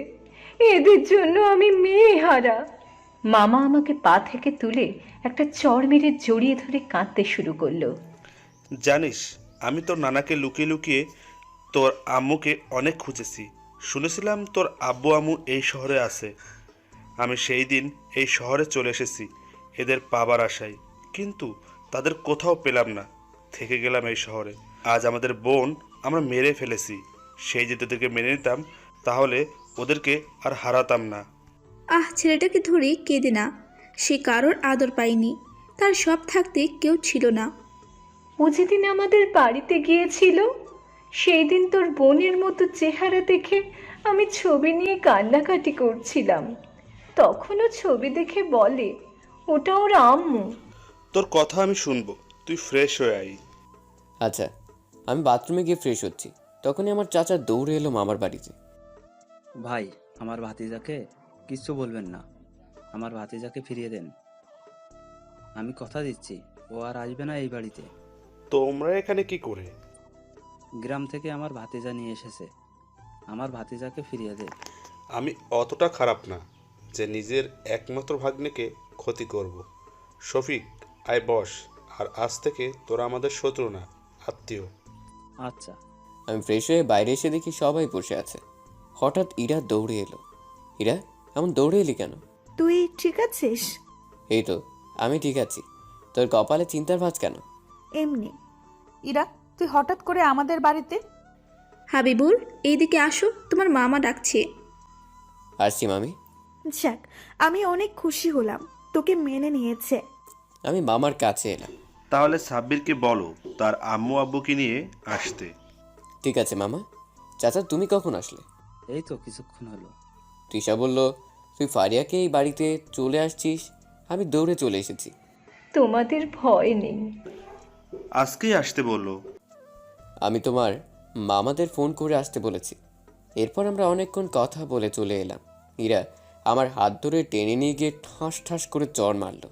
এদের জন্য আমি মেয়ে হারা। মামা আমাকে পা থেকে তুলে একটা চড় মেরে জড়িয়ে ধরে কাঁদতে শুরু করলো। জানিস, আমি তোর নানাকে লুকিয়ে লুকিয়ে তোর আম্মুকে অনেক খুঁজেছি। শুনেছিলাম তোর আব্বু আম্মু এই শহরে আছে। আমি সেই দিন এই শহরে চলে এসেছি এদের পাবার আশায়, কিন্তু তাদের কোথাও পেলাম না। থেকে গেলাম এই শহরে। আজ আমাদের বোন আমরা মেরে ফেলেছি। সেই যদি ওদেরকে মেনে নিতাম তাহলে ওদেরকে আর হারাতাম না। ছেলেটাকে ধরে কেঁদে না। সে কারোর আদর পায়নি, তার সব থাকতে কেউ ছিল না। ও যেদিন আমাদের বাড়িতে গিয়েছিল সেই দিন তোর বোনের মতো চেহারা দেখে আমি ছবি নিয়ে কান্নাকাটি করছিলাম। তখনও ছবি দেখে বলে ওটা ওর আম্মু। তোর কথা আমি শুনবো, তুই ফ্রেশ হয়ে আই। আচ্ছা। আমি বাথরুমে গিয়ে ফ্রেশ হচ্ছি, তখনই আমার চাচা দৌড়ে এলো মামার বাড়িতে। ভাই, আমার ভাতিজাকে কিচ্ছু বলবেন না। আমার ভাতিজাকে ফিরিয়ে দেন। আমি কথা দিচ্ছি ও আর আসবে না এই বাড়িতে। তোমরা এখানে কি করে? গ্রাম থেকে আমার ভাতিজা নিয়ে এসেছে। আমার ভাতিজাকে ফিরিয়ে দে। আমি অতটা খারাপ না যে নিজের একমাত্র ভাগ্নেকে ক্ষতি করব। শফিক, আয় বস। আর আজ থেকে তোরা আমাদের শত্রু না, আত্মীয়। আচ্ছা। আমি ফ্রেশ হয়ে বাইরে এসে দেখি সবাই বসে আছে। হঠাৎ ইরা দৌড়ে এলো। ইরা, এমন দৌড়ে এলি কেন? তুই ঠিক আছিস? এই তো, আমি ঠিক আছি। তোর কপালে চিন্তার ভাঁজ কেন? এমনি। ইরা, তুই হঠাৎ করে আমাদের বাড়িতে? হাবিবুর, এইদিকে আসো, তোমার মামা ডাকছে। আসছি মামি। যাক, আমি অনেক খুশি হলাম তোকে মেনে নিয়েছে। আমি মামার কাছে এলাম। তাহলে সাব্বিরকে বলো তার আম্মু আব্বুকে নিয়ে আসতে। ঠিক আছে মামা। চাচা তুমি কখন আসলে? এই তো কিছুক্ষণ হলো। তৃষা বলল তুই ফারিয়াকে এই বাড়িতে চলে আসছিস। আমি দৌড়ে চলে এসেছি। তোমাদের ভয় নেই? আজকেই আসতে বললো। আমি তোমার মামাদের ফোন করে আসতে বলেছি। এরপর আমরা অনেকক্ষণ কথা বলে চলে এলাম। ইরা আমার হাত ধরে টেনে নিয়ে গিয়ে ঠাস ঠাস করে চড় মারল।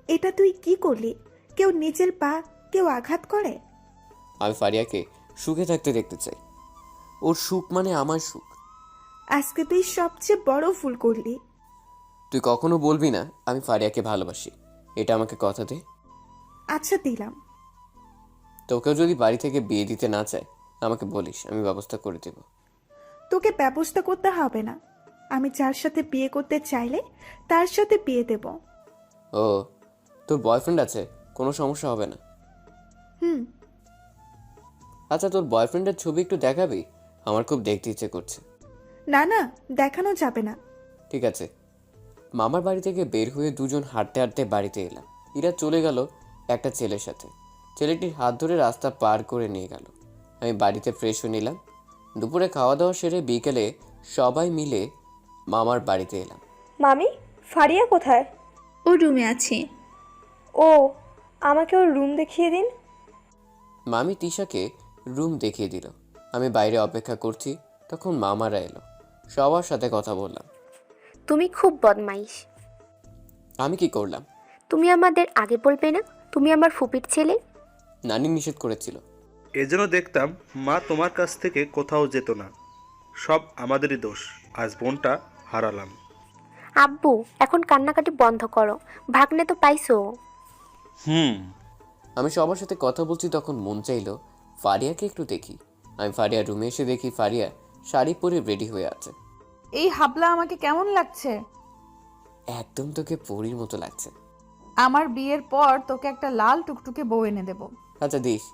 এটা তুই কি করলি? কেউ নিজের পা কেউ আঘাত করে? আমি ফারিয়াকে সুখে থাকতে দেখতে চাই। ওর সুখ মানে আমার সুখ। আজকে তুই সবচেয়ে বড় ভুল করলি। তুই কখনো বলবি না আমি ফারিয়াকে ভালোবাসি। এটা আমাকে কথা দে। আচ্ছা দিলাম। তোকেও যদি বাড়ি থেকে বিয়ে দিতে না চায় আমাকে বলিস, আমি ব্যবস্থা করে দেব। তোকে ব্যবস্থা করতে হবে না। আমি যার সাথে বিয়ে করতে চাইলে তার সাথে বিয়ে দেব। ও, তোর বয়ফ্রেন্ড আছে? কোনো সমস্যা হবে না? হুম। আচ্ছা, তোর বয়ফ্রেন্ডের ছবি একটু দেখাবি? আমার খুব দেখতে ইচ্ছে করছে। না না, দেখানো যাবে না। ঠিক আছে। মামার বাড়ি থেকে বের হয়ে দুজন হাঁটতে হাঁটতে বাড়িতে এলাম। ইরা চলে গেল একটা ছেলের সাথে। ছেলেটির হাত ধরে রাস্তা পার করে নিয়ে গেল। আমি বাড়িতে ফ্রেশ হয়ে নিলাম। দুপুরে খাওয়া দাওয়া সেরে বিকেলে সবাই মিলে মামার বাড়িতে এলাম। মামি, ফারিয়া কোথায়? ও রুমে আছে। ও, আমাকে ওর রুম দেখিয়ে দিন। মামি তিশাকে রুম দেখিয়ে দিল। আমি বাইরে অপেক্ষা করছি, তখন মামারা এলো। সবার সাথে কথা বললাম। তুমি খুব বদমাইশ। আমি কি করলাম? তুমি আমাদের আগে বলবে না তুমি আমার ফুপির ছেলে? নানি নিষেধ করেছিল। এজন্য দেখতাম মা তোমার কাছ থেকে কোথাও যেত না। সব আমাদেরই দোষ। আজ বোনটা হারালাম। আব্বু, এখন কান্নাকাটি বন্ধ করো। ভাগ্নে তো পাইছো। আমি সবার সাথে কথা বলছি, তখন মন চাইলো ফারিয়াকে একটু দেখি। আমি ফারিয়ার রুমে এসে দেখি ফারিয়া শাড়ি পরে রেডি হয়ে আছে। এই হাবলা আমাকে কেমন লাগছে? একদম তোকে পরীর মতো লাগছে। আমার বিয়ের পর তোকে একটা লাল টুকটুকে বউ এনে দেব। আচ্ছা দিস।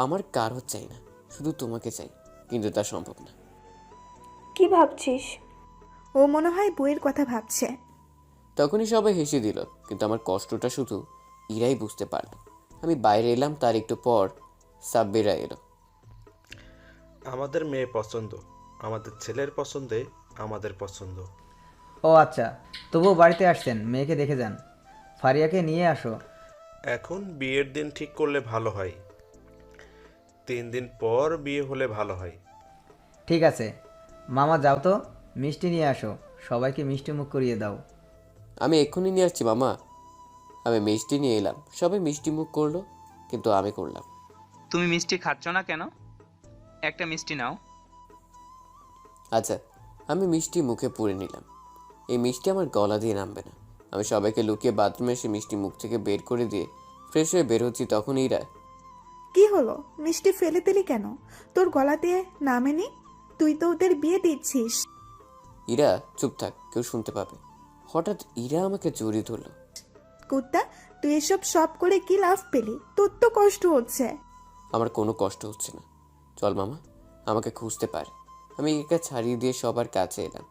আমার কারো চাই না, শুধু তোমাকে চাই, কিন্তু তা সম্ভব না। কি ভাবছিস? ও মনে হয় বইয়ের কথা ভাবছে। তখনই সবাই হেসে দিল, কিন্তু আমার কষ্টটা শুধু ইরাই বুঝতে পারলো। আমি বাইরে এলাম, তার একটু পর সাব্বিরা এলো। আমাদের মেয়ে পছন্দ, আমাদের ছেলের পছন্দে আমাদের পছন্দ। ও আচ্ছা, তবুও বাড়িতে আসছেন, মেয়েকে দেখে যান। ফারিয়াকে নিয়ে আসো। এখন বিয়ের দিন ঠিক করলে ভালো হয়। 3 দিন পর বিয়ে হলে ভালো হয়। ঠিক আছে মামা, যাও তো, মিষ্টি নিয়ে আসো, সবাইকে মিষ্টি মুখ করিয়ে দাও। আমি এক্ষুনি নিয়ে আসছি মামা। আমি মিষ্টি নিয়ে এলাম, সবাই মিষ্টি মুখ করলো, কিন্তু আমি করলাম। তুমি মিষ্টি খাচ্ছ না কেন? একটা মিষ্টি নাও। আচ্ছা, আমি মিষ্টি মুখে পুরে নিলাম। এই মিষ্টি আমার গলা দিয়ে নামবে না। আমি সবাইকে লুকিয়ে বাথরুমে এসে মিষ্টি মুখ থেকে বের করে দিয়ে ফ্রেশ হয়ে বের হচ্ছি, তখন ইরা। কি হলো? মিষ্টি ফেলে দিলি কেন? তোর গলা দিয়ে নামেনি? তুই তো ওদের বিয়ে দিচ্ছিস। ইরা চুপ থাক, কেউ শুনতে পাবে। হঠাৎ ইরা আমাকে জড়িয়ে ধরলো। কুত্তা, তুই এসব সব করে কি লাভ পেলি? তোর তো কষ্ট হচ্ছে। আমার কোনো কষ্ট হচ্ছে না। চল মামা, আমাকে খুঁজতে পারে। আমি একা ছাড়িয়ে দিয়ে সবার কাছে এলাম।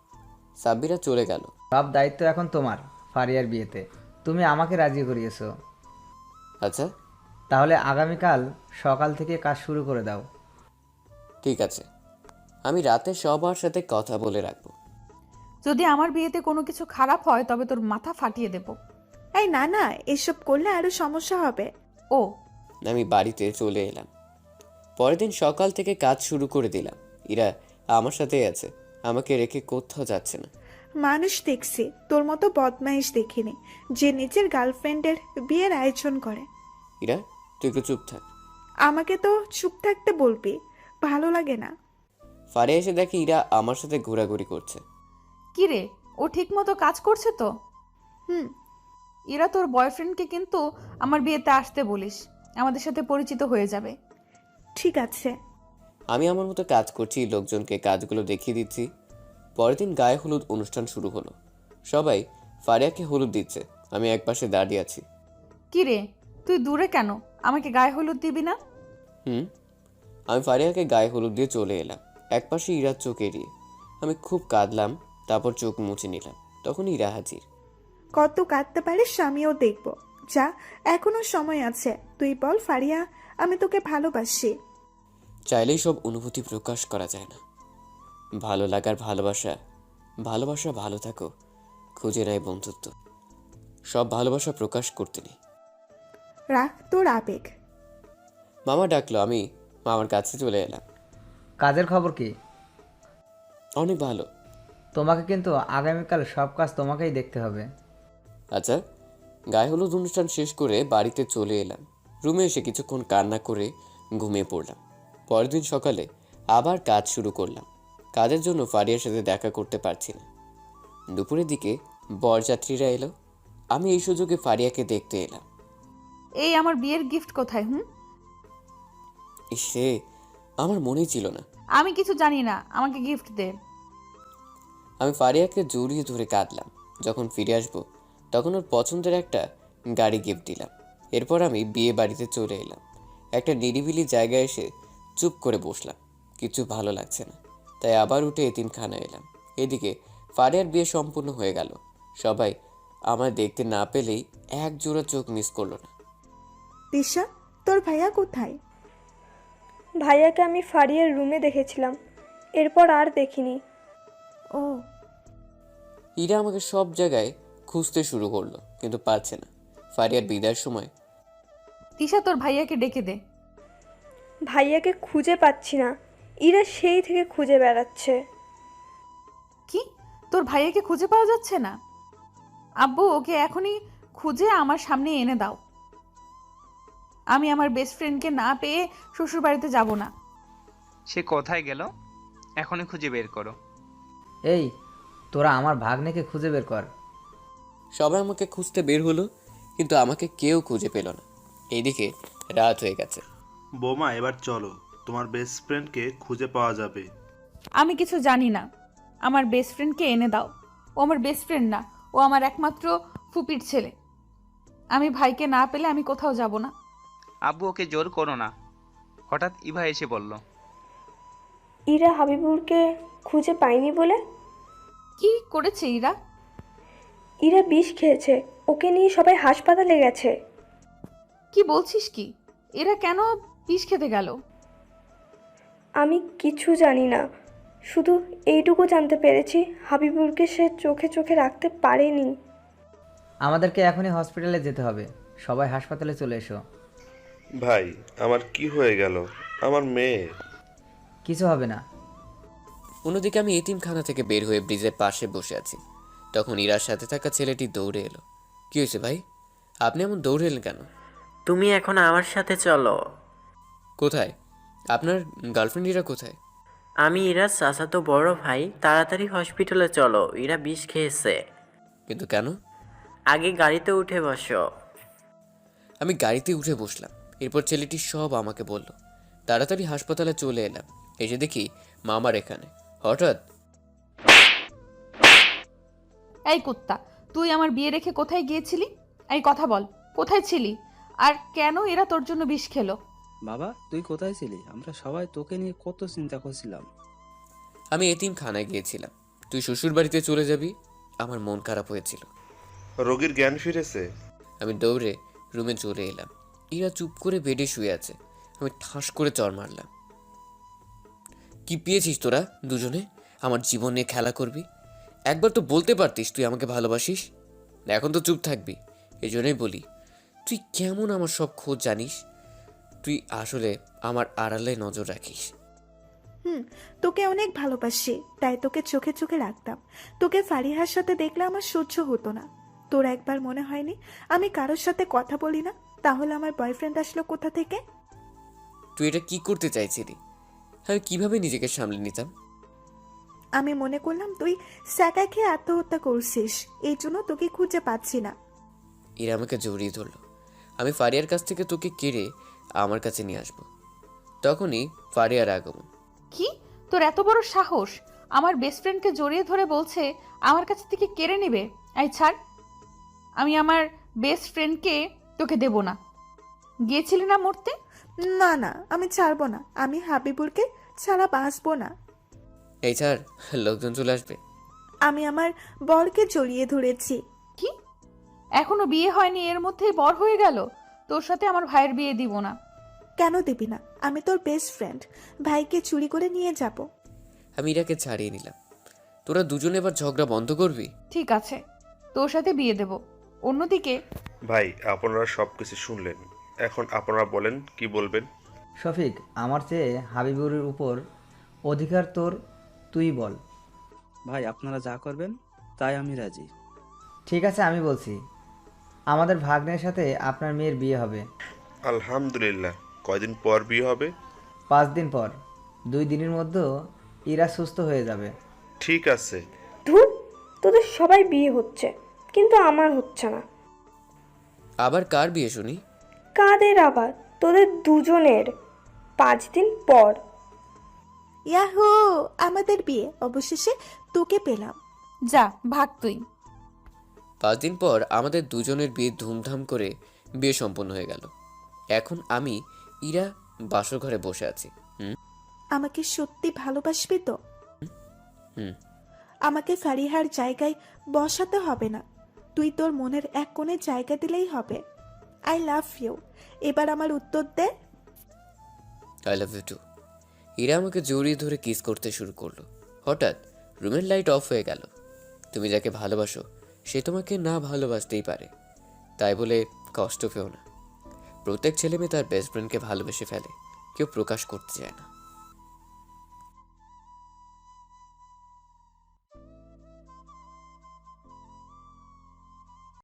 সাব্বিরা চলে গেল। সব দায়িত্ব এখন তোমার ফারিয়ার বিয়েতে। তুমি আমাকে রাজি করিয়েছো। আচ্ছা, তাহলে আগামীকাল সকাল থেকে কাজ শুরু করে দাও। ঠিক আছে, আমি রাতে সবার সাথে কথা বলে রাখবো। যদি আমার বিয়েতে কোনো কিছু খারাপ হয় তবে তোর মাথা ফাটিয়ে দেব। এই না না, এসব করলে আরো সমস্যা হবে। ও, আমি বাড়িতে চলে এলাম। পরের দিন সকাল থেকে কাজ শুরু করে দিলাম। ইরা আমার সাথেই আছে, আমাকে রেখে কোথাও যাচ্ছে না। মানুষ দেখছি তোর মতো বদমাইশ দেখিনি যে নিজের গার্লফ্রেন্ডের বিয়ের আয়োজন করে। ইরা তুই একটু চুপ থাক। আমাকে তো চুপ থাকতে বলবি, ভালো লাগে না। ফারে এসে দেখি ইরা আমার সাথে ঘোরাঘুরি করছে। কি রে, ও ঠিক মতো কাজ করছে তো? হুম। ইরা, তোর বয়ফ্রেন্ডকে কিন্তু আমার বিয়েতে আসতে বলিস, আমাদের সাথে পরিচিত হয়ে যাবে। ঠিক আছে। আমি আমার মতো কাজ করছি, লোকজনকে কাজগুলো দেখিয়ে দিচ্ছি। পরের দিন গায়ে হলুদ অনুষ্ঠান শুরু হলো। সবাই ফারিয়াকে হলুদ দিচ্ছে, আমি একপাশে দাঁড়িয়ে আছি। কি রে, তুই দূরে কেন? আমাকে গায়ে হলুদ দিবি না? আমি ফারিয়াকে গায়ে হলুদ দিয়ে চলে এলাম, একপাশে ইরার চোখ এড়িয়ে। আমি খুব কাঁদলাম, তারপর চোখ মুছে নিলাম। তখন ইরা হাজির। কত কাঁদতে পারিস আমিও দেখব। যা, এখনো সময় আছে। তুই বল ফারিয়া, আমি তোকে ভালোবাসি। চাইলেই সব অনুভূতি প্রকাশ করা যায় না। ভালো লাগার ভালোবাসা, ভালোবাসা ভালো থাকো খুঁজে নেয় বন্ধুত্ব। সব ভালোবাসা প্রকাশ করতে নেই। রাখ তোর আবেগ। মামা ডাকলো, আমি মামার কাছে চলে এলাম। কাজের খবর কি? অনেক ভালো। তোমাকে কিন্তু আগামীকাল সব কাজ তোমাকেই দেখতে হবে। আচ্ছা, গায়ে হলুদ অনুষ্ঠান শেষ করে বাড়িতে চলে এলাম। রুমে এসে কিছুক্ষণ কান্না করে ঘুমিয়ে পড়লাম। পরের দিন সকালে আবার কাজ শুরু করলাম। কাজের জন্য ফারিয়ার সাথে দেখা করতে পারছি না। দুপুরের দিকে বরযাত্রীরা এলো। আমি এই সুযোগে ফারিয়াকে দেখতে এলাম। এই আমার বিয়ের গিফট কোথায়? ইসে, আমার মনেই ছিল না। আমি কিছু জানি না, আমাকে গিফট দে। আমি ফারিয়াকে জড়িয়ে ধরে কাঁদলাম। যখন ফিরে আসবো তখন ওর পছন্দের একটা গাড়ি গিফট দিলাম। এরপর আমি বিয়ে বাড়িতে চলে এলাম। একটা নিরিবিলি জায়গায় এসে চুপ করে বসলাম। কিছু ভালো লাগছে না, তাই আবার উঠে এতিমখানা এলাম। এদিকে ফারিয়ার বিয়ে সম্পূর্ণ হয়ে গেল। সবাই আমায় দেখতে না পেলেই এক জোড়া চোখ মিস করলো না। তিশা, তোর ভাইয়া কোথায়? ভাইয়াকে আমি ফারিয়ার রুমে দেখেছিলাম, এরপর আর দেখিনি। ও। ইরা আমাকে সব জায়গায় খুঁজতে শুরু করলো, কিন্তু পাচ্ছে না। ফারিয়ার বিদায়ের সময়, তিশা তোর ভাইয়াকে ডেকে দে। ভাইয়াকে খুঁজে পাচ্ছি না, ইরা সেই থেকে খুঁজে বেড়াচ্ছে। কি, তোর ভাইয়াকে খুঁজে পাওয়া যাচ্ছে না? আব্বু, ওকে এখনই খুঁজে আমার সামনে এনে দাও। আমি আমার বেস্ট ফ্রেন্ডকে না পেয়ে শ্বশুর বাড়িতে যাব না। সে কোথায় গেল? এখনই খুঁজে বের করো। এই, তোরা আমার ভাগ্নেকে খুঁজে বের কর। সবাই আমাকে খুঁজতে বের হলো, কিন্তু আমাকে কেউ খুঁজে পেল না। এইদিকে রাত হয়ে গেছে। বৌমা, এবার চলো, তোমার বেস্ট ফ্রেন্ডকে খুঁজে পাওয়া যাবে। আমি কিছু জানি না, আমার বেস্ট ফ্রেন্ডকে এনে দাও। ও আমার বেস্ট ফ্রেন্ড না, ও আমার একমাত্র ফুপির ছেলে। আমি ভাইকে না পেলে আমি কোথাও যাব না। আব্বু, ওকে জোর করো না। হঠাৎ ইভা এসে বলল, ইরা হাবিবুরকে খুঁজে পায়নি বলে। কি করেছে ইরা? ইরা বিষ খেয়েছে, ওকে নিয়ে সবাই হাসপাতালে গেছে। কি বলছিস কি? এরা কেন বিষ খেতে গেল? আমি কিছু জানি না, শুধু এইটুকু জানতে পেরেছি হাবিবুরকে সে চোখে চোখে রাখতে পারেনি। আমাদেরকে এখনই হসপিটালে যেতে হবে। সবাই হাসপাতালে চলে এসো। ভাই, আমার কি হয়ে গেল? আমার মেয়ে। কিছু হবে না। অন্যদিকে আমি এতিমখানা থেকে বের হয়ে ব্রিজের পাশে বসে আছি। তখন ইরার সাথে থাকা ছেলেটি দৌড়ে এলো। কি হয়েছে ভাই, আপনি এমন দৌড়ে এলেন কেন? তুমি এখন আমার সাথে চলো। কোথায়? আপনার গার্লফ্রেন্ড ইরা কোথায়? আমি ইরার চাচাতো বড় ভাই। তাড়াতাড়ি হসপিটালে চলো, ইরা বিষ খেয়েছে। কিন্তু কেন? আগে গাড়িতে উঠে বসো। আমি গাড়িতে উঠে বসলাম। এরপর ছেলেটি সব আমাকে বলল। তাড়াতাড়ি হাসপাতালে চলে এলাম। এসে দেখি মামার এখানে। হঠাৎ, এই কুত্তা, তুই আমার বিয়ে রেখে কোথায় গিয়েছিলি? এই কথা বল, কোথায় ছিলি? আর কেন এরা তোর জন্য বিষ খেলো? বাবা, তুই কোথায় ছিলি? আমরা সবাই তোকে নিয়ে কত চিন্তা করছিলাম। আমি এতিমখানায় গিয়েছিলাম। তুই শ্বশুর বাড়িতে চলে যাবি, আমার মন খারাপ হয়েছিল। রোগীর জ্ঞান ফিরেছে? আমি দৌড়ে রুমে চলে এলাম। ইরা চুপ করে বেডে শুয়ে আছে। আমি ঠাস করে চড় মারলাম। কি পেয়েছিস তোরা দুজনে? আমার জীবন নিয়ে খেলা করবি? একবার তো বলতে পারতিস তুই আমাকে ভালোবাসিস। এখন তো চুপ থাকবি। এই জন্যই বলি, তুই কেমন আমার সব খোঁজ জানিস। তুই আসলে আমার আড়ালে নজর রাখিস। তোকে অনেক ভালোবাসি, তাই তোকে চোখে চোখে রাখতাম। তোকে ফারিহার সাথে দেখলে আমার সহ্য হতো না। তোর একবার মনে হয়নি আমি কারোর সাথে কথা বলি না? তাহলে আমার বয়ফ্রেন্ড আসলো কোথা থেকে? তুই এটা কি করতে চাইছিলি? আমি কিভাবে নিজেকে সামলে নিতাম? আমি মনে করলাম তুই স্যাকা খেয়ে আত্মহত্যা করছিস, এই জন্য তোকে খুঁজে পাচ্ছি না। এরা আমাকে জড়িয়ে ধরলো। আমি ফারিয়ার কাছ থেকে তোকে কেড়ে আমার কাছে নিয়ে আসবো। তখনই ফারিয়ার আগমন। কি, তোর এত বড় সাহস? আমার বেস্ট ফ্রেন্ডকে জড়িয়ে ধরে বলছে আমার কাছ থেকে কেড়ে নেবে? এই ছাড়, আমি আমার বেস্ট ফ্রেন্ডকে তোকে দেব না। গিয়েছিলি না মরতে? না না, আমি ছাড়বো না। আমি হাবিবুরকে ছাড়া বাঁচবো না। এই ছাড়, লোকজন চলে আসবে। আমি আমার বরকে জড়িয়ে ধরেছি। কি? এখনো বিয়ে হয়নি, এর মধ্যেই বর হয়ে গেল? তোর সাথে আমার ভাইয়ের বিয়ে দিব না। কেন দিবি না? আমি তোর বেস্ট ফ্রেন্ড, ভাইকে চুরি করে নিয়ে যাব। আমি ইরাকে ছাড়িয়ে নিলাম। তোরা দুজনে এবার ঝগড়া বন্ধ করবি? ঠিক আছে, তোর সাথে বিয়ে দেব। অন্যদিকে ভাই, আপনারা সব কিছু শুনলেন, এখন আপনারা বলেন কি বলবেন। শফিক, আমার চেয়ে হাবিবুরের উপর অধিকার তোর, তুই বল। ভাই, আপনারা যা করবেন তাই আমি রাজি। ঠিক আছে, আমি বলছি, আমাদের ভাগ্নের সাথে আপনার মেয়ের বিয়ে হবে। আলহামদুলিল্লাহ। কয়দিন পর বিয়ে হবে? 5 দিন পর। 2 দিনের মধ্যে ইরা সুস্থ হয়ে যাবে। ঠিক আছে। ধুর, তোদের সবাই বিয়ে হচ্ছে কিন্তু আমার হচ্ছে না। আবার কার বিয়ে শুনি? কাদের আবার? তোদের দুজনের 5 দিন পর। ইয়াহু, আমাদের বিয়ে অবশেষে তোকে পেলাম। যা ভাগ তুই। 5 দিন পর আমাদের দুজনের বিয়ে ধুমধাম করে বিয়ে সম্পন্ন হয়ে গেল। এখন আমি ইরা বাসর ঘরে বসে আছি। আমাকে সত্যি ভালোবাসবি তো? হুম। আমাকে ফারিহার জায়গায় বসাতে হবে না, তুই তোর মনের এক কোণে জায়গা দিলেই হবে। I love you. এবার আমার উত্তর দে। I love you too. Ira আমাকে জড়িয়ে ধরে কিস করতে শুরু করলো। হঠাৎ রুমের লাইট অফ হয়ে গেল। তুমি যাকে ভালোবাসো সে তোমাকে না ভালোবাসতেই পারে, তাই বলে কষ্ট পেও না। প্রত্যেক ছেলে মেয়ে তার বেস্ট ফ্রেন্ডকে ভালোবেসে ফেলে, কেউ প্রকাশ করতে চায় না।